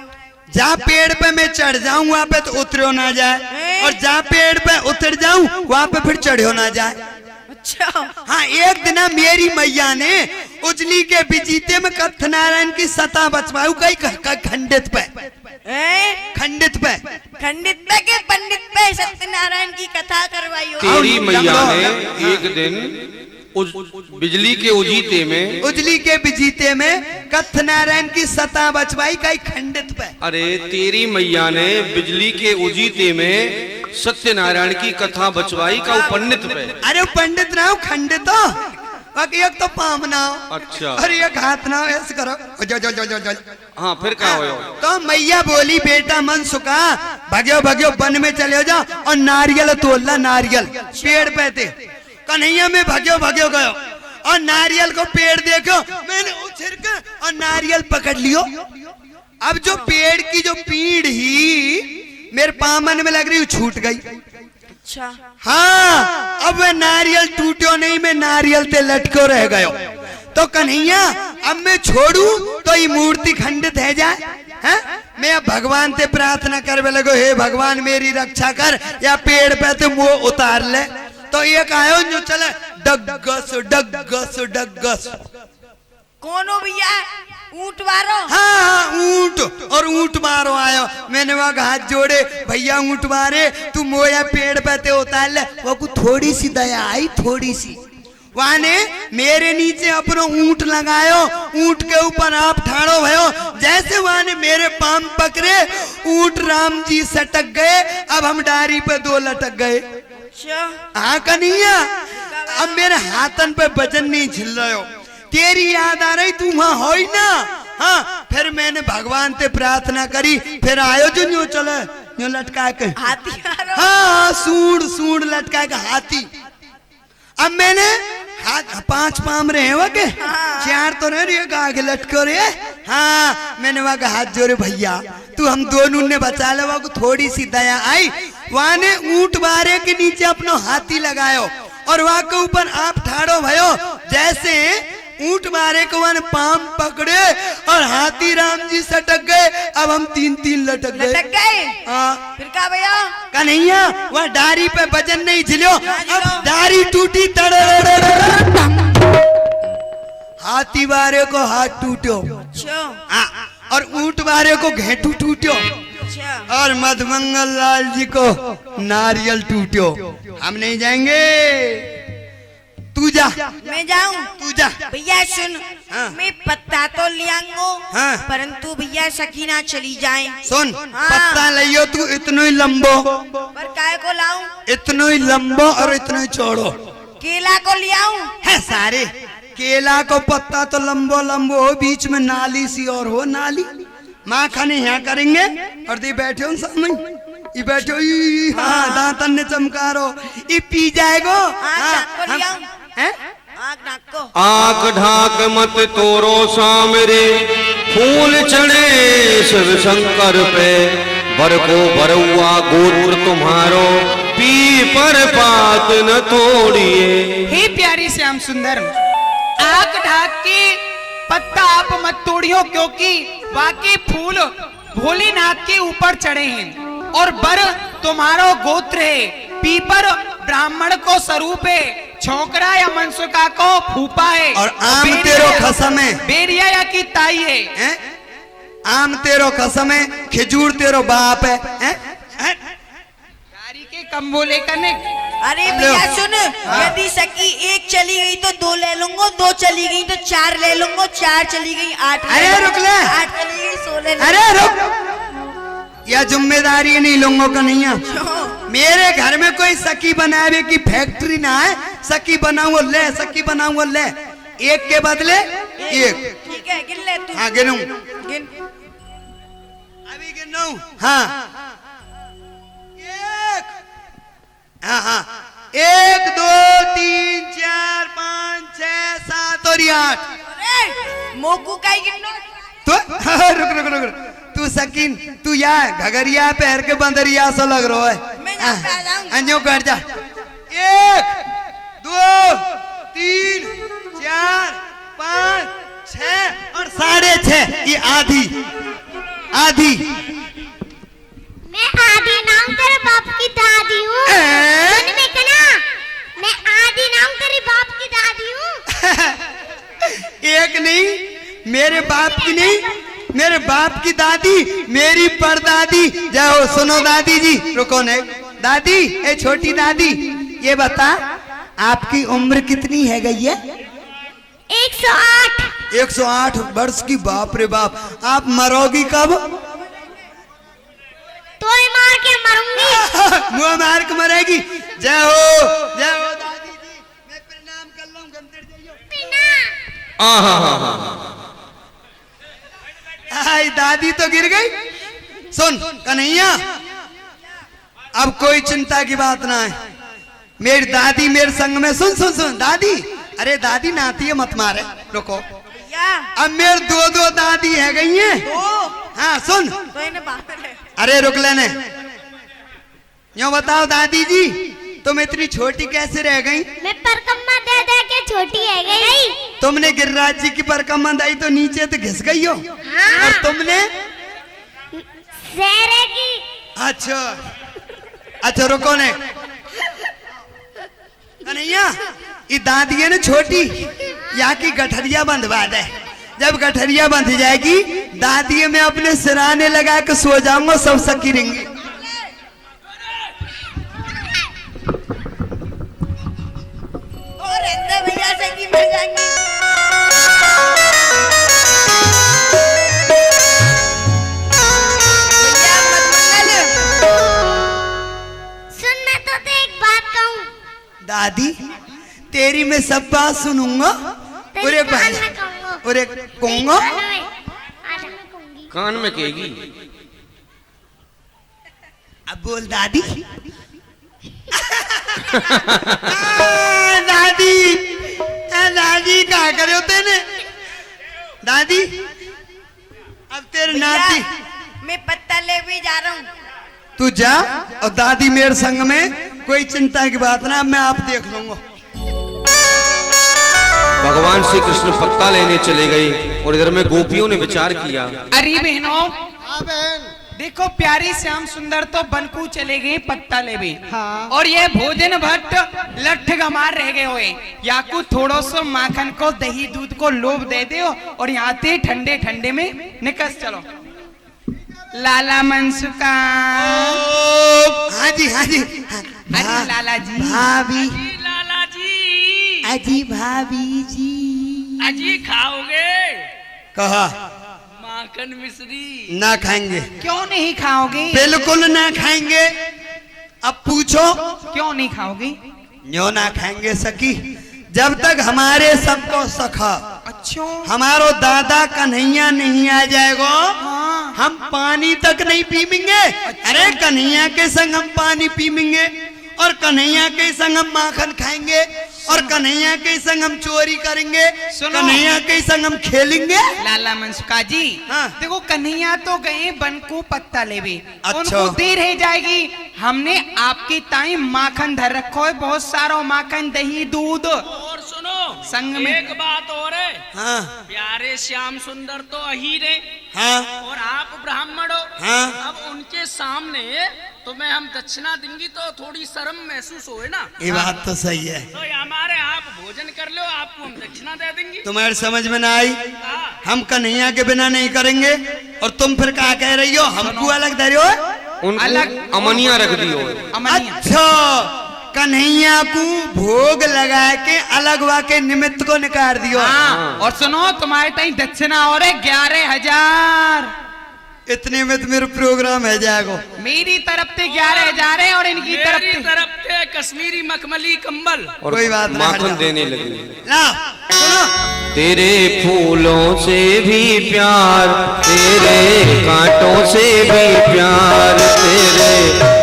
जहाँ पेड़ पे मैं चढ़ जाऊं वहाँ पे तो उतरो ना जाए और जहाँ पेड़ पे उतर जाऊं वहाँ पे फिर चढ़ो ना जाए। अच्छा हाँ एक दिन मेरी मैया ने उजली के बिजीते में कथनारायण की सता बचवाऊ कई खंडित पे खंडित पे खंडित पे के पंडित पे सत्यनारायण की कथा करवाई हो। तेरी मैया ने एक दिन बिजली के उजीते में उजली के बिजीते में कथनारायण की सता बचवाई कई खंडित पे। अरे तेरी मैया ने बिजली के उजीते में सत्यनारायण की कथा बचवाई का पंडित पे। अरे पंडित ना हो खंडित हो एक तो पाम ना हो अच्छा अरे एक हाथ ना हो ऐसे करो जो हाँ फिर क्या हो तो मैया बोली बेटा मन सुखा भग्यो वन में चले जाओ और नारियल तोड़ला नारियल पेड़ पे थे। कन्हैया में भग्यो गयो और नारियल को पेड़ देखो मैंने उछल के और नारियल पकड़ लियो। अब जो पेड़ की जो पीड़ ही मेरे पामन में लग रही छूट गई। अच्छा हाँ अब वह नारियल टूटो नहीं मैं नारियल ते लटको रह गयो। तो कन्हैया अब मैं छोड़ू तो ये मूर्ति खंडित है जाए है? मैं अब भगवान से प्रार्थना करने लगो हे भगवान मेरी रक्षा कर या पेड़ पे तो मुंह उतार ले। तो ये आयो जो चले डगस कौन हो भैया ऊंट मारो। हाँ ऊंट और ऊंट मारो आयो। मैंने वहां हाथ जोड़े भैया ऊंट मारे तू मोया पेड़ पे ते उतार ले। वो को थोड़ी सी दया आई थोड़ी सी वहां ने मेरे नीचे अपनो ऊंट लगायो ऊंट के ऊपर आप ठाड़ो भयो जैसे वहां ने मेरे पाम पकड़े ऊंट राम जी सटक गए। अब हम डारी पे 2 लटक गए। हाँ कन्हैया अब मेरे हाथन पे वजन नहीं झिल रहे हो तेरी याद आ रही तू वहां हो ही ना। हाँ फिर मैंने भगवान से प्रार्थना करी फिर आयो जो न्यू चले न्यू लटका के हाथी हाँ सूंड लटका के हाथी। अब मैंने हाथ 5 पाम रहे वो के 4 तो नहीं रहे आगे लटको रहे। हाँ मैंने वहां का हाथ जोड़े भैया तू हम दोनों ने बचा ले। वहां को थोड़ी सी दया आई वहां ने ऊंट बारे के नीचे अपनो हाथी लगायो और वहां के ऊपर आप ठाड़ो भयो जैसे ऊंट मारे को वन पाम पकड़े और हाथी राम जी सटक गए। अब हम 3 लटक गए। हाँ फिर क्या भैया कन्हैया वह डारी पे वजन नहीं झिलो। अब डारी टूटी हाथी बारे को हाथ टूटो और ऊंट बारे को घेटू टूटो और मधुमंगल लाल जी को नारियल टूटो। हम नहीं जाएंगे तू जा। मैं जाऊं तू जा भैया सुन। हाँ। मैं पत्ता तो लियांगो हाँ। परंतु भैया सकीना चली जाए। सुन हाँ। पत्ता लियो तू इतनो ही लंबो पर काय को लाऊं इतनो ही लंबो और इतनो ही चौड़ो केला को लियाऊं है सारे केला को पत्ता तो लंबो हो बीच में नाली सी और हो नाली माँ खाने यहाँ करेंगे और दी बैठे हो सामने ये बैठो हाँ दांतन ने चमकारो ये पी जाएगो। आंख ढाक मत तोरो सामरे फूल चढ़े शिव शंकर पे बर को बरुआ गोत्र तुम्हारो पी पर बात न तोड़िए। हे प्यारी श्याम सुंदर आग ढाक के पत्ता आप मत तोड़ियो क्योंकि वाकई फूल भोलेनाथ के ऊपर चढ़े हैं और बर तुम्हारो गोत्र है पीपर ब्राह्मण को स्वरूप है छोकरा या मनसुका को फूफा है और आम तेरो खसम है बेरिया या की ताई है? आम तेरो खसम है खिजूर तेरो बाप है? गाड़ी के कम बोले करने अरे भैया सुन, यदि सखी एक चली गई तो 2 ले लूंगा, 2 चली गई तो 4 ले लूंगा, 4 चली गई 8 ले अरे रुक ले। 8 चली गई 16 ले अरे रुक, यह जिम्मेदारी नहीं लूंगा कन्हैया। मेरे घर में कोई सखी बनावे की फैक्ट्री ना है। सखी बनाऊंगा ले, सखी बनाऊंगा ले, एक के बदले एक। ठीक है, गिन ले तू। हाँ गिनूं, गिन। अभी गिनूं। हाँ एक, हाँ हाँ, 1 2 3 4 5 6 7 और 8। अरे मोकू का ही गिनना। तो रुक रुक रुक रुक, तू सकीन, तू यहाँ घगरिया पैर के बंदरिया सा लग रहा है। मैं यहाँ पे आ जाऊंगा। अंजो कर जा। 1 2 3 4 5 6 और 6.5, ये आधी आधी। मैं आदि नाम तेरे बाप की दादी हूँ। सुन में कना, मैं आदि नाम तेरे बाप की दादी हूँ। एक नहीं, मेरे बाप की नहीं, मेरे बाप की दादी, मेरी परदादी। जाओ सुनो दादी जी, रुको ने दादी, ए छोटी दादी, ये बता आपकी उम्र कितनी है गई है? 108। 108 वर्ष की। बाप रे बाप, आप मरोगी कब? तो मार के मरूंगी। मुंह मार के मरेगी। जय हो दादी जी, मैं प्रणाम कर लूं। गंदर जाइयो। आई दादी तो गिर गई। सुन कन्हैया, अब कोई चिंता की बात ना है। मेरी दादी मेरे संग में, सुन सुन सुन दादी, अरे दादी नाती है, मत मारे, रुको। भैया अब मेरे 2 दादी है गई हैं। हाँ सुन, तो इन्हें बाहर है। अरे रुक लेने, यूं बताओ दादी जी, तुम इतनी छोटी कैसे रह गई? मैं परकम्मा दे दे के छोटी है गई। तुमने गिरिराज जी की परकम्मा दाई तो नीचे तो घिस गई हो। हाँ। और तुमने? शेरे की। अच्छा अच्छा, रुको ने कन्हैया, ये दादी है ना छोटी, यहाँ की गठरिया बंधवा दे। जब गठरिया बंध जाएगी, दादी में अपने सिराने लगा के सो जाऊंगा, सब सकी रहेंगी। और अंदर भैया सखी मिल जाएंगी। भैया मत सुन, मैं तो एक बात कहूँ। दादी तेरी मैं सब बात सुनूंगा। तेरे कान में कहूँगा। और कहूंगा, आधा में कहूँगी। कान में कहेगी। अब बोल दादी। दादी दादी क्या करे हो तेने? दादी अब तेरे नाती। मैं पत्ता ले भी जा रहा हूँ। तू जा, और दादी मेरे संग में, कोई चिंता की बात ना, मैं आप देख लूंगा। भगवान श्री कृष्ण पत्ता लेने चले गए और इधर में गोपियों ने विचार किया। अरे बहनों, देखो प्यारी श्याम सुंदर तो बनकू चले गए पत्ता ले भी। हाँ। और ये भोजन भट्ट लठ गमार रह गए हुए। याकू थोड़ो सो माखन को, दही दूध को लोभ दे दो और यहाँ ते ठंडे ठंडे में निकस चलो। लाला मनसुका। हाँ जी हाँ जी। अरे लाला जी। भाभी। लाला जी। अजी भाभी जी। अजी खाओगे? कहा माखन मिश्री। ना खाएंगे। क्यों नहीं खाओगे? बिल्कुल ना खाएंगे। अब पूछो क्यों नहीं खाओगे? न्यों ना खाएंगे सकी, जब तक हमारे सबको सखा, अच्छा, हमारो दादा कन्हैया नहीं आ जाएगा, हाँ। हम पानी तक नहीं पीएंगे। अरे कन्हैया के संग हम पानी पीएंगे, और कन्हैया के संग हम माखन खाएंगे, और कन्हैया के संग हम चोरी करेंगे, कन्हैया के संग हम खेलेंगे। लाला मनसुका जी, हाँ। देखो कन्हैया तो गए बन को पत्ता लेवे। अच्छा। उनको देर रह जाएगी। हमने आपकी ताई माखन धर रखो है, बहुत सारा माखन, दही दूध। और सुनो संग में एक बात और है। हाँ प्यारे श्याम सुंदर तो अहीरे, हाँ और आप ब्राह्मण हो। हाँ। अब उनके सामने तुम्हें हम दक्षिणा देंगी तो थोड़ी शर्म महसूस होए ना। ये बात तो सही है। तो हमारे आप भोजन कर लो, आपको हम दक्षिणा दे देंगे। तुम्हारे समझ में ना आई, हाँ। हम कन्हैया के बिना नहीं करेंगे। और तुम फिर क्या कह रही हो, हमको अलग दे रहे हो? उनको अलग- अमनिया रख दियो। अमनिया। अच्छा कन्हैया को भोग लगा के अलग वा के निमित्त को निकाल दियो। हाँ, और सुनो तुम्हारे ताई दक्षिणा और 11,000। इतने में तो मेरा प्रोग्राम है जाएगा। मेरी तरफ से 11,000 है और इनकी तरफ मेरी से तरफ से कश्मीरी मखमली कंबल। और कोई बात नहीं, माखन हट देने लगे। ला सुनो, तेरे फूलों से भी प्यार, तेरे कांटों से भी प्यार, तेरे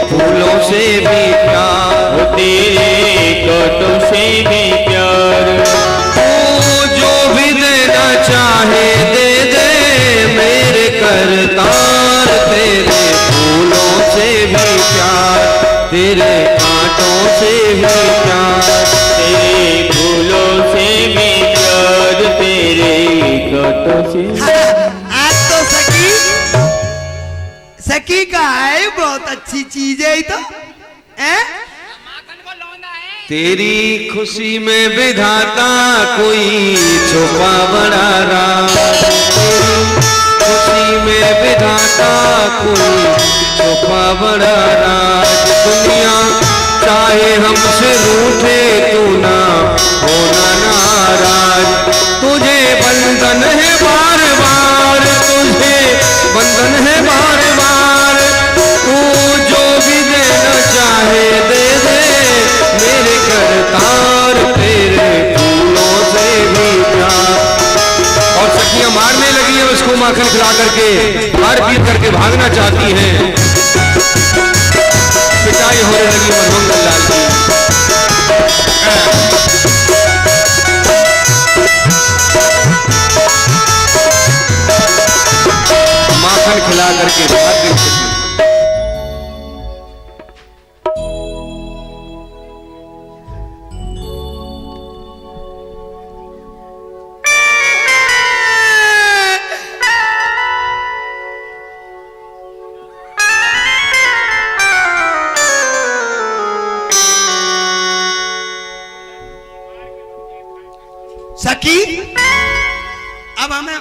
फूलों से भी प्यार, तेरे कांटों से भी प्यार। तू जो भी देना चाहे दे दे मेरे करतार, तेरे फूलों से भी प्यार, तेरे कांटों से भी प्यार, तेरे फूलों से भी प्यार, तेरे कांटों से। आज तो सखी का है, बहुत अच्छी चीज है ये तो है। तेरी खुशी में विधाता कोई छुपा बड़ा राज, तेरी खुशी में विधाता कोई छुपा बड़ा राज। दुनिया चाहे हमसे रूठे तू ना होना नाराज, तुझे बंधन है बार बार, तुझे बंधन है बार बार, तू जो भी देना चाहे दे दे मेरे करतार, तेरे फूलों से भी प्यार। और सखियां मारने लगी है उसको माखन खिला करके, मार पीट करके भागना चाहती हैं। पिटाई होने लगी मनमंगल लाल की। माखन खिला करके भाग गई सखी। सखी अब हमें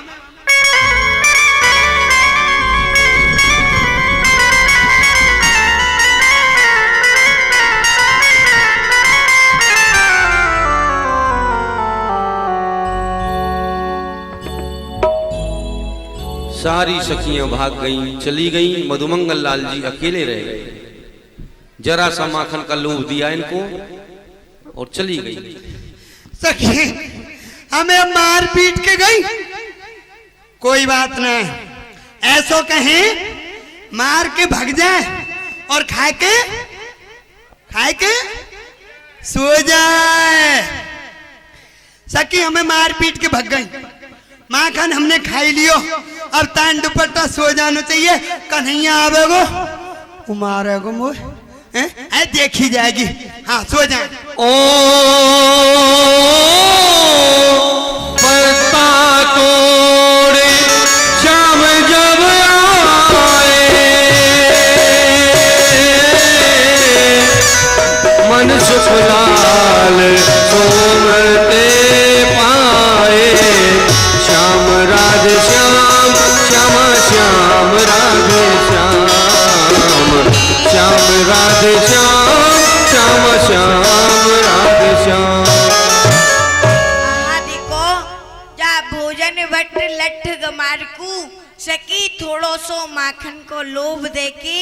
सारी सखियां भाग गईं, चली गईं, मधुमंगल लाल जी अकेले रह गए। जरा सा माखन का लोभ दिया इनको और चली गई। सखी हमें मार पीट के गई, कोई बात नहीं, ऐसो कहें मार के भाग जाए और खाए के सो जाए। सखी हमें मार पीट के भाग गई, माखन हमने खाई लियो, अब तान दुपट्टा सो जाना चाहिए। कन्हैया आवेगो उमारेगो मोह है, देखी जाएगी। हाँ सो जाए। ओ पत्ता तोड़े शाम जब आए, मन सुख लाल सोमते पाए, श्याम राधे श्याम श्यामा श्याम राधे श्याम, श्याम राधे श्याम श्याम श्याम राधे श्याम। देखो जा भोजन भट्ट लठ गमारकू सकी थोड़ो सो माखन को लोभ देके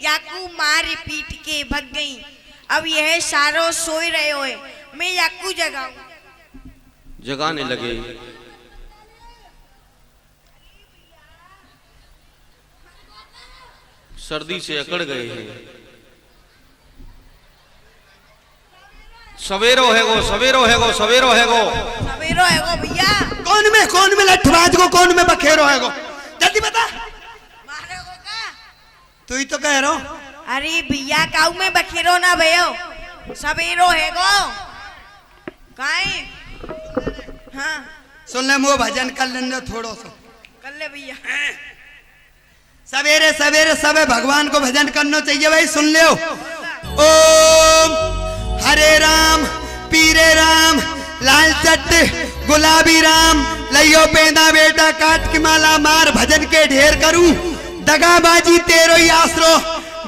याकू मार पीट के भग गई। अब यह सारो सोई रहे होए, मैं याकू जगाऊं। जगाने लगे। सर्दी से अकड़ गए हैं। सवेरो है गो, सवेरो है गो, सवेरो है गो, सवेरो है गो भैया। कौन में लठबाज को, कौन में बखेरो है गो, जल्दी बता। मारे गो का तू ही तो कह रहा हूं। अरे भैया काऊ में बखेरो ना भयो, सवेरो है गो काहे। हाँ सुन ले मो भजन कर लेने थोड़ो सो, कर ले भैया। सवेरे सवेरे सबे भगवान को भजन करना चाहिए भाई। सुन ले ओम हरे राम पीरे राम लाल चट गुलाबी राम, लइयो पेंदा बेटा काट की माला मार, भजन के ढेर करूं, दगाबाजी तेरो ही आसरो,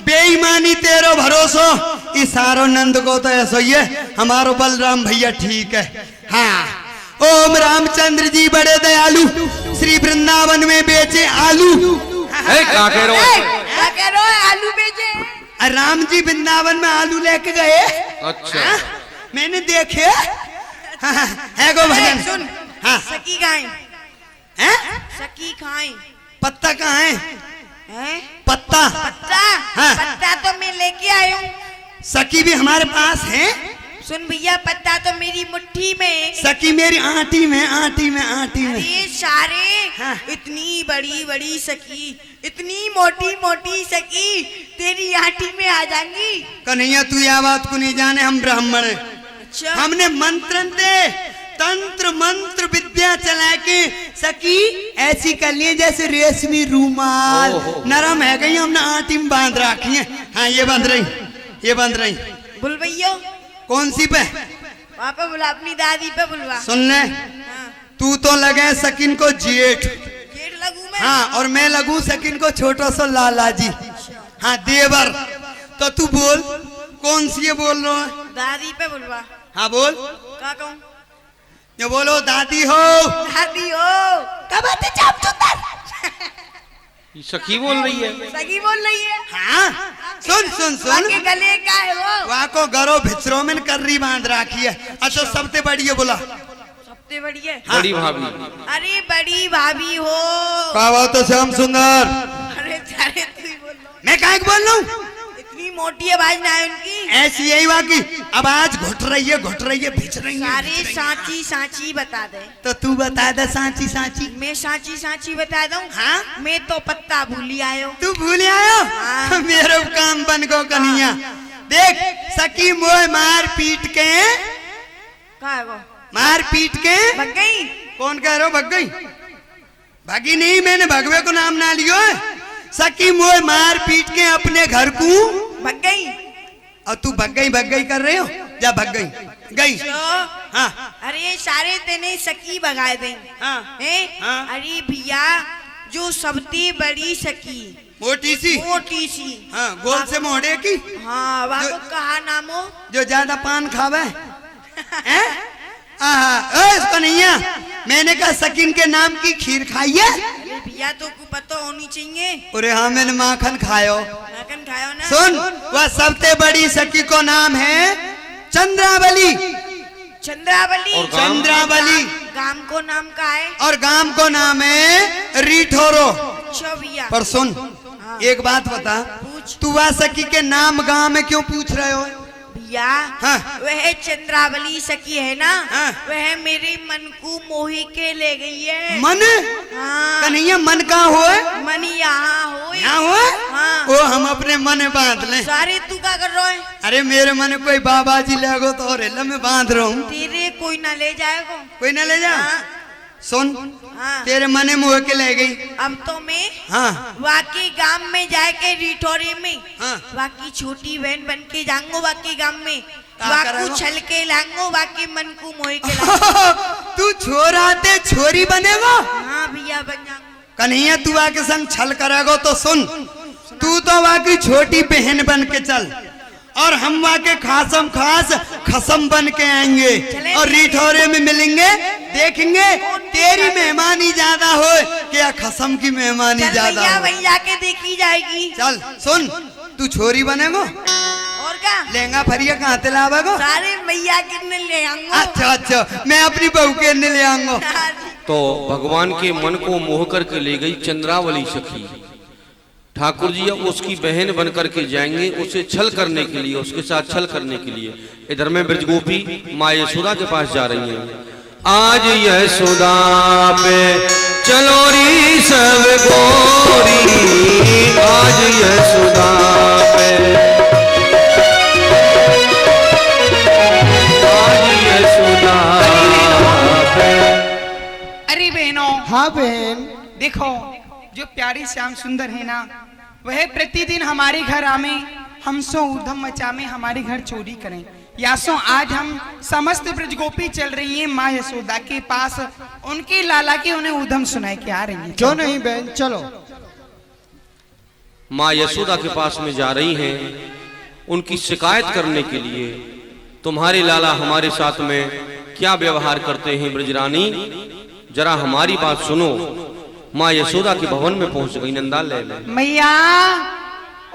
बेईमानी तेरो भरोसो, इशारो नंद को तो ऐसा ही है, हमारो बलराम भैया ठीक है। हाँ, ओम रामचंद्र जी बड़े दयालु, श्री वृंदावन में बेचे आलू। क्या कह रहे हो? क्या कह रहे हो? आलू बेचे? राम जी वृंदावन में आलू लेके गए। अच्छा। हाँ, मैंने देखे। हाँ, है गो भजन। सुन, हाँ। सकी खाएं, हैं? सकी खाएं। पत्ता कहाँ है? हैं? पत्ता। पत्ता? हाँ। पत्ता तो मैं लेके आया हूँ। सकी भी हमारे पास है। सुन भैया, पत्ता तो मेरी मुट्ठी में है। सकी मेरी आंटी में, आंटी में, आंटी में। अरे सारे, हाँ। इतनी बड़ी बड़ी सकी, इतनी मोटी मोटी सकी तेरी आंटी में आ जाएंगी। कन्हैया तू यह बात को नहीं जाने, हम ब्राह्मण हैं। अच्छा। हमने मंत्र दे, तंत्र मंत्र विद्या चला के सकी ऐसी कर लिए जैसे रेशमी रूमाल, नरम है गई, हमने आंटी में बांध रखी है। हाँ, ये बांध रही, ये बांध रही। बुल भैया, कौन सी पे? वहाँ पे बुला, अपनी दादी पे बुलवा। सुन ले, हाँ। तू तो लगे सकिन को जेठ। जेठ लगू मैं? हाँ, और मैं लगू सकिन को छोटा सा लाला जी। हाँ, देवर। तो तू बोल, कौन सी ये बोल रहा है? दादी पे बुलवा। हाँ बोल। क्या कहूँ? ये बोलो दादी हो। दादी हो। कब आते चाप चुतर? ये सखी बोल रही है। सगी बोल रही है। हाँ, सुन सुन सुन। के गले का है वो? वहाँ को गरो भिचरो में कर्री बांध रखी है। अच्छा, सबसे बड़ी है बोला। सबसे बड़ी है? बड़ी भाभी। अरे बड़ी भाभी हो। क्या बात है श्याम सुंदर? अरे सारे तू ही बोल रहा। मैं क्या बोल रहा हूँ? इतनी मोटी आवाज ना है उनकी। ऐसी यही वाकी आवाज घुट रही है, घुट रही है, भिच रही है। सारे सांची सांची बता दे। तो तू बता दे सांची सांची। मैं सांची सांची बता दूं? हाँ? मैं तो पत्ता भूली आयो। तू भूल आयो? हाँ। मेरे काम बन गो कन्हैया। देख सकी मोह मार पीट के, कहाँ है वो? मार पीट के भग गई? कौन कह रहे हो भग गई? भागी नहीं, मैंने भगवे को नाम ना लियो है। सकी मोह मार पीट के अपने घर को भग गई? और तू भग गई कर रहे हो? जा भग गई। जो? हाँ। अरे सारे तेने सकी भगाए दे। हाँ। हैं? हाँ। अरे भैया, जो सबसे बड़ी सकी, मोटी सी। मोटी सी। हाँ, गोल से मोड़े की। हाँ, वहाँ जो- को कहा नाम हो? जो ज्यादा पान खावे हैं? कन्हैया, मैंने कहा सकिन के नाम की खीर खाई है? अरे भैया, तो को पता होनी चाहिए। अरे हाँ, मैंने माखन खायो। माखन खायो ना? सुन, वह सबसे बड़ी सखी को नाम है चंद्रावली। चंद्रावली। और गाम? चंद्रावली। गाम को नाम का है? और गांव को नाम है रिठोरो। अच्छा भैया। पर सुन, एक बात बता, पूछ। तू वह सखी के नाम गांव में क्यों पूछ रहे हो? भैया, हाँ। वह चंद्रावली सखी है ना? हाँ। वह मेरे मन को मोही के ले गई है। मन? हाँ। कन्हैया मन कहाँ हो? मन यहाँ हो। यहाँ हो? हाँ। ओ, हम अपने मन बांध लें। सारे तू क्या कर रहा है? अरे मेरे मन कोई बाबा जी ले गो तो और हिला में बांध रहा हूँ। तेरे कोई ना ले जाएगा। कोई ना ले जा। हाँ। सुन, हाँ। तेरे मने मुँह के ले गई। अब तो मैं हाँ। वाकई गांव में जाके रिठौरे में हाँ। वाकई छोटी बहन बन के जाऊंगो वाकई गांव में। क्या वाकू करेगो? छल के लाऊंगो, वाकई मन को मोह के लाऊंगो। तू छोरा ते छोरी बनेगा? हाँ भैया, बन जाऊंगो। कन्हैया तू आके संग छल करेगो तो सुन, तू तो वाकई छोटी बहन बन के चल, और हम वाके खासम खास खसम बन के आएंगे और रिठौरे में मिलेंगे, देखेंगे तेरी मेहमानी ज्यादा हो क्या खसम की मेहमानी चल ज्यादा भैया, हो। वहीं जाके देखी जाएगी। चल सुन, तू छोरी बनेगो, और क्या? लहंगा फरिया कहाँ ते लावेगो? सारे भैया कितने ले आऊंगो। अच्छा अच्छा, मैं अपनी बहू के ले आऊंगो। तो भगवान के मन को मोह करके ले गई चंद्रावली सखी। ठाकुर जी अब उसकी बहन बन करके जाएंगे उसे छल करने के लिए, उसके साथ छल करने के लिए। इधर में ब्रजगोपी माँ यशोदा के पास जा रही हैं। आज यशोदा पे चलोरी सब गोरी, आज यशोदा पे, आज यशोदा पे। अरे बहनों, हाँ बहन। देखो जो प्यारी श्याम सुंदर है ना, वह प्रतिदिन हमारे घर आवे, हमसो ऊधम मचामे, हमारे घर चोरी करें। यासो आज हम समस्त ब्रजगोपी चल रही हैं माँ यशोदा के पास, उनके लाला के उन्हें ऊधम सुनाए के आ रही है। क्यों नहीं बहन, चलो। माँ यशोदा के पास में जा रही हैं। उनकी शिकायत करने के लिए। तुम्हारे लाला हमारे साथ में क्या व्यवहार करते हैं ब्रजरानी, जरा हमारी बात सुनो। माँ यशोदा के भवन में पहुंच गई नंदालय में। मैया,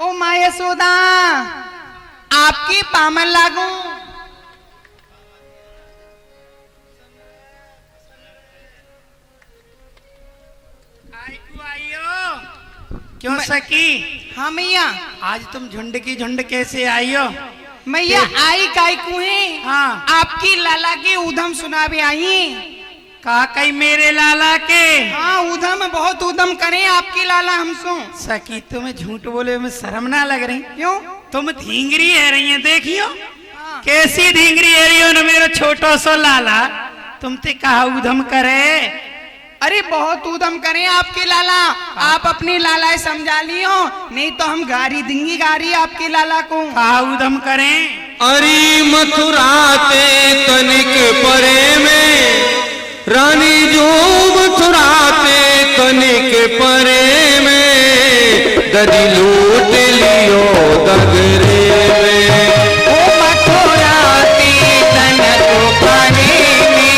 ओ माँ यशोदा, आपकी पामन लागू। क्यों सखी? हाँ मैया। आज तुम झुंड की झुंड कैसे आई हो? मैया आई काय को है? हाँ। आपकी लाला के उधम सुनावे आई। कहा कहीं मेरे लाला के? हाँ, उधम बहुत उधम करे आपकी लाला हमसो। सखी तुम्हें झूठ बोले में शर्म ना लग रही? क्यों? तुम धींगरी है रही है, देखियो कैसी धींगरी है रही हो ना मेरा छोटो सो लाला। तुम ते कहा उधम करे? अरे बहुत उधम करे आपके लाला। आप अपनी लाला समझा लियो, नहीं तो हम गारी देंगी गारी आपके लाला को। कहा उधम करें? अरे मथुरा ते तनिक परे में रानी जो मथुरा ते तनिक परे में ददी लूट लियो दगरे में। ओ मथुरा ते तनिक परे में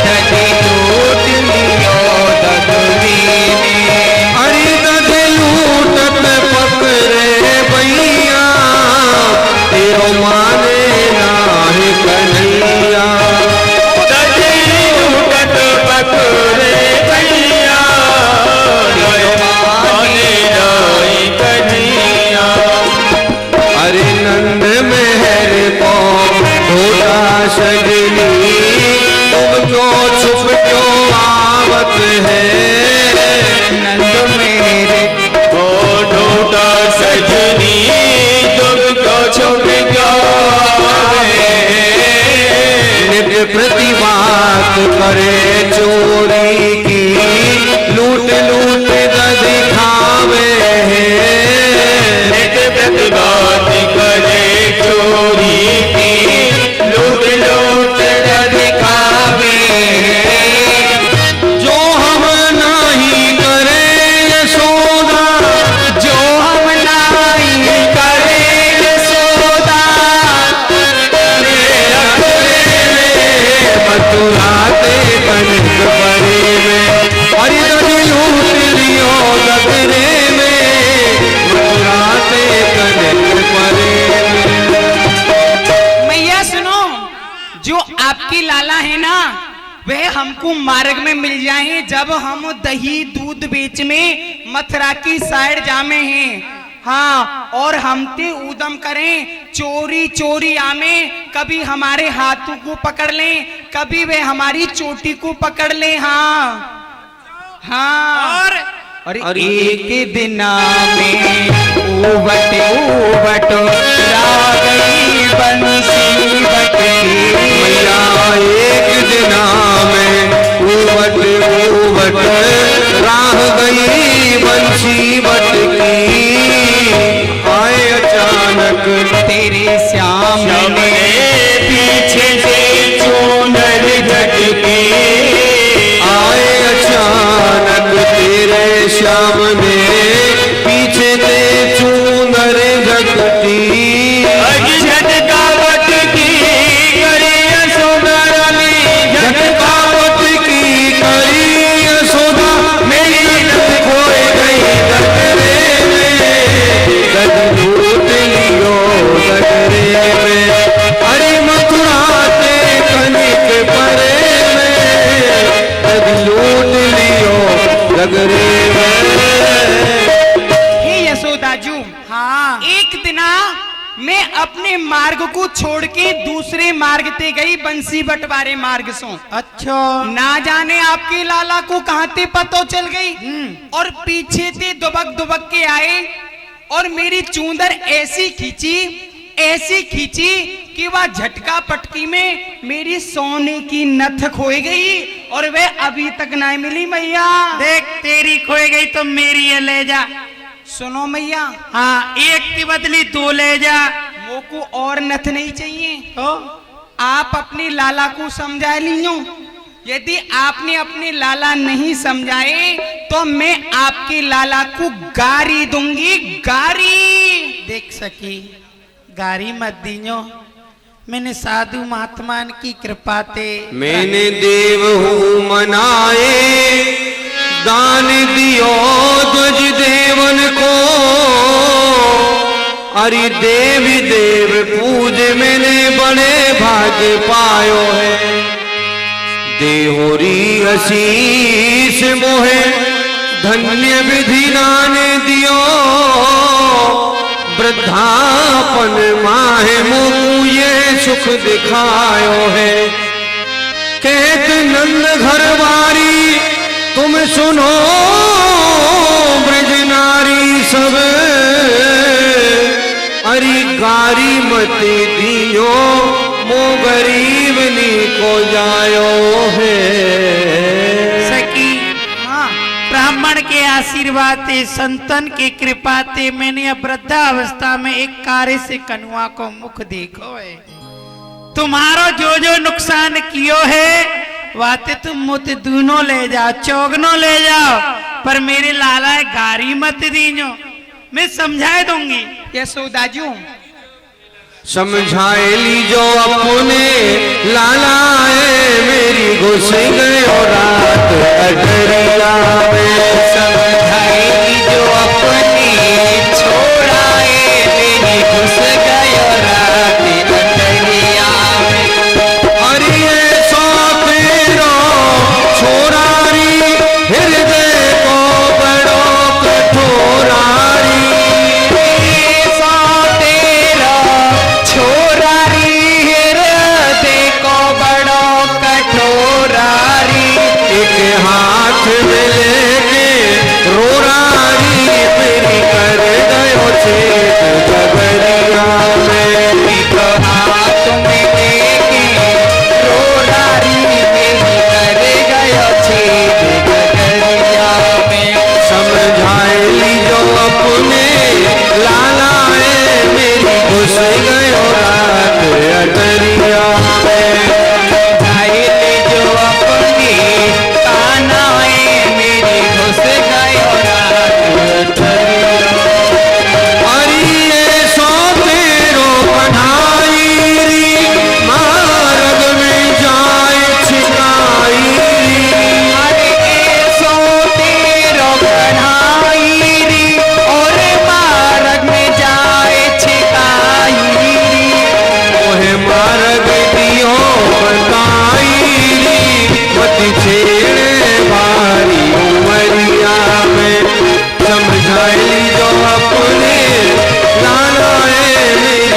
ददी लूट लियो दगरे में। अरे ददी लूटत पकड़े भैया तेरो माने नाहि कन्हैया। अरे नंद मेहर को ढोला सजनी तुम क्यों छुप क्यों आवत है। नंद मेरे को ढूंढा सजनी तुम क्यों छुप क्यों आवे। नित्य प्रतिवाद करे चोरी की लूट लूट दिखावे है। प्रतिबाद करे चोरी की लूट लूट दिखावे। जो हम नहीं करे यशोदा, जो हम नहीं करे सोदा मथुरा ते कनक परे में। अरे ददी लूट लियो दगरे में मथुरा ते कनक परे में। मैया सुनो, जो आपकी लाला है ना वह हमको मार्ग में मिल जाए जब हम दही दूध बेच में मथुरा की साइड जामे हैं। हाँ, और हम ते उदम करें चोरी चोरी आमे, कभी हमारे हाथों को पकड़ लें, कभी वे हमारी चोटी को पकड़ लें। हाँ हाँ। और एक दिना में उबट उबट ला गई बंसी बटकी। मैया एक दिना में उबट उबट राह गई बंसी बटकी। आए अचानक तेरे श्याम ने पीछे से चूनर झटके। आए अचानक तेरे श्याम ने पीछे से चूनर झटकी। झटकावट की करी यशोदा में झटकावट की करी यशोदा मेरी नथ खोए गई दगरे में। ददी लूट लियो दगरे में। अरे मथुरा ते कनिक परे में ददी लूट लियो दगरे में। हे यशोदा जू, हाँ, एक दिना मैं अपने मार्ग को छोड़ के दूसरे मार्ग ते गई बंसी बंटवारे मार्ग सो। अच्छा। ना जाने आपके लाला को कहाँ ते पतो चल गई और पीछे ते दुबक दुबक के आए और मेरी चूंदर ऐसी खींची कि वह झटका पटकी में मेरी सोने की नथ खोई गई और वह अभी तक नहीं मिली। मैया देख, तेरी खोई गई तो मेरी ये ले जा। सुनो मैया, हाँ, एक की बदली तू ले जा। वो को और नथ नहीं चाहिए तो आप अपनी लाला को समझा लियो। यदि आपने अपने लाला नहीं समझाए तो मैं आपके लाला को गारी दूंगी, गारी। देख सकी, गारी मत दीजो, मैंने साधु महात्मान की कृपा ते मैंने देव हूँ मनाए, दान दियो ध्वज देवन को, अरे देवी देव पूज मैंने बड़े भाग्य पायो है। देहोरी आशीष मोहे धन्य विधि नाने दियो, वृद्धापन माहे मुँह ये सुख दिखायो है। कहत नंद घर वारी तुम सुनो ब्रज नारी सब, अरे गारी मत दियो मो गरीबनी को जायो है। सकी हाँ, ब्राह्मण के आशीर्वाद ते संतन के कृपा ते मैंने अब वृद्धावस्था में एक कार्य से कनुआ को मुख देखो है। तुम्हारो जो जो नुकसान कियो है वाते तुम मुत दूनो ले जाओ, चौगनो ले जाओ, पर मेरे लाला गारी मत दीजो, मैं समझाए दूंगी। यशोदाजू समझाए लीजो अपने लाला है, मेरी घुस गयो रात अटरिया में। समझाए लीजो अपनी छोड़ाए, मेरी घुस गयो रात अटरिया में। अरे ऐसा तेरो छोरारी हृदय को बड़ो कठोरारी, हाथ में लेके रोरारी मेरी कर गयो छेद गगरिया में। एक हाथ में लेके रोरारी मेरी कर गयो छेद गगरिया में। समझाए लीजो अपने लाला है, मेरी घुस गयो रात अटरिया में। समझाए लीजो अपनी मेरी घुस गयो रात अटरिया। अरे सो तेरो बनाई मार्ग में जाए छिकाई, अरे सो तेरो बनाई और मार्ग में जाए छिकाई। ओहे मार्ग दियो बताई, मत छेड़े भारी उमरिया में। समझाए लीजो अपने लाला है, मेरी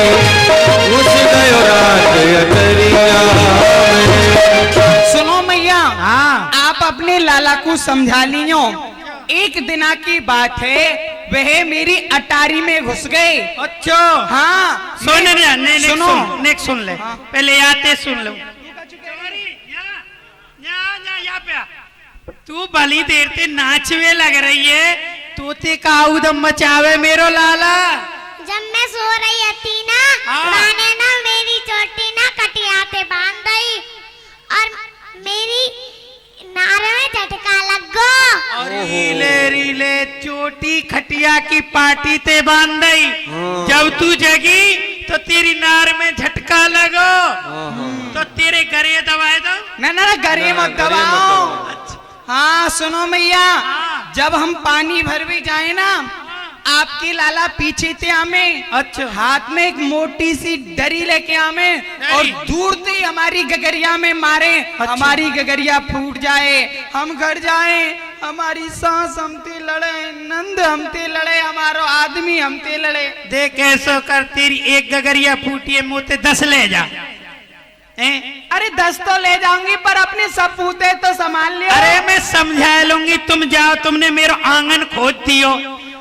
घुस गयो रात अटरिया में। सुनो मैया, हाँ आप अपने लाला को समझा लियो। एक दिना की बात है, वह मेरी अटारी में घुस गए। अच्छा हाँ, सुनो नेक्स्ट सुन ले, पहले आते सुन लो। तू भली देर ते नाचवे लग रही है, तोते का उदम मचावे मेरो लाला। जब मैं सो रही थी ना, मैंने ना मेरी चोटी ना कटिया पे बांध दी और मेरी नार में झटका लग गो। और रीले चोटी खटिया की पार्टी ते बांध दी। जब तू जगी तो तेरी नार में झटका लगो, तो तेरे गरे दबाए दो। ना गरे मत दबाओ। हाँ सुनो मैया, जब हम पानी भर भी जाए ना, आपके लाला पीछे थे हमें। अच्छा, हाथ में एक मोटी सी डरी लेके हमें और दूर से हमारी गगरिया में मारे। अच्छा। हमारी गगरिया फूट जाए, हम घर जाए, हमारी सांस हमते लड़े, नंद हमते लड़े, हमारो आदमी हमते लड़े। देख ऐसा कर, तेरी एक गगरिया फूटी है, मुँह 10 ले जा। अरे 10 तो ले जाऊंगी, पर अपने सब पूते तो संभाल लियो। अरे मैं समझा लूंगी, तुम जाओ, तुमने मेरा आंगन खोद दियो,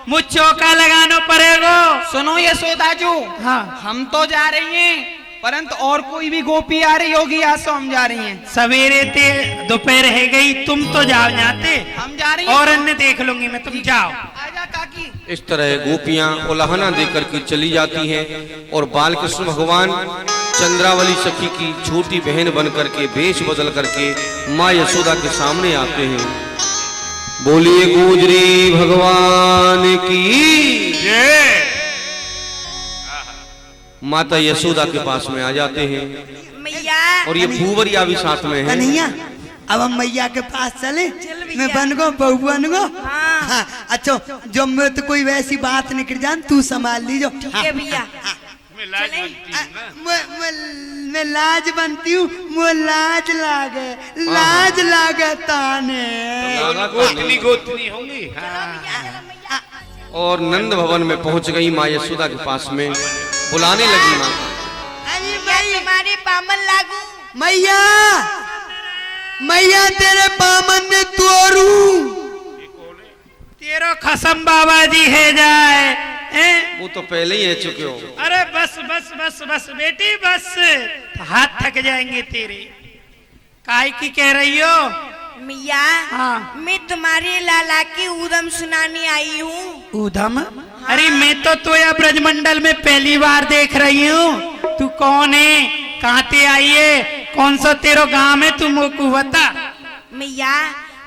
मुझ चौका लगाना पड़ेगा। सुनो यशोदाजू, हाँ हम तो जा रही हैं, परंतु और कोई भी गोपी आ रही होगी, आज तो हम जा रही हैं। सवेरे ते दोपहर है गई, तुम तो जाओ जाते, हम जा रही हैं। और अन्य देख लूंगी मैं, तुम जाओ। आजा काकी। इस तरह गोपियां उलाहना देकर के चली जाती हैं और बाल कृष्ण भगवान चंद्रावली सखी की छोटी बहन बन करके वेश बदल करके माँ यशोदा के सामने आते हैं। बोलिए गुजरी भगवान की जय। माता यशोदा के पास में आ जाते हैं मैया और ये भूवरिया भी साथ में है। कन्हैया अब हम मैया के पास चले, भैया। मैं बन गो बहू बन गो। हाँ। हाँ, अच्छा जो मैं तो कोई वैसी बात निकल जान तू संभाल लीजो। ठीक है भैया चले मैं लाज बनती हूँ, वो लाज लागे ताने। गोतनी गोतनी होंगी। और नंद भवन में पहुंच गई माँ यशोदा के पास में, बुलाने लगी माँ। अरे भैया तुम्हारे पामन लागू। मैया मैया तेरे पामन ने तोरू। तेरो खसम बाबा जी है जाए वो तो पहले ही है चुके हो। अरे बस बस बस बस बेटी बस, हाथ थक जाएंगे तेरे। काय की कह रही हो? मैया हाँ। मैं तुम्हारे लाला की ऊधम सुनाने आई हूँ। ऊधम? अरे मैं तो या ब्रजमंडल में पहली बार देख रही हूँ। तू कौन है, कहाँ ते आई है, कौन सा तेरो गांव है, तू मोको बता। मैया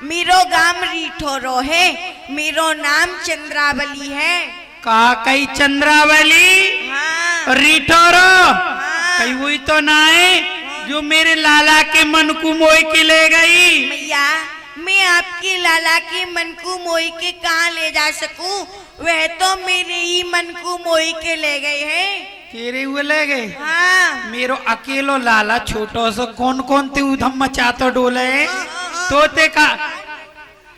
मेरो गांव रिठोरो है, मेरो नाम चंद्रावली है। का कई चंद्रावली? हाँ। रिठोरो? हाँ। कई वही तो ना है जो मेरे लाला के मन को मोह के ले गई। मैया मैं आपके लाला के मन को मोह के कहाँ ले जा सकूं, वह तो मेरे ही मन को मोह के ले गए हैं। तेरे हुए ले गए? हाँ। मेरो अकेलो लाला छोटो सा कौन कौन ते उधम मचातो डोले तो ते का।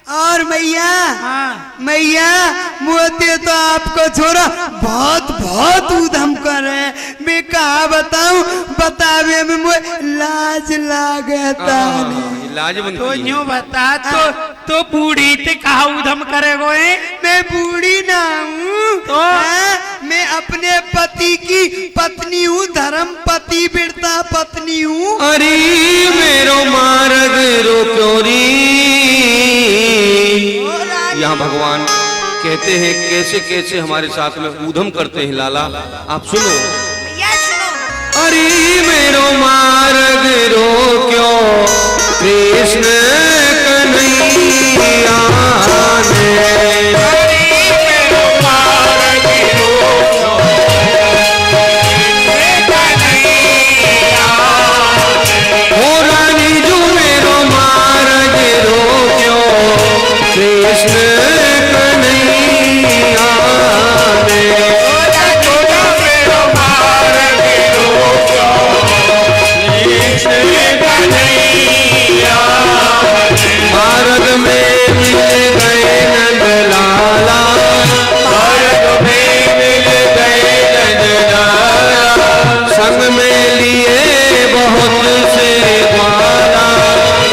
और मैया हाँ। मैया मोते तो आपको छोरा बहुत बहुत उधम करे। मैं कहा बताऊं, बतावे में मुझे लाज लागता नहीं। लाज बनती तो है। यूं बता तो बूढ़ी ते कहा उधम करे गोए? मैं बूढ़ी ना हूँ तो? मैं अपने पति की पत्नी हूँ, धर्म पति बिरता पत्नी हूँ। अरे मेरो मार्ग रोक्योरी। यहाँ भगवान कहते हैं कैसे कैसे हमारे साथ में ऊधम करते हैं लाला, आप सुनो। मैया सुनो। अरे मेरो मार्ग रोक्यो कृष्ण कन्हैया ने। हो रानी जो मेरो मार्ग रोक्यो कृष्ण कन्हैया ने। मार्ग में मिल गए नंदलाला, मार्ग में मिल गए नंदलाला, संग में लिए बहुत से ग्वाला,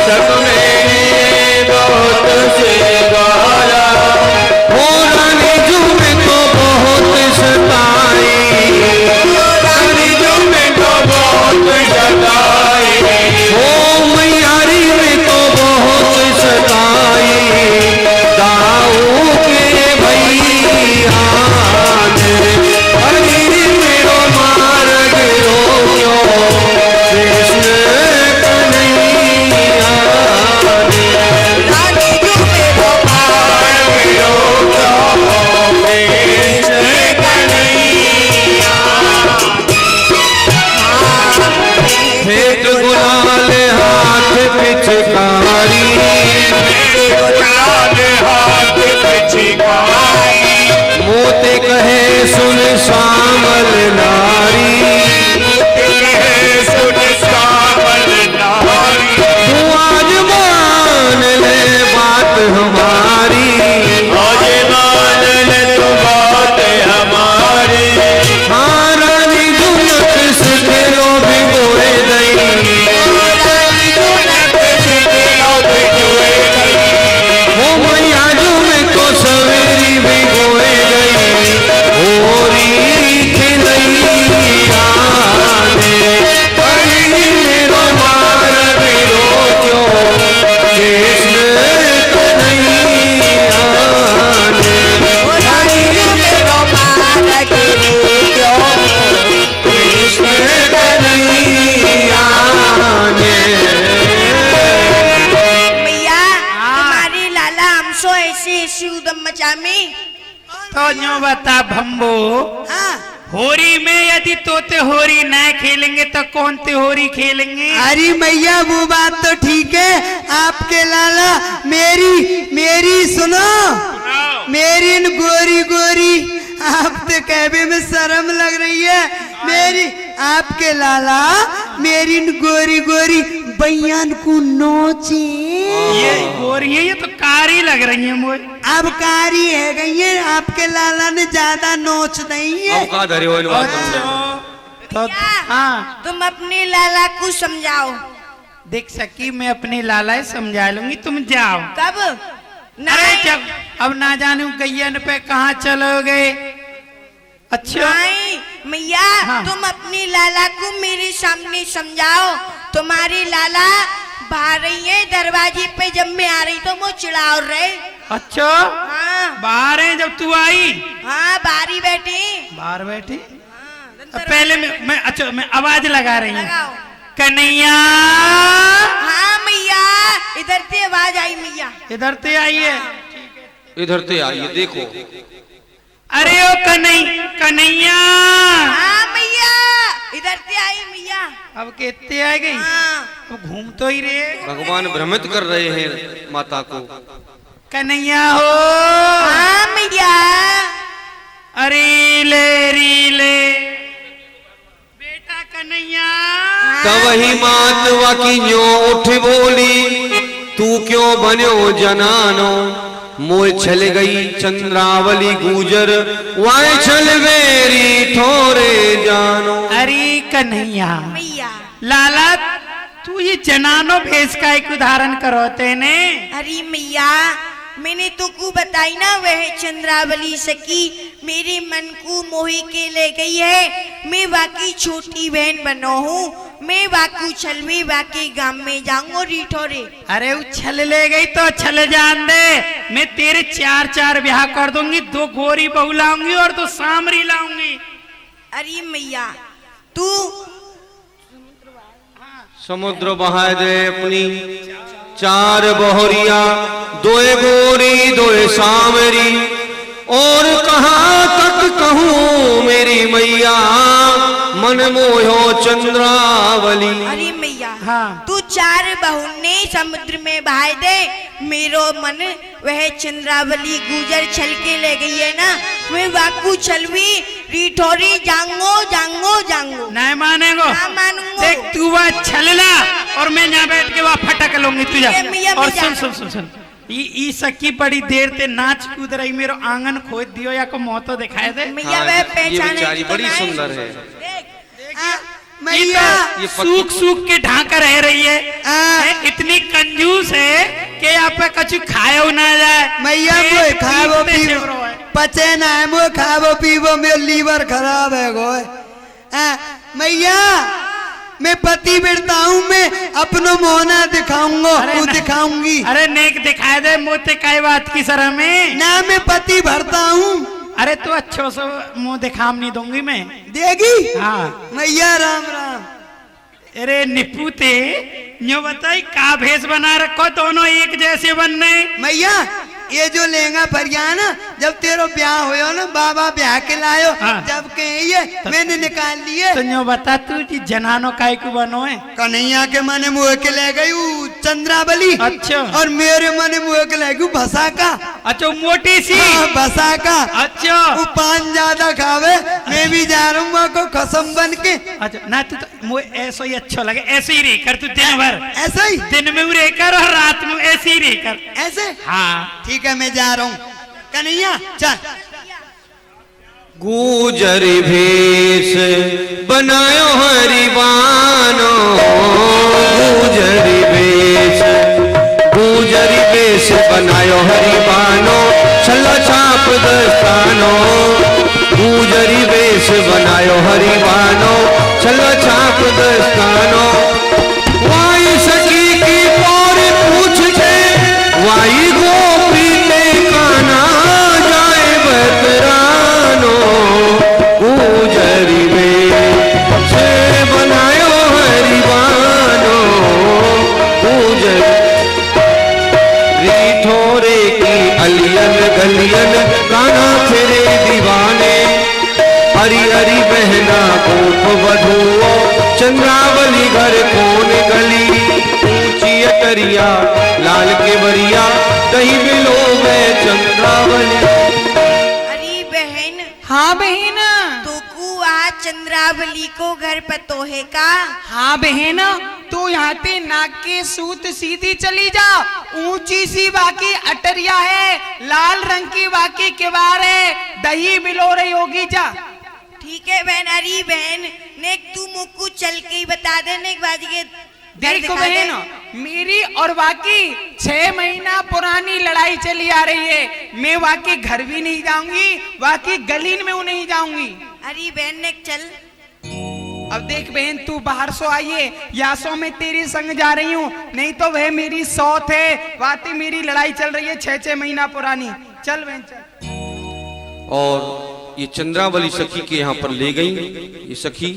संग में लिए बहुत से ग्वाला। हो रानी जो में तो बहुत सताई, रानी जो में तो बहुत सताई, हो मैयारी में तो बहुत सताई, दाऊ के भैया ने। अरे मेरो मार्ग रोक्यो कृष्ण कन्हैया ने। रानी जो मेरो मार्ग रोक्यो कृष्ण कन्हैया। फेंक गुलाल हाथ पिचकारी, मोते कहे सुन श्यामल नारी, तू आज मान ले बात हमारी, आज मान ले तू बात हमारी। हाँ रानी दुनक सिद्धो भिगोए दई, हो मैया जो में को सवेरी भिगोए गई, होरी खिलैया ने। अरे मेरो मार्ग रोक्यो कृष्ण कन्हैया ने। अरे मेरो मार्ग रोक्यो कृष्ण कन्हैया ने। मैया तुम्हारे लाला हमसो ऐसे ऐसे उदम मचा में। तो यूं बता भम्बो, हाँ होरी में यदि तोते होरी न खेलेंगे तो कौन ते होरी खेलेंगे? अरे मैया वो बात तो ठीक है, आपके लाला मेरी सुनो, मेरी इन गोरी गोरी, आप तो कहने में शर्म लग रही है, मेरी आपके लाला मेरी इन गोरी गोरी बयान को नोचे। ये गोरी है, ये तो कारी लग रही है मुझे। अब कारी है गई है, आपके लाला ने ज्यादा नोच नहीं है। का धरे हो इन बातों में। तो हाँ तुम अपने लाला को समझाओ। देख सकी, मैं अपने लाला समझा लूंगी, तुम जाओ। कब? अरे जब अब ना जानू गैयन पे कहाँ चलोगे। अच्छा नहीं मैया, हाँ। तुम अपने लाला को मेरे सामने समझाओ। तुम्हारे लाला बाहर रही है दरवाजे पे, जब मैं आ रही तो वो चिढ़ा रहे। अच्छा हाँ बाहर है जब तू आई? हाँ बारी बैठी। बाहर बैठी। अब पहले मैं अच्छा मैं आवाज लगा रही हूँ, लगाओ। कन्हैया। हाँ मैया, इधर से आवाज आई मैया। इधर से आई है। इधर से आइए, देखो अरे ओ कन्हैया। हाँ मैया, इधर से आई मैया। अब कहते आ गई। हाँ अब घूम तो ही रहे। भगवान भ्रमित कर रहे हैं माता को। कन्हैया हो। हाँ मैया। अरे रीले बेटा कन्हैया। तब ही मातवा की जो उठ बोली, तू क्यों बन्यो जनानो, मोय छल गई चंद्रावली गुजर, वाय छल बेरी थोरे जानो। अरे कन्हैया मैया। लाला तू ये जनानो भेष का एक उदाहरण करो तेने। अरे मैया, मैंने तो को बताई ना, वह चंद्रावली सखी मेरे मन को मोही के ले गई है। मैं बाकी छोटी बहन बनो हूँ, मैं बाकू छलवी बाकी गांव में जाऊंगा रिठोरे। अरे उछल ले गई तो छल जान दे, मैं तेरे 4 ब्याह कर दूंगी, 2 गोरी बहू लाऊंगी और 2 सामरी लाऊंगी। अरे मैया, तू समुद्र बहा दे अपनी 4 बहोरिया, 2 गोरी 2 सामरी, और कहाँ तक कहूँ मेरी मैया, मन मोहो चंद्रावली। अरे मैया, हाँ। तू 4 बहुने समुद्र में बहाए दे, मेरो मन वह चंद्रावली गुजर छल के ले गई है ना, मैं वाकू छलवी रिठोरी जांगो। नहीं मानेगो। ना मानूंगो। देख तू वहाँ छलला और मैं यहाँ बैठ के वहाँ फटक लूंगी तुझे। ठीक है, मैया, और मैं सुन ई सकी बड़ी देर ते नाच कूद रही, मेरो आंगन खोद दियो या को मुंह तो दिखाए दे। मैया हाँ, वह ये पहचाने बेचारी की तो बड़ी नहीं। सुंदर है। मैया ये सूख के ढांका रह रही है। इतनी कंजूस है कि यहाँ पे कछु खायो ना जाए। मैया पेट वो खावो पीटते पीवो सेवरो है। पचे ना है, वो खावो पीवो मेरा लीवर खराब है गोए। मैया मैं पति बिरता हूँ, मैं अपनो मोहना दिखाऊंगा, वो ना- दिखाऊंगी अरे नेक दिखाए दे, मोते काय बात की सर में। ना, मैं पति भरता हूँ। अरे तू अच्छो से मुंह दिखाम नहीं दूंगी मैं। देगी हाँ। मैया राम राम। अरे निपुते यो बताई का भेष बना रखो, दोनों एक जैसे बनने। मैया ये जो लहंगा फरिया ना, जब तेरो ब्याह होयो ना, बाबा ब्याह के लायो, हाँ। जब के ये मैंने निकाल लिए। तो यो बता तू जी जनानो काय को बनो है। कन्हैया के मने मुँह के ले गई वो चंद्रावली। अच्छा। और मेरे मने मुँह के ले गई भसा का। अच्छा मोटी सी। हाँ, भसा का। अच्छा वो पान ज्यादा खावे, मैं भी जा रहा हूँ को कसम बन के। अच्छा ना तू तो मुझे ऐसा ही अच्छा लगे, ऐसे ही रह कर तू दिन भर। ऐसा ही दिन में रह कर और रात में ऐसे ही रह कर। ऐसे। हाँ ठीक है, मैं जा रहा हूँ। कन्हैया चल। गुजर भेष बनायो हरिबानो, गुजर भेष बनायो हरिबानो, छल्ला छाप दस्तानो, गुजरी भेष बनायो हरिबानो, छल्ला छाप दस्तानो। वाई सखी की पौर पूछ छे, वाई गोपी ते काना जाए बतरानो, गुजरी भेष बनायो हरिबानो, गुजरी रिठोरे की अलियन गलियन काना फिरे अरी अरी बहना गोप बधुओ चंद्रावली घर कौन गली ऊंची अटरिया लाल के बरिया कहीं बिलो में चंद्रावली। अरे बहन, हाँ बहन। तो वहाँ चंद्रावली को घर पतो है का? हाँ बहन, तू यहाँ पे नाक के सूत सीधी चली जा, ऊंची सी बाकी अटरिया है, लाल रंग की बाकी किवाड़ है, दही बिलो रही होगी जा। ठीक है बहन। अरे बहन ने तू मुक्कू चल के ही बता देने के बाद ये देखो बहन, मेरी और बाकी 6 महीना पुरानी लड़ाई चली आ रही है। मैं बाकी घर भी नहीं जाऊंगी, बाकी गली में नहीं जाऊंगी। अरे बहन ने चल। अब देख बहन, तू बाहर सो आइए या सो मैं तेरे संग जा रही हूँ, नहीं तो वह मेरी सौत है, बातें मेरी लड़ाई चल रही है 6 महीना पुरानी। चल बहन चल। और ये चंद्रावली सखी के यहाँ पर ले गई। ये सखी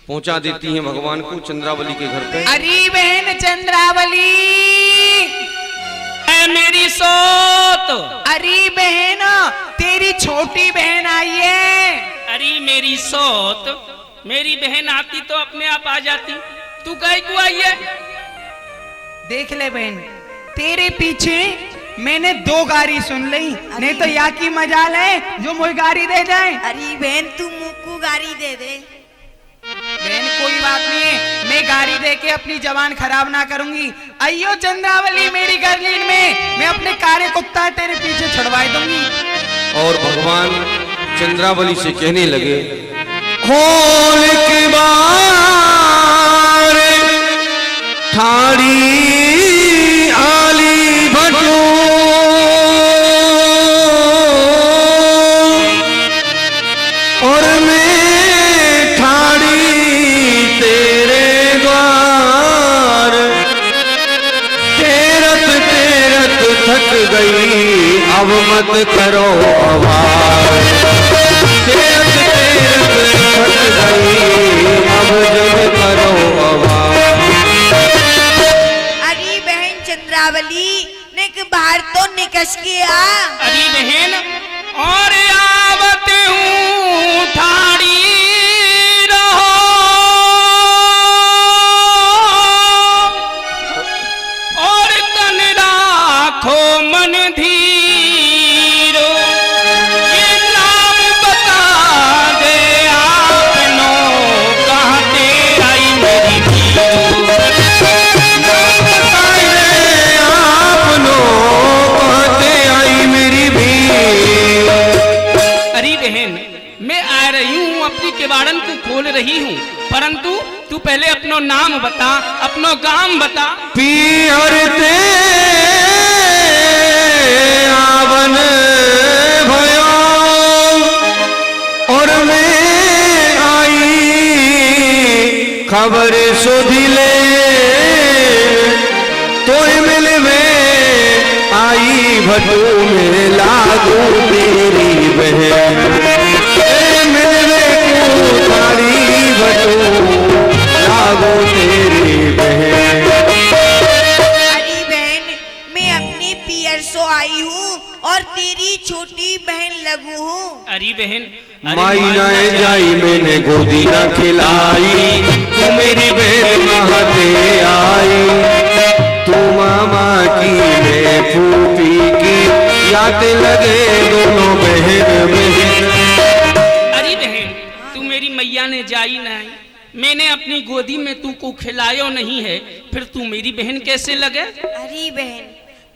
पहुंचा देती हैं भगवान को चंद्रावली के घर पे। अरे बहन चंद्रावली, ऐ मेरी सौत। अरे बहन तेरी छोटी बहन आई है। अरे मेरी सौत, मेरी बहन आती तो अपने आप आ जाती, तू कहीं को आई है? देख ले बहन, तेरे पीछे मैंने 2 गाड़ी सुन ली, नहीं तो या की मजाल है जो मुझे गाड़ी दे जाए। अरे बहन तू मुक्कू गाड़ी दे दे। बहन कोई बात नहीं है, मैं गाड़ी दे के अपनी जवान खराब ना करूंगी। अयो चंद्रावली मेरी गली में, मैं अपने काले कुत्ता तेरे पीछे छुड़वा दूंगी। और भगवान चंद्रावली से कहने लगे, खोल के बार ठाड़ी आली भटू और मैं ठाड़ी तेरे द्वार, तेरत तेरत थक गई अब मत करो आवाज, तेरत तेरत थक गई अब जब करो आवाज। अरे बहन चंद्रावली ने बाहर तो निकस के आ। अरे बहन, और आवते हूँ ठाड़ी रहो, और तन राखो मन धीरो, ये नाम बता दे आपनो कहाँ ते आई मेरी भीरो, नाम बताए आपनो कहते आई मेरी भी। अरे बहन, मैं आ रही हूँ, अपनी किवाड़न को खोल रही हूँ, परंतु तू पहले अपनो नाम बता, अपनो गांव बता। पीहर ते आवन भयो और मैं आई खबर सुधिले, तो मिल में आई भटू में लागू तेरी बहन, मिलवे को तारी भटू लागू तेरी बहन। अरे बहन मैं अपने पियर सो आई हूँ और तेरी छोटी बहन लगू हूँ। अरे बहन, अरे माई नाए जाई मैंने गोदी न खिलाई, तू मेरी बहन नहाते आई, तू मामा की मैं फूफी की यादें लगे दोनों बहन बहन। अरे बहन, तू मेरी मैया ने जाई नहीं, मैंने अपनी गोदी में तू को खिलायो नहीं है, फिर तू मेरी बहन कैसे लगे? अरे बहन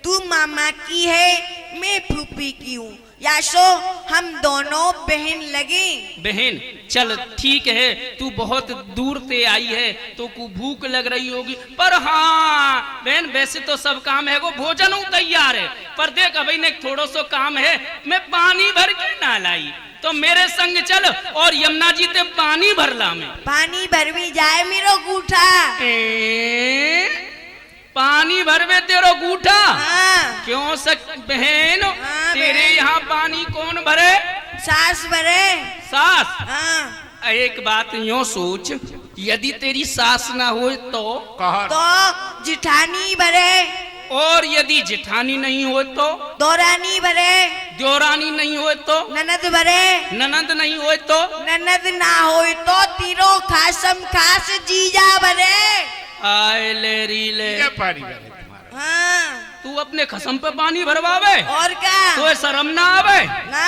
तू मामा की है, मैं फूफी की हूँ, या सो हम दोनों बहन लगे। बहन चल ठीक है, तू बहुत दूर से आई है तो को भूख लग रही होगी, पर हाँ बहन वैसे तो सब काम है, वो भोजन हो तैयार है, पर देख अभी ने थोड़ा सो काम है, मैं पानी भर के ना लाई, तो मेरे संग चल और यमुना जी ते पानी भरला में। पानी भर भी जाए मेरो गूठा। पानी भरवे तेरो गूठा? हाँ। क्यों सक बहन, हाँ, तेरे बहन। यहाँ पानी कौन भरे? सास भरे। सास? हाँ। एक बात यूं सोच, यदि तेरी सास ना हो तो जिठानी भरे। और यदि जिठानी नहीं हो तो दौरानी भरे। देवरानी नहीं हो तो ननद बरे ननद नहीं हो तो ननद ना हो तो तीरो खासम खास जीजा बरे। आए ले री ले क्या पारी वाले तुम्हारा? हाँ तू अपने खसम पे पानी भरवावे और क्या तो शर्म ना आवे। ना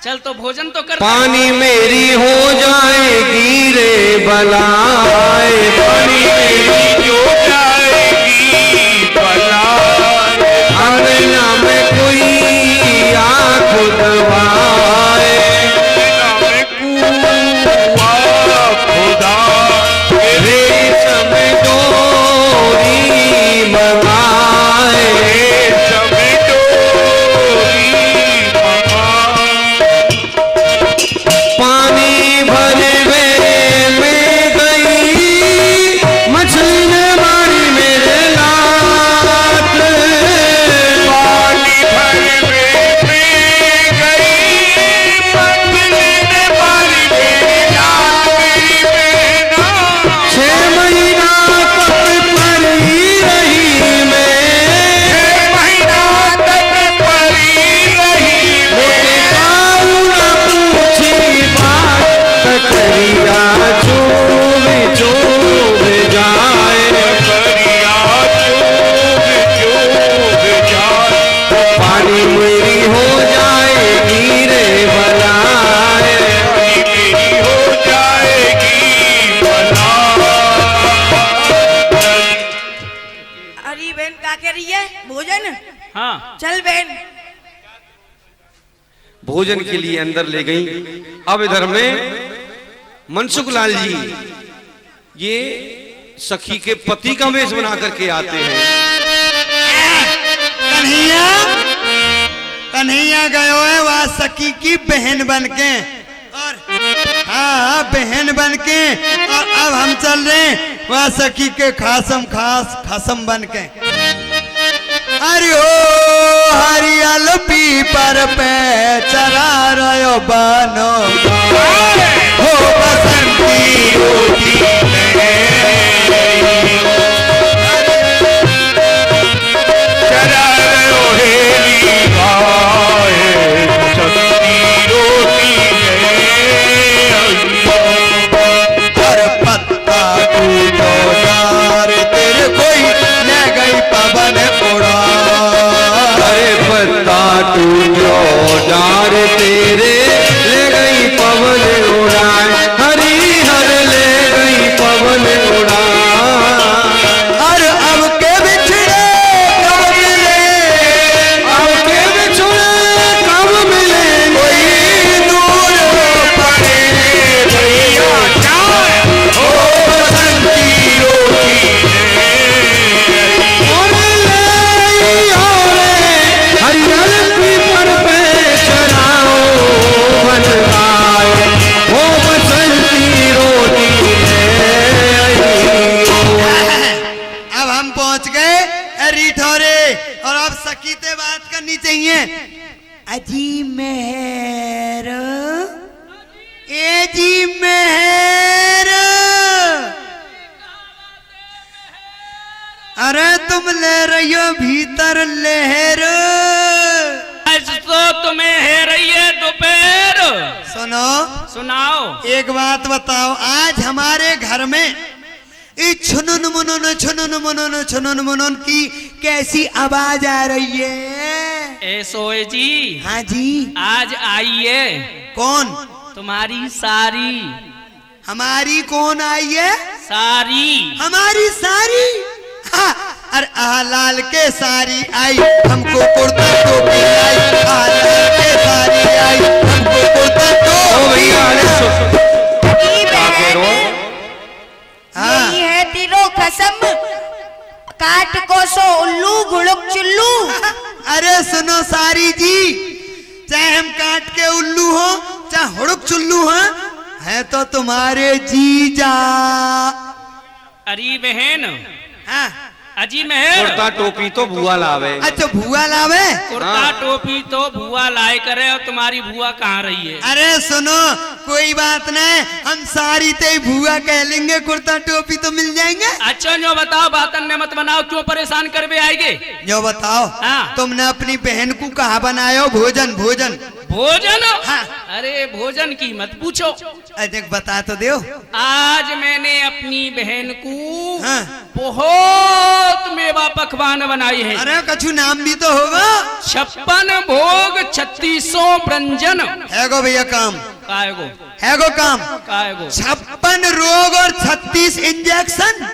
चल तो भोजन तो कर। पानी मेरी हो जाएगी रे बलाए, पानी मेरी जो जाएगी बलाए, आंगना में कोई आँख दबाए, नामे कुआ खुदा रेशम डोरी मंगाए, रेशम डोरी मंगाए। पानी भरवे में गई मछली ने मारी मेरे लात, पानी भरवे में गई मछली ने मारी मेरी लात में ना। 6 महीना तक पड़ी रही मैं, 6 महीना तक पड़ी रही मोटे काऊ न पूछी बात, ककरिया चूब चूब जाए, करिया चूब जाए। पानी मेरी हो जाएगी रे बलाए, पानी मेरी हो जाएगी बलाए। अरे बहन क्या कह रही है भोजन। हाँ चल बहन भोजन के लिए अंदर ले गई। अब इधर में मनसुख लाल जी ये सखी के पति का वेश बना करके आते हैं। कन्हैया कन्हैया गयो है वह सखी की बहन बन के, और हाँ बहन बन के, और अब हम चल रहे हैं वह सखी के खासम खास खसम बन के। अरे ओ हरियल पीपर पे चरा रहो बनो हो बसंती रोटी चरा रहो हेली गाए, सस्ती रोटी हर पत्ता टूटो यार तेरे कोई ले गई पवन उड़ा, अरे पत्ता टूटो डार तेरे ले गई पवन उड़ाए, हरी हर ले गई पवन उड़ाए। और अब के बिछड़े कब मिले, अब के बिछुड़े कब मिले, कोई दूर पड़े भैया जाए हो बसंती रोटी और ले हरियल पीपर पे चराओ बन आए, हो बसंती रोटी अब हम पहुंच गए रिठौरे, और अब सकीते बात करनी चाहिए। अजी मेहर ए जी मेहर, अरे तुम ले रही हो भीतर लहर। आज तो तुम्हें है रही है दोपहर। सुनो सुनाओ। एक बात बताओ, आज हमारे घर में इस छुनुन मुनुन की कैसी आवाज आ रही है? ए सोए जी हाँ जी। आज आइए कौन? तुम्हारी सारी हमारी कौन आई है? सारी हमारी सारी। हाँ, अरे लाल के सारी आई, हमको कुर्ता टोपी आई, लाल के सारी आई, हमको कुर्ता टोपी आई। हाँ। यही है तीनों कसम, काट को सो उल्लू गुड़ुक चुल्लू। अरे सुनो सारी जी, चाहे हम काट के उल्लू हो चाहे हुड़ुक चुल्लू हो, है तो तुम्हारे जीजा। अरे बहन हाँ। अजी मेहर कुर्ता टोपी तो बुआ लावे। अच्छा भुआ लावे। कुर्ता टोपी तो भुआ लाए करे और तुम्हारी भुआ कहाँ रही है? अरे सुनो कोई बात नहीं, हम सारी ते भुआ कह लेंगे, कुर्ता टोपी तो मिल जाएंगे। अच्छा जो बताओ, बातन ने मत बनाओ, क्यों परेशान कर बे आएंगे? जो बताओ हाँ। तुमने अपनी बहन को कहा बनायो भोजन? भोजन भोजन? हाँ। अरे भोजन की मत पूछो, अरे बता तो दो। आज मैंने अपनी बहन को हाँ। बहुत मेवा पकवान बनाई है। अरे कछु नाम भी तो होगा। 56 भोग 3600 व्यंजन। है गो भैया काम, काएगो है गो काम। काएगो 56 रोग और 36 इंजेक्शन।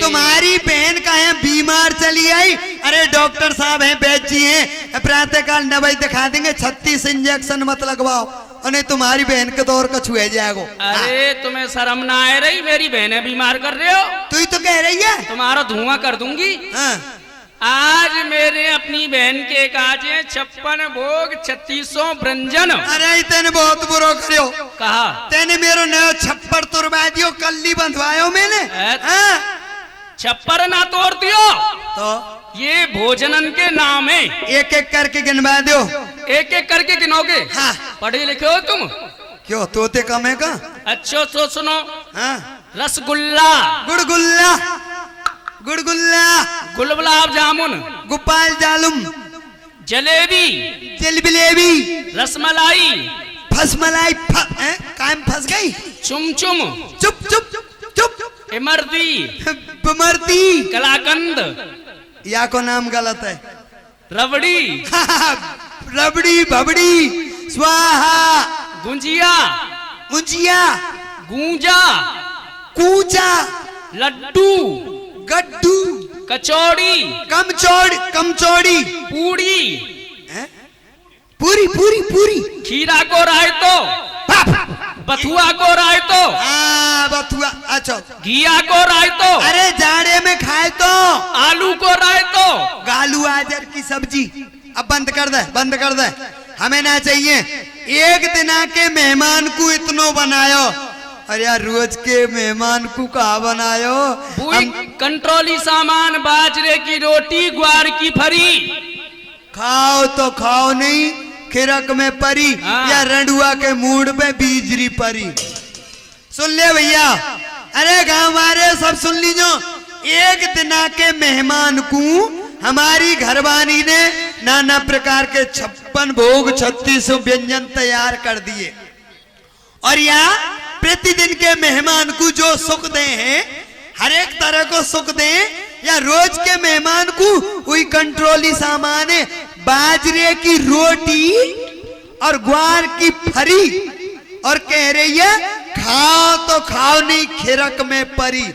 तुम्हारी बहन का है बीमार चली आई, अरे डॉक्टर साहब हैं, वैद्य जी हैं, प्रातःकाल 9 बजे दिखा देंगे, 36 इंजेक्शन मत लगवाओ, और नहीं तुम्हारी बहन के दौर का छुए जाएगो। अरे तुम्हें शर्म ना आ रही? मेरी बहनें बीमार कर रहे हो। तू ही तो कह रही है। तुम्हारा धुआं कर दूंगी। हाँ। आज मेरे अपनी बहन के काजे 56 भोग 3600 व्यंजन। अरे तेने बहुत बुरा करियो। कहा तेने मेरो नयो छप्पर तुरवा दियो, कल्ली बंधवायो मैंने। हाँ। छप्पर ना तोड़ दियो तो ये भोजनन के नाम है। एक एक करके गिनवा दो। एक एक करके गिनोगे? हाँ। पढ़े लिखे हो तुम? क्यों तोते कम है का? अच्छा तो सुनो। हाँ। रसगुल्ला, गुड़गुल्ला, गुड़गुल्ला, गुलाब जामुन, गोपाल जालुम, जलेबी, जलेबी, रसमलाई, फसमलाई, कायम फंस गई। चुमचुम, चुप चुप चुप, इमरती, बमरती, कलाकंद, या को नाम गलत है। रबड़ी, रबड़ी, भबड़ी, स्वाहा, गुंजिया, गुंजिया, गूंजा, कूचा, लड्डू, गड्डू, कचौड़ी, कमचौड़ी, पूड़ी, पूरी पूरी पूरी, खीरा को रायतो, बथुआ को रायतो, बथुआ, अच्छा, घिया को रायतो, अरे जाड़े में खाए तो आलू को रायतो, गालू आजर की सब्जी। अब बंद कर दे, बंद कर दे, हमें ना चाहिए। एक दिन आके मेहमान को इतनो बनायो, अरे यार रोज के मेहमान को कहा बनायो? कंट्रोली सामान, बाजरे की रोटी, ग्वार की फरी। खाओ तो खाओ नहीं, खिरक में परी। हाँ। या रंडुआ के मूड पे बीजरी परी। सुन ले भैया, अरे गाँव वाले सब सुन लीजो। एक दिन के मेहमान को हमारी घरवानी ने नाना प्रकार के 56 भोग 3600 व्यंजन तैयार कर दिए, और यहाँ प्रतिदिन के मेहमान को जो सुख दे हैं, हर एक तरह को सुख दे, या रोज के मेहमान को वही कंट्रोली सामान है, बाजरे की रोटी और ग्वार की फरी, और कह रही है खाओ तो खाओ नहीं, खिरक में परी।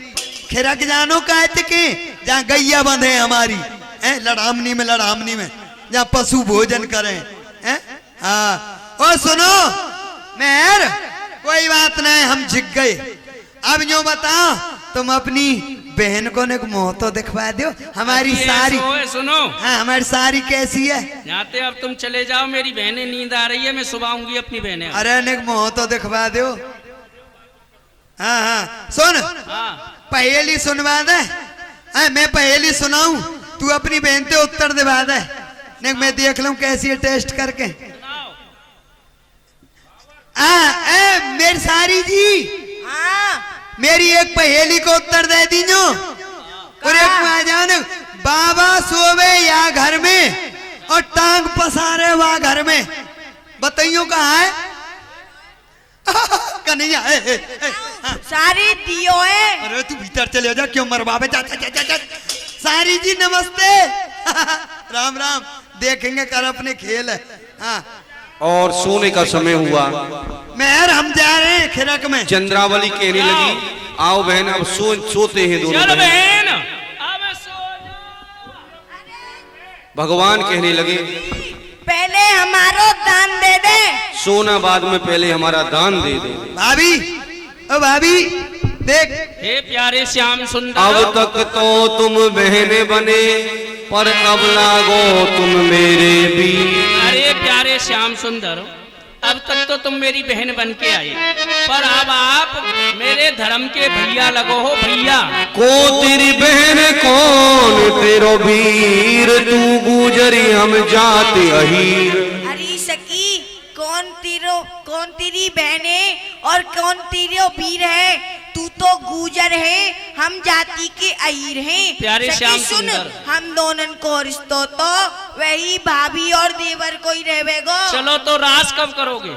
खिरक जानो कहते के जहाँ गैया बंधे हमारी, लड़ामनी में, लड़ामनी में जहाँ पशु भोजन करें। हाँ। और सुनो मेहर, कोई बात नहीं, हम झिक गए। अब जो बताओ, तुम अपनी बहन को ने मुंह तो दिखवा दो। हमारी सारी, सुनो, हाँ हमारी सारी कैसी है? जाते अब तुम चले जाओ, मेरी बहनें नींद आ रही है, मैं सुबह आऊंगी अपनी बहनें। अरे ने मुंह तो दिखवा दो। हाँ हाँ सुन, हाँ। पहेली सुनवा दे। मैं पहेली सुनाऊं, तू अपनी बहन से उत्तर दिवा दे, ने मैं देख लूं कैसी है टेस्ट करके। मेरी सारी जी, हाँ। मेरी एक पहेली को उत्तर दे दीजो, और एक में आ जाओ न, बाबा सोवे या घर में और टांग पसारे वहा घर में, बताइयो कहाँ है? कन्हैया, सारी दियो है। अरे तू भीतर चले जा, क्यों मरवावे? जा, जा, जा, जा। सारी जी नमस्ते। राम राम, देखेंगे कर अपने खेल है। हाँ। और सोने का समय हुआ। मेहर हम जा रहे हैं खिरक में। चंद्रावली कहने लगी, आओ बहन अब सोते हैं दोनों चल बहन। बहन, अब सो जा। भगवान कहने लगे, पहले हमारो दान दे दे। सोना बाद में, पहले हमारा दान दे दे। भाभी, ओ भाभी देख। हे प्यारे श्याम सुंदर, अब तक तो तुम बहने बने, पर अब लागो तुम मेरे भी। अरे प्यारे श्याम सुंदर, अब तक तो तुम मेरी बहन बन के आए, पर अब आप मेरे धर्म के भैया लगो हो भैया। को तेरी बहन कौन तेरो वीर, तू गुजरी हम जाते अहीर। अरे सखी, कौन तेरी बहन है और कौन तेरे वीर है? तू तो गुजर है, हम जाति के अहीर हैं। प्यारे सखी श्याम सुन, सुंदर। हम दोनों को रिश्तो तो वही भाभी और देवर को ही रहेगो। चलो तो रास कब करोगे?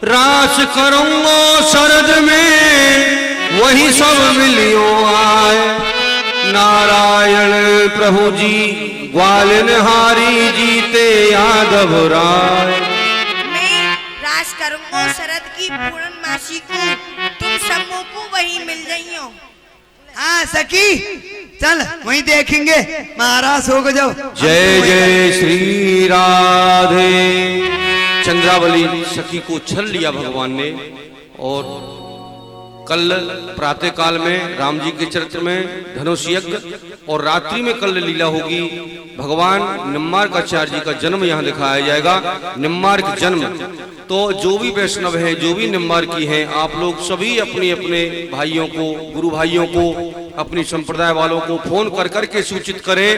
रास करूंगा शरद में, वही सब मिलियो आए। नारायण प्रभु जी ग्वालिन हारी, जीते यादव राय। मैं रास करूंगा शरद की पूर्णमासी को, तुम सबों को वही मिल जाइयो। हाँ सखी, चल वहीं देखेंगे, महाराज हो जाओ। जय जय श्री राधे। चंद्रावली सखी को छल लिया भगवान ने, और कल प्रातः काल में राम जी के चरित्र में धनुष यज्ञ, और रात्रि में कल लीला होगी। भगवान निम्बार्काचार्य जी का जन्म यहाँ दिखाया जाएगा। निम्बार्क जन्म तो जो भी वैष्णव हैं, जो भी निम्बार्की हैं, आप लोग सभी अपने अपने भाइयों को, गुरु भाइयों को, अपनी संप्रदाय वालों को फोन कर करके सूचित करें।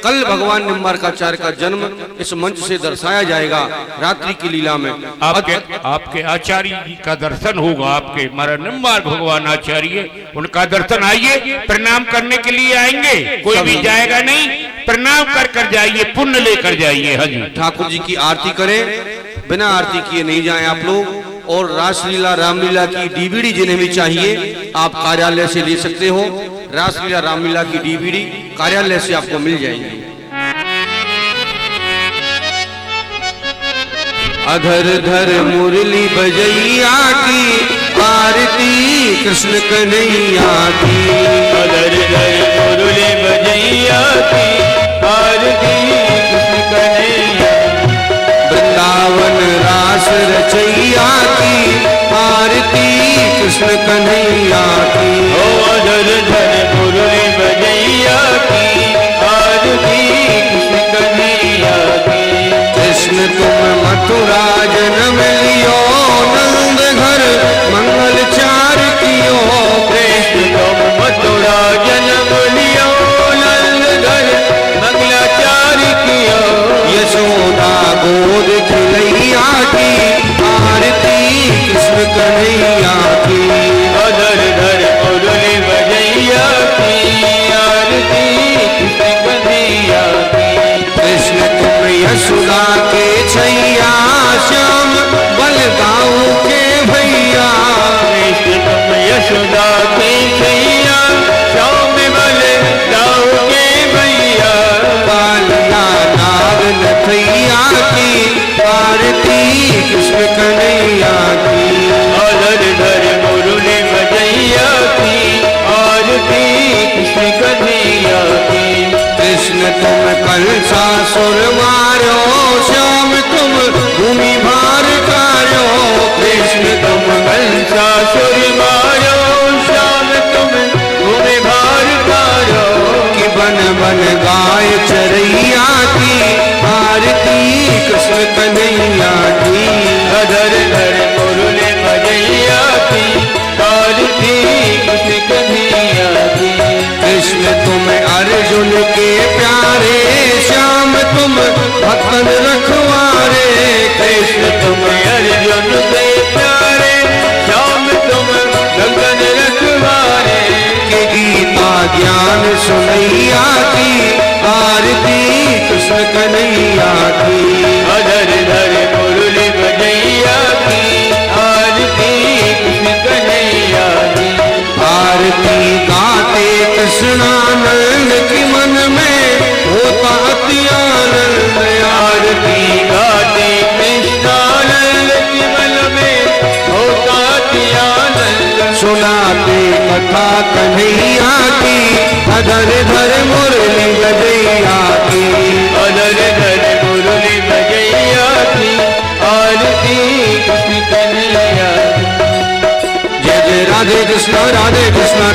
कल भगवान निम्बार्काचार्य का जन्म इस मंच से दर्शाया जाएगा रात्रि की लीला में। आपके आचार्य जी का दर्शन होगा, आपके हमारा निम्बार्क भगवान आचार्य, उनका दर्शन आइए, प्रणाम करने के लिए आएंगे, कोई भी जाएगा नहीं, प्रणाम कर जाइए, पुण्य लेकर जाइए। हाँ जी, ठाकुर जी की आरती करें, बिना आरती किए नहीं जाएं आप लोग। और रासलीला रामलीला की डीवीडी जिन्हें भी चाहिए आप कार्यालय से ले सकते हो। रासलीला रामलीला की डीवीडी कार्यालय से आपको मिल जाएगी। अधर धर मुरली बजैया की आरती, कृष्ण कन्हैया की। अधर धर मुरली बजैया की आरती, कृष्ण कन्हैया। वृंदावन रास रचैया की आरती, कृष्ण कन्हैया की। ओ अधर धर मुरली बजैया की आरती, कृष्ण कन्हैया की। कृष्ण तुम मथुरा जन्म लियो, नंद घर मंगल चार कियो। कृष्ण तुम मथुरा जन्म लियो, नंद घर मंगलाचार कियो। यशोदा गोद खिलैया की आरती, कृष्ण कन्हैया की। अधर धर मुरली बजैया की आरती, कृष्ण कन्हैया की। कृष्ण तुम यशोदा के छैया, श्याम बलगाऊ के भैया। कृष्ण तुम यशोदा के छैया, श्याम बलगाऊ के भैया। कालिया नाग नथैया की आरती, कृष्ण कन्हैया की। अधर धर मुरली बजैया की आरती, कृष्ण कन्हैया की। कृष्ण तुम कंसासुर मारो, श्याम तुम भूमि भार कार्यो। कृष्ण तुम कंसासुर मारो, श्याम तुम भूमि भार कारो। कि बन बन गाय चरैया की आरती, कृष्ण कन्हैया की। अधर धर मुरली बजैया की आरती, कृष्ण कन्हैया की। कृष्ण तुम अर्जुन के प्यारे, श्याम तुम भक्तन रखवारे। कृष्ण तुम अर्जुन के प्यारे, श्याम तुम भक्तन रखवारे। कि गीता ज्ञान सुनैया की आरती, कृष्ण कन्हैया की। अधर धर मुरली बजैया की आरती, कृष्ण कन्हैया की। आरती गाते कृष्णानंद की, मन में होता अति आनंद। आरती गाते कृष्णानंद की, मन में होता अति आनंद। सुनाते कथा कन्हैया की, अधर धर मुरली बजैया की। अधर धर मुरली बजैया की आरती, कृष्ण कन्हैया की। जय जय राधे कृष्ण